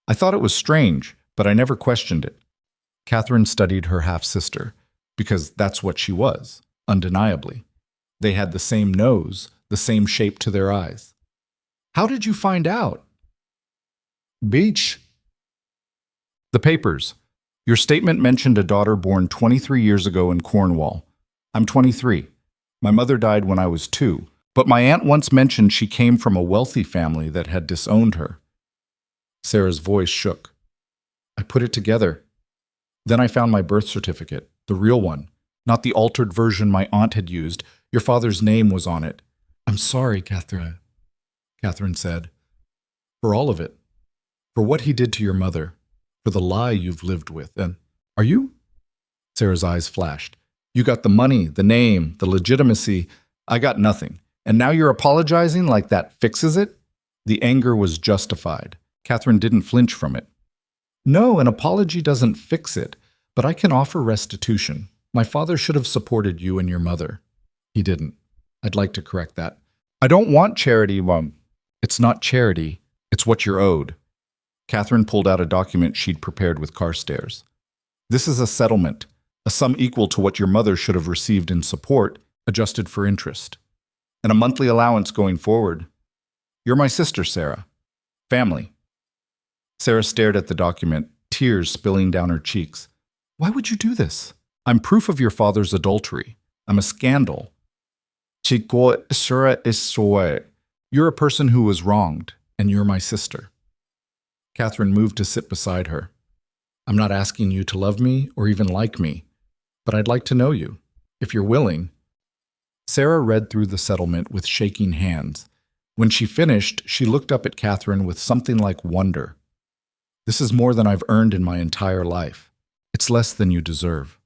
I thought it was strange, but I never questioned it. Catherine studied her half-sister, because that's what she was, undeniably. They had the same nose, the same shape to their eyes. How did you find out? Beach. The papers. Your statement mentioned a daughter born 23 years ago in Cornwall. I'm 23. My mother died when I was 2, but my aunt once mentioned she came from a wealthy family that had disowned her. Sarah's voice shook. I put it together. Then I found my birth certificate, the real one, not the altered version my aunt had used. Your father's name was on it. I'm sorry, Catherine said. For all of it. For what he did to your mother. For the lie you've lived with. And are you? Sarah's eyes flashed. You got the money, the name, the legitimacy. I got nothing. And now you're apologizing like that fixes it? The anger was justified. Catherine didn't flinch from it. No, an apology doesn't fix it, but I can offer restitution. My father should have supported you and your mother. He didn't. I'd like to correct that. I don't want charity, Mom. It's not charity. It's what you're owed. Catherine pulled out a document she'd prepared with Carstairs. This is a settlement, a sum equal to what your mother should have received in support, adjusted for interest. And a monthly allowance going forward. You're my sister, Sarah. Family. Sarah stared at the document, tears spilling down her cheeks. Why would you do this? I'm proof of your father's adultery. I'm a scandal. You're a person who was wronged, and you're my sister. Catherine moved to sit beside her. I'm not asking you to love me or even like me, but I'd like to know you, if you're willing. Sarah read through the settlement with shaking hands. When she finished, she looked up at Catherine with something like wonder. This is more than I've earned in my entire life. It's less than you deserve.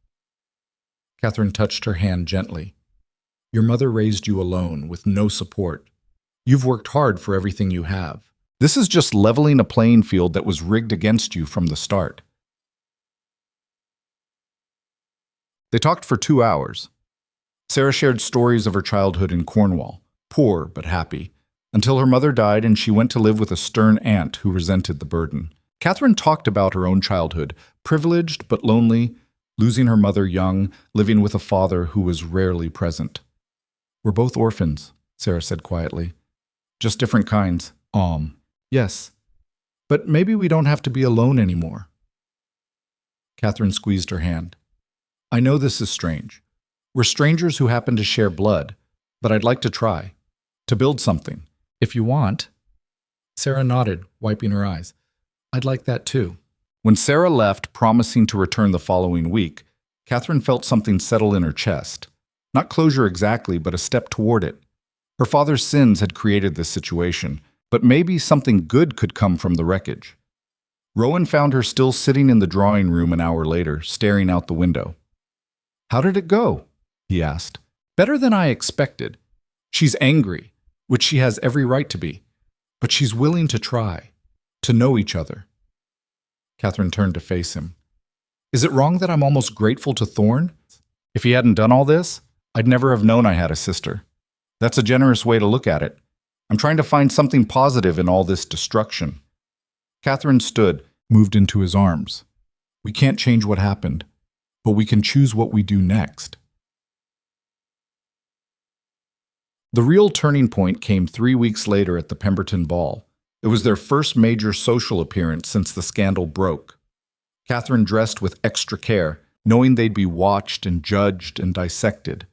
Catherine touched her hand gently. Your mother raised you alone, with no support. You've worked hard for everything you have. This is just leveling a playing field that was rigged against you from the start. They talked for 2 hours. Sarah shared stories of her childhood in Cornwall, poor but happy, until her mother died and she went to live with a stern aunt who resented the burden. Catherine talked about her own childhood, privileged but lonely, losing her mother young, living with a father who was rarely present. We're both orphans, Sarah said quietly. Just different kinds. Yes. But maybe we don't have to be alone anymore. Catherine squeezed her hand. I know this is strange. We're strangers who happen to share blood, but I'd like to try. To build something. If you want. Sarah nodded, wiping her eyes. I'd like that too. When Sarah left, promising to return the following week, Catherine felt something settle in her chest. Not closure exactly, but a step toward it. Her father's sins had created this situation, but maybe something good could come from the wreckage. Rowan found her still sitting in the drawing room an hour later, staring out the window. How did it go? He asked. Better than I expected. She's angry, which she has every right to be, but she's willing to try, to know each other. Catherine turned to face him. Is it wrong that I'm almost grateful to Thorne? If he hadn't done all this, I'd never have known I had a sister. That's a generous way to look at it. I'm trying to find something positive in all this destruction. Catherine stood, moved into his arms. We can't change what happened, but we can choose what we do next. The real turning point came 3 weeks later at the Pemberton Ball. It was their first major social appearance since the scandal broke. Catherine dressed with extra care, knowing they'd be watched and judged and dissected.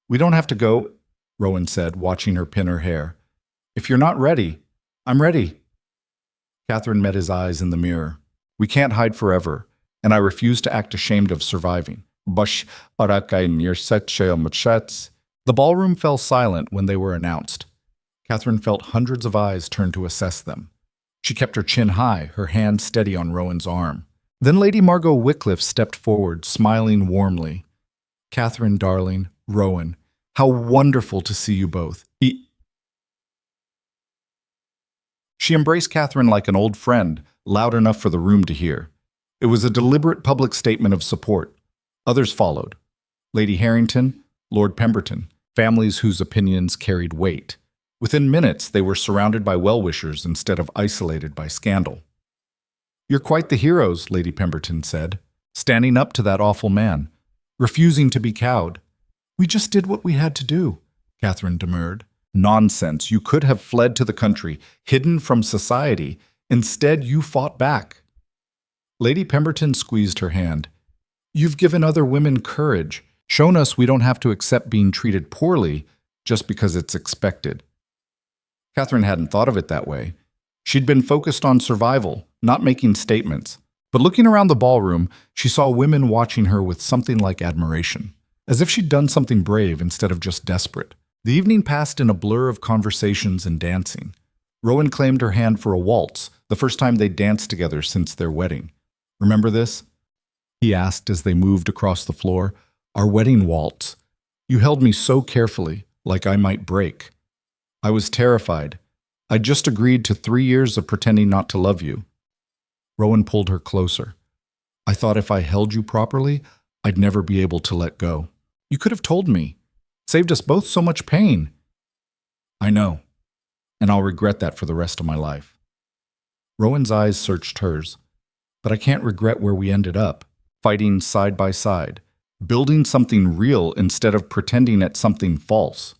We don't have to go, Rowan said, watching her pin her hair. If you're not ready, I'm ready. Catherine met his eyes in the mirror. We can't hide forever, and I refuse to act ashamed of surviving. The ballroom fell silent when they were announced. Catherine felt hundreds of eyes turn to assess them. She kept her chin high, her hand steady on Rowan's arm. Then Lady Margot Wycliffe stepped forward, smiling warmly. Catherine, darling, Rowan, how wonderful to see you both. She embraced Catherine like an old friend, loud enough for the room to hear. It was a deliberate public statement of support. Others followed. Lady Harrington, Lord Pemberton, families whose opinions carried weight. Within minutes, they were surrounded by well-wishers instead of isolated by scandal. You're quite the heroes, Lady Pemberton said, standing up to that awful man, refusing to be cowed. We just did what we had to do, Catherine demurred. Nonsense. You could have fled to the country, hidden from society. Instead, you fought back. Lady Pemberton squeezed her hand. You've given other women courage, shown us we don't have to accept being treated poorly just because it's expected. Catherine hadn't thought of it that way. She'd been focused on survival, not making statements. But looking around the ballroom, she saw women watching her with something like admiration, as if she'd done something brave instead of just desperate. The evening passed in a blur of conversations and dancing. Rowan claimed her hand for a waltz, the first time they'd danced together since their wedding. Remember this? He asked as they moved across the floor. Our wedding waltz. You held me so carefully, like I might break. I was terrified. I'd just agreed to 3 years of pretending not to love you. Rowan pulled her closer. I thought if I held you properly, I'd never be able to let go. You could have told me. Saved us both so much pain. I know, and I'll regret that for the rest of my life. Rowan's eyes searched hers. But I can't regret where we ended up, fighting side by side, building something real instead of pretending at something false.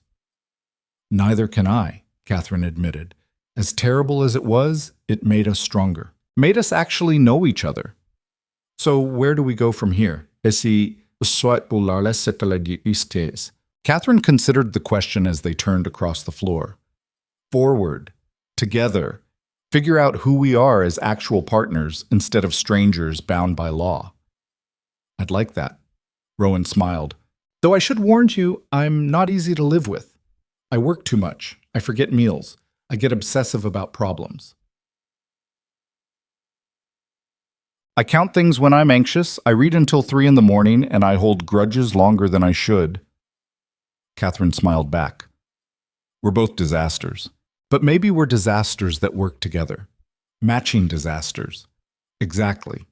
Neither can I, Catherine admitted. As terrible as it was, it made us stronger. Made us actually know each other. So where do we go from here? Catherine considered the question as they turned across the floor. Forward. Together. Figure out who we are as actual partners instead of strangers bound by law. I'd like that. Rowan smiled. Though I should warn you, I'm not easy to live with. I work too much. I forget meals. I get obsessive about problems. I count things when I'm anxious, I read until 3 in the morning, and I hold grudges longer than I should. Catherine smiled back. We're both disasters. But maybe we're disasters that work together. Matching disasters. Exactly.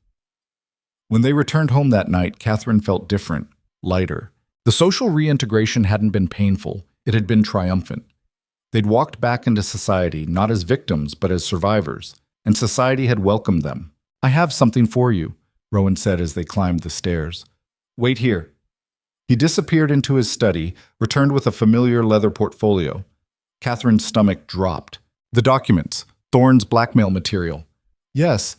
When they returned home that night, Catherine felt different, lighter. The social reintegration hadn't been painful. It had been triumphant. They'd walked back into society, not as victims, but as survivors, and society had welcomed them. I have something for you, Rowan said as they climbed the stairs. Wait here. He disappeared into his study, returned with a familiar leather portfolio. Catherine's stomach dropped. The documents, Thorne's blackmail material. Yes.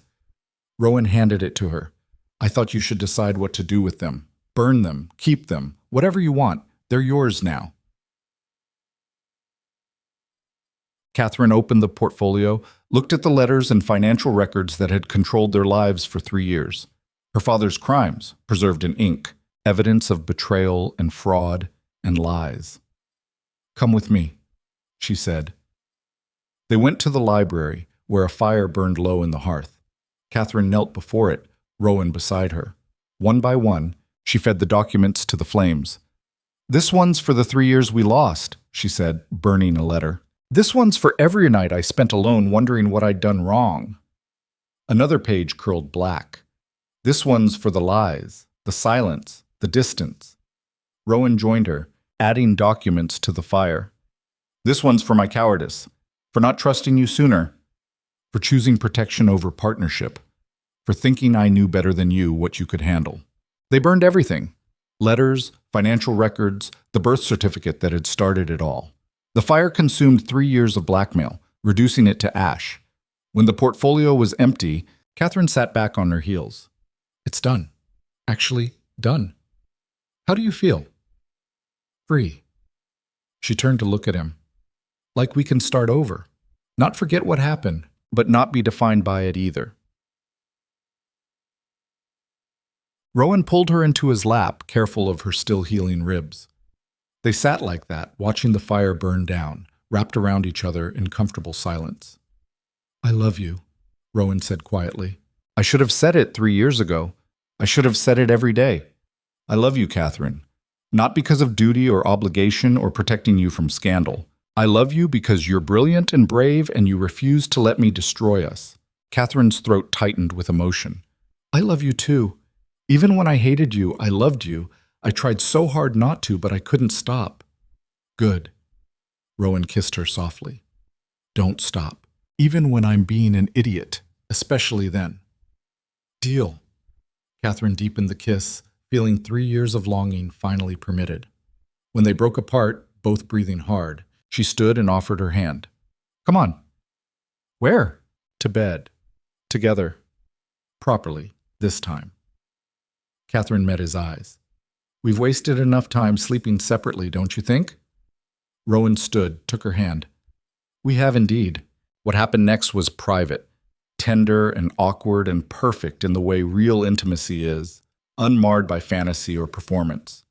Rowan handed it to her. I thought you should decide what to do with them. Burn them, keep them, whatever you want. They're yours now. Catherine opened the portfolio, looked at the letters and financial records that had controlled their lives for 3 years. Her father's crimes, preserved in ink, evidence of betrayal and fraud and lies. "Come with me," she said. They went to the library, where a fire burned low in the hearth. Catherine knelt before it, Rowan beside her. One by one, she fed the documents to the flames. "This one's for the 3 years we lost," she said, burning a letter. "This one's for every night I spent alone wondering what I'd done wrong." Another page curled black. "This one's for the lies, the silence, the distance." Rowan joined her, adding documents to the fire. "This one's for my cowardice, for not trusting you sooner, for choosing protection over partnership, for thinking I knew better than you what you could handle." They burned everything: letters, financial records, the birth certificate that had started it all. The fire consumed 3 years of blackmail, reducing it to ash. When the portfolio was empty, Catherine sat back on her heels. "It's done. Actually, done. How do you feel?" "Free." She turned to look at him. "Like we can start over. Not forget what happened, but not be defined by it either." Rowan pulled her into his lap, careful of her still healing ribs. They sat like that, watching the fire burn down, wrapped around each other in comfortable silence. "I love you," Rowan said quietly. "I should have said it 3 years ago. I should have said it every day. I love you, Catherine. Not because of duty or obligation or protecting you from scandal. I love you because you're brilliant and brave and you refuse to let me destroy us." Catherine's throat tightened with emotion. "I love you too. Even when I hated you, I loved you. I tried so hard not to, but I couldn't stop." "Good." Rowan kissed her softly. "Don't stop. Even when I'm being an idiot, especially then." "Deal." Catherine deepened the kiss, feeling 3 years of longing finally permitted. When they broke apart, both breathing hard, she stood and offered her hand. "Come on." "Where?" "To bed. Together. Properly, this time." Catherine met his eyes. "We've wasted enough time sleeping separately, don't you think?" Rowan stood, took her hand. "We have indeed." What happened next was private, tender and awkward and perfect in the way real intimacy is, unmarred by fantasy or performance.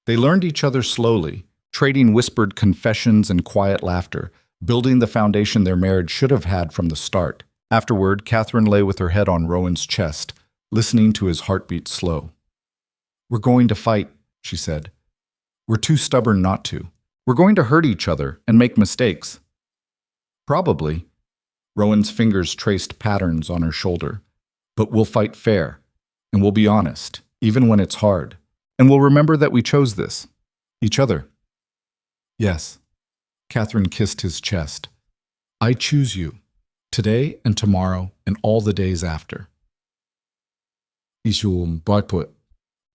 They learned each other slowly, trading whispered confessions and quiet laughter, building the foundation their marriage should have had from the start. Afterward, Catherine lay with her head on Rowan's chest, listening to his heartbeat slow. "We're going to fight," she said. "We're too stubborn not to. We're going to hurt each other and make mistakes." "Probably." Rowan's fingers traced patterns on her shoulder. "But we'll fight fair, and we'll be honest, even when it's hard. And we'll remember that we chose this. Each other." "Yes." Catherine kissed his chest. "I choose you, today and tomorrow and all the days after."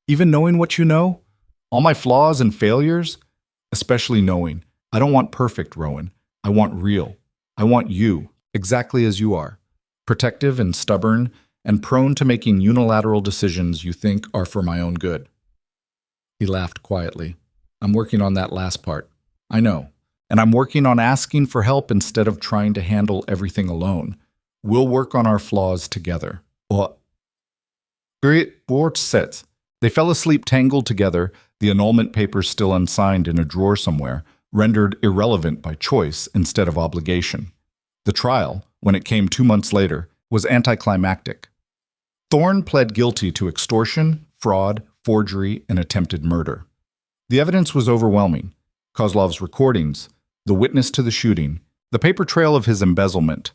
Even knowing what you know, all my flaws and failures, especially knowing, I don't want perfect, Rowan. I want real. I want you, exactly as you are, protective and stubborn and prone to making unilateral decisions you think are for my own good. He laughed quietly. "I'm working on that last part. I know. And I'm working on asking for help instead of trying to handle everything alone. We'll work on our flaws together." They fell asleep tangled together, the annulment papers still unsigned in a drawer somewhere, rendered irrelevant by choice instead of obligation. The trial, when it came 2 months later, was anticlimactic. Thorne pled guilty to extortion, fraud, forgery, and attempted murder. The evidence was overwhelming. Kozlov's recordings, the witness to the shooting, the paper trail of his embezzlement.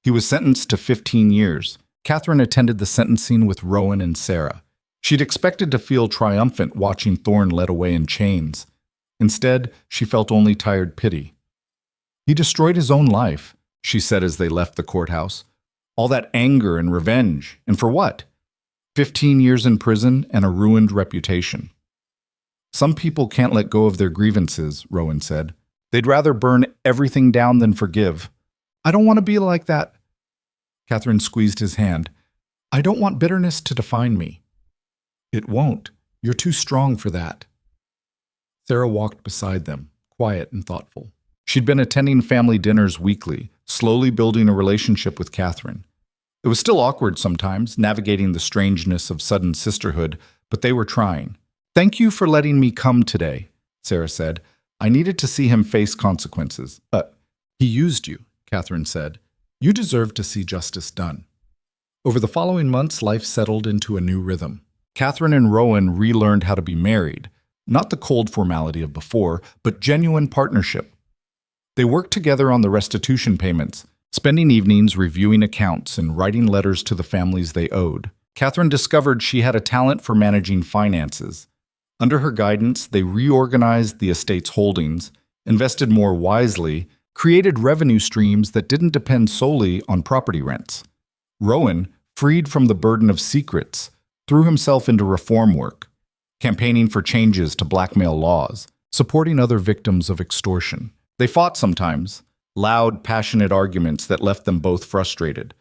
He was sentenced to 15 years. Catherine attended the sentencing with Rowan and Sarah. She'd expected to feel triumphant watching Thorne led away in chains. Instead, she felt only tired pity. "He destroyed his own life," she said as they left the courthouse. "All that anger and revenge, and for what? 15 years in prison and a ruined reputation." "Some people can't let go of their grievances," Rowan said. "They'd rather burn everything down than forgive." "I don't want to be like that." Catherine squeezed his hand. "I don't want bitterness to define me." "It won't. You're too strong for that." Sarah walked beside them, quiet and thoughtful. She'd been attending family dinners weekly, slowly building a relationship with Catherine. It was still awkward sometimes, navigating the strangeness of sudden sisterhood, but they were trying. "Thank you for letting me come today," Sarah said. "I needed to see him face consequences." He used you," Catherine said. "You deserve to see justice done." Over the following months, life settled into a new rhythm. Catherine and Rowan relearned how to be married, not the cold formality of before, but genuine partnership. They worked together on the restitution payments, spending evenings reviewing accounts and writing letters to the families they owed. Catherine discovered she had a talent for managing finances. Under her guidance, they reorganized the estate's holdings, invested more wisely, created revenue streams that didn't depend solely on property rents. Rowan, freed from the burden of secrets, threw himself into reform work, campaigning for changes to blackmail laws, supporting other victims of extortion. They fought sometimes, loud, passionate arguments that left them both frustrated.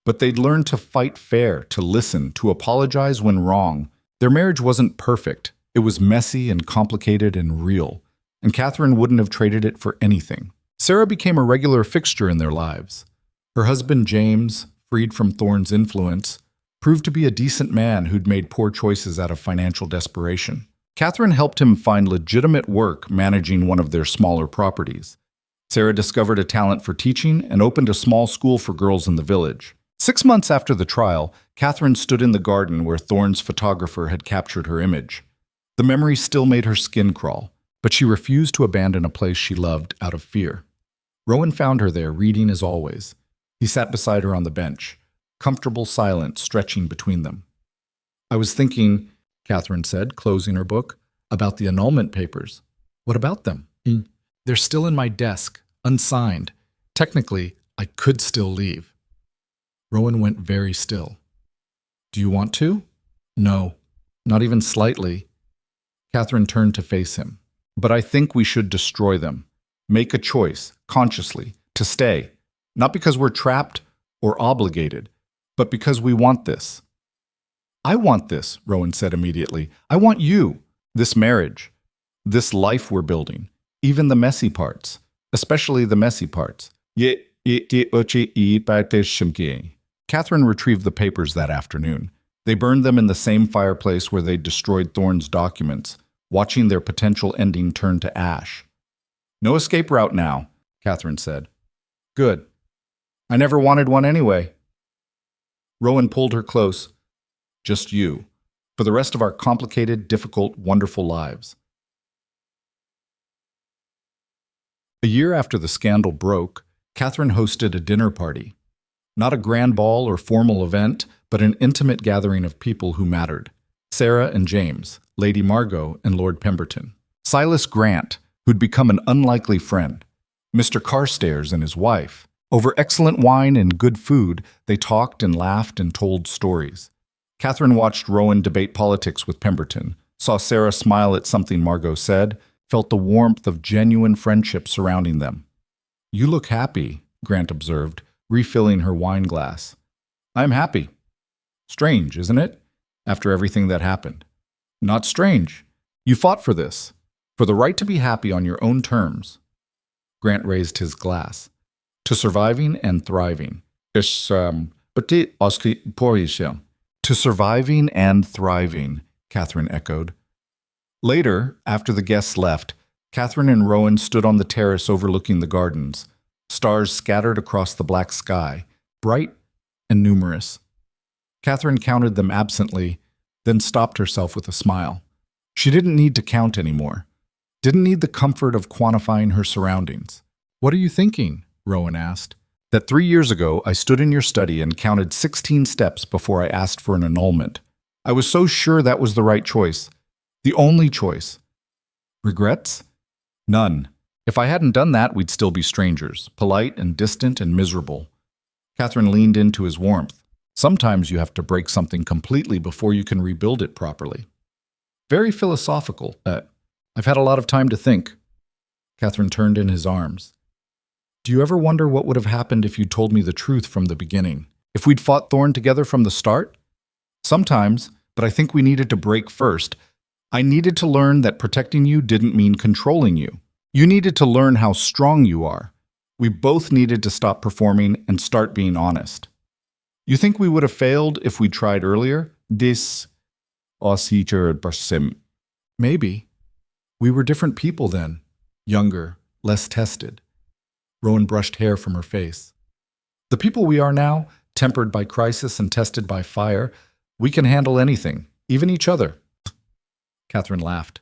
But they'd learned to fight fair, to listen, to apologize when wrong. Their marriage wasn't perfect. It was messy and complicated and real, and Catherine wouldn't have traded it for anything. Sarah became a regular fixture in their lives. Her husband, James, freed from Thorne's influence, proved to be a decent man who'd made poor choices out of financial desperation. Catherine helped him find legitimate work managing one of their smaller properties. Sarah discovered a talent for teaching and opened a small school for girls in the village. 6 months after the trial, Catherine stood in the garden where Thorne's photographer had captured her image. The memory still made her skin crawl, but she refused to abandon a place she loved out of fear. Rowan found her there, reading as always. He sat beside her on the bench, comfortable silence stretching between them. "I was thinking," Catherine said, closing her book, "about the annulment papers." "What about them?" "They're still in my desk, unsigned. Technically, I could still leave." Rowan went very still. "Do you want to?" "No, not even slightly." Catherine turned to face him. "But I think we should destroy them. Make a choice, consciously, to stay. Not because we're trapped or obligated, but because we want this." "I want this," Rowan said immediately. "I want you, this marriage, this life we're building, even the messy parts, especially the messy parts." Catherine retrieved the papers that afternoon. They burned them in the same fireplace where they'd destroyed Thorne's documents, watching their potential ending turn to ash. "No escape route now," Catherine said. "Good. I never wanted one anyway." Rowan pulled her close. "Just you, for the rest of our complicated, difficult, wonderful lives." A year after the scandal broke, Catherine hosted a dinner party. Not a grand ball or formal event, but an intimate gathering of people who mattered. Sarah and James, Lady Margot and Lord Pemberton. Silas Grant, who'd become an unlikely friend. Mr. Carstairs and his wife. Over excellent wine and good food, they talked and laughed and told stories. Catherine watched Rowan debate politics with Pemberton, saw Sarah smile at something Margot said, felt the warmth of genuine friendship surrounding them. "You look happy," Grant observed, refilling her wine glass. "I'm happy. Strange, isn't it? After everything that happened." "Not strange. You fought for this, for the right to be happy on your own terms." Grant raised his glass. "To surviving and thriving." To surviving and thriving, Catherine echoed. Later, after the guests left, Catherine and Rowan stood on the terrace overlooking the gardens. Stars scattered across the black sky, bright and numerous. Catherine counted them absently, then stopped herself with a smile. She didn't need to count anymore. Didn't need the comfort of quantifying her surroundings. "What are you thinking?" Rowan asked. "That 3 years ago I stood in your study and counted 16 steps before I asked for an annulment. I was so sure that was the right choice. The only choice. Regrets? None. If I hadn't done that, we'd still be strangers, polite and distant and miserable." Catherine leaned into his warmth. "Sometimes you have to break something completely before you can rebuild it properly." Very philosophical. I've had a lot of time to think." Catherine turned in his arms. "Do you ever wonder what would have happened if you'd told me the truth from the beginning? If we'd fought Thorne together from the start?" "Sometimes, but I think we needed to break first. I needed to learn that protecting you didn't mean controlling you. You needed to learn how strong you are. We both needed to stop performing and start being honest. You think we would have failed if we tried earlier? This Maybe. We were different people then. Younger, less tested. Rowan brushed hair from her face. The people we are now, tempered by crisis and tested by fire, we can handle anything, even each other. Catherine laughed.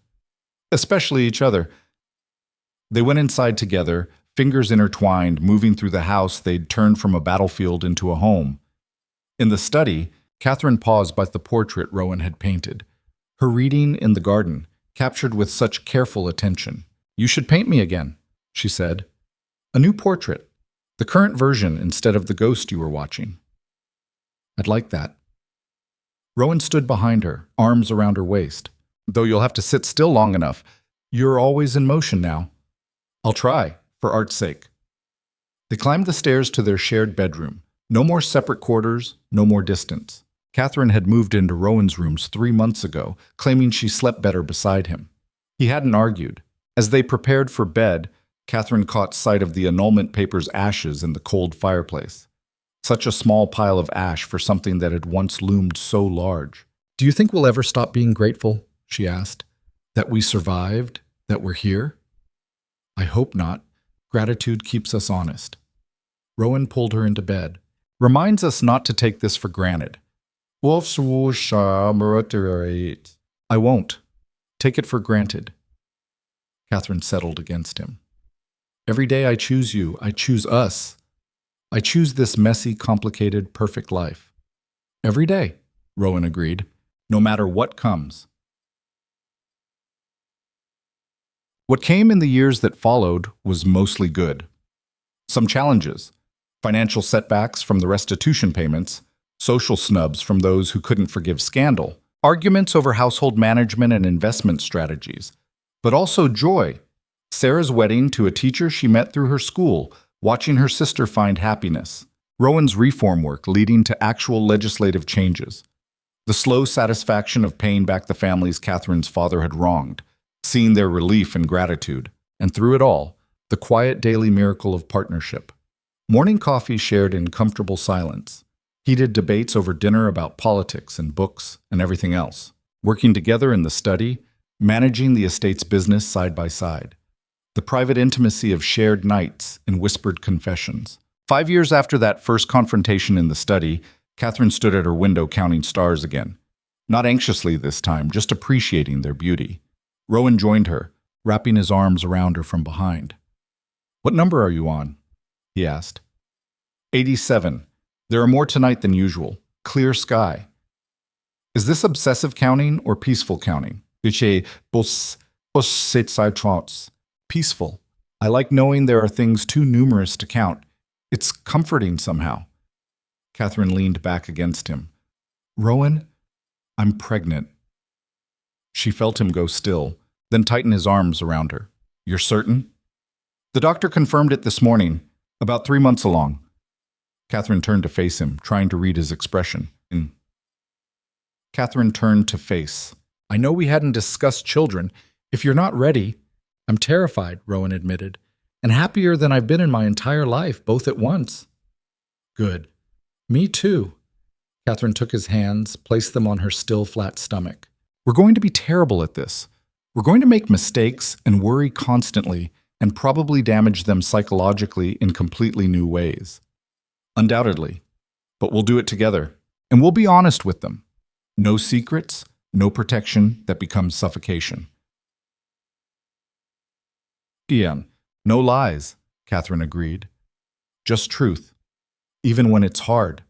Especially each other. They went inside together, fingers intertwined, moving through the house they'd turned from a battlefield into a home. In the study, Catherine paused by the portrait Rowan had painted. Her reading in the garden, captured with such careful attention. You should paint me again, she said. A new portrait. The current version instead of the ghost you were watching. I'd like that. Rowan stood behind her, arms around her waist. Though you'll have to sit still long enough. You're always in motion now. I'll try, for art's sake. They climbed the stairs to their shared bedroom. No more separate quarters, no more distance. Catherine had moved into Rowan's rooms 3 months ago, claiming she slept better beside him. He hadn't argued. As they prepared for bed, Catherine caught sight of the annulment paper's ashes in the cold fireplace. Such a small pile of ash for something that had once loomed so large. Do you think we'll ever stop being grateful? She asked. That we survived? That we're here? I hope not. Gratitude keeps us honest. Rowan pulled her into bed. Reminds us not to take this for granted. I won't. Take it for granted. Catherine settled against him. Every day I choose you. I choose us. I choose this messy, complicated, perfect life. Every day, Rowan agreed, no matter what comes. What came in the years that followed was mostly good. Some challenges, financial setbacks from the restitution payments, social snubs from those who couldn't forgive scandal, arguments over household management and investment strategies, but also joy. Sarah's wedding to a teacher she met through her school, watching her sister find happiness. Rowan's reform work leading to actual legislative changes. The slow satisfaction of paying back the families Catherine's father had wronged, seeing their relief and gratitude, and through it all, the quiet daily miracle of partnership. Morning coffee shared in comfortable silence. Heated debates over dinner about politics and books and everything else. Working together in the study, managing the estate's business side by side. The private intimacy of shared nights and whispered confessions. 5 years after that first confrontation in the study, Catherine stood at her window counting stars again. Not anxiously this time, just appreciating their beauty. Rowan joined her, wrapping his arms around her from behind. What number are you on? He asked. 87. There are more tonight than usual. Clear sky. Is this obsessive counting or peaceful counting? Peaceful. I like knowing there are things too numerous to count. It's comforting somehow. Catherine leaned back against him. Rowan, I'm pregnant. She felt him go still, then tighten his arms around her. You're certain? The doctor confirmed it this morning, about 3 months along. Catherine turned to face him, trying to read his expression. Catherine turned to face. I know we hadn't discussed children. If you're not ready, I'm terrified, Rowan admitted, and happier than I've been in my entire life, both at once. Good. Me too. Catherine took his hands, placed them on her still flat stomach. We're going to be terrible at this. We're going to make mistakes and worry constantly and probably damage them psychologically in completely new ways. Undoubtedly. But we'll do it together, and we'll be honest with them. No secrets, no protection that becomes suffocation. Ian, no lies, Catherine agreed. Just truth, even when it's hard.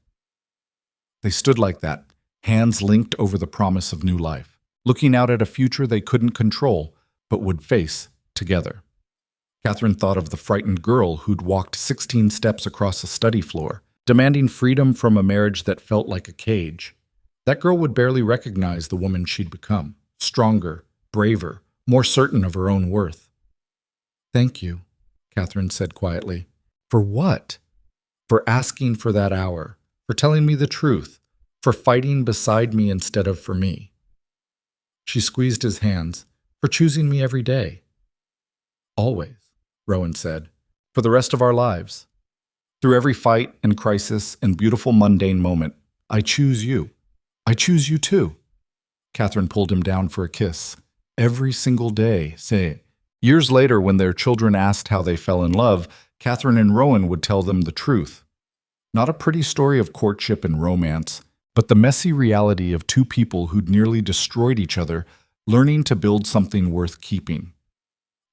They stood like that, hands linked over the promise of new life, looking out at a future they couldn't control, but would face together. Catherine thought of the frightened girl who'd walked 16 steps across a study floor, demanding freedom from a marriage that felt like a cage. That girl would barely recognize the woman she'd become, stronger, braver, more certain of her own worth. Thank you, Catherine said quietly. For what? For asking for that hour, for telling me the truth, for fighting beside me instead of for me. She squeezed his hands, for choosing me every day. Always, Rowan said. For the rest of our lives. Through every fight and crisis and beautiful mundane moment, I choose you. I choose you too. Catherine pulled him down for a kiss. Every single day, say it. Years later, when their children asked how they fell in love, Catherine and Rowan would tell them the truth. Not a pretty story of courtship and romance, but the messy reality of two people who'd nearly destroyed each other, learning to build something worth keeping.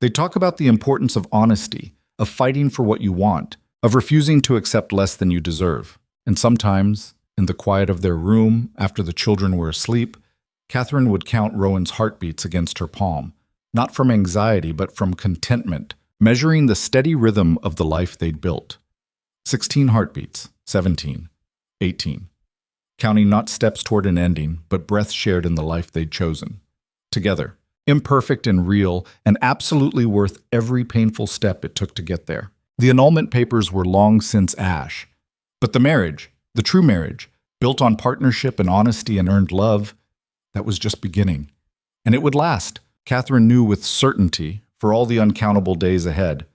They talk about the importance of honesty, of fighting for what you want, of refusing to accept less than you deserve. And sometimes, in the quiet of their room, after the children were asleep, Catherine would count Rowan's heartbeats against her palm, not from anxiety but from contentment, measuring the steady rhythm of the life they'd built. 16 heartbeats, 17, 18. Counting not steps toward an ending, but breaths shared in the life they'd chosen. Together, imperfect and real, and absolutely worth every painful step it took to get there. The annulment papers were long since ash. But the marriage, the true marriage, built on partnership and honesty and earned love, that was just beginning. And it would last, Catherine knew with certainty, for all the uncountable days ahead.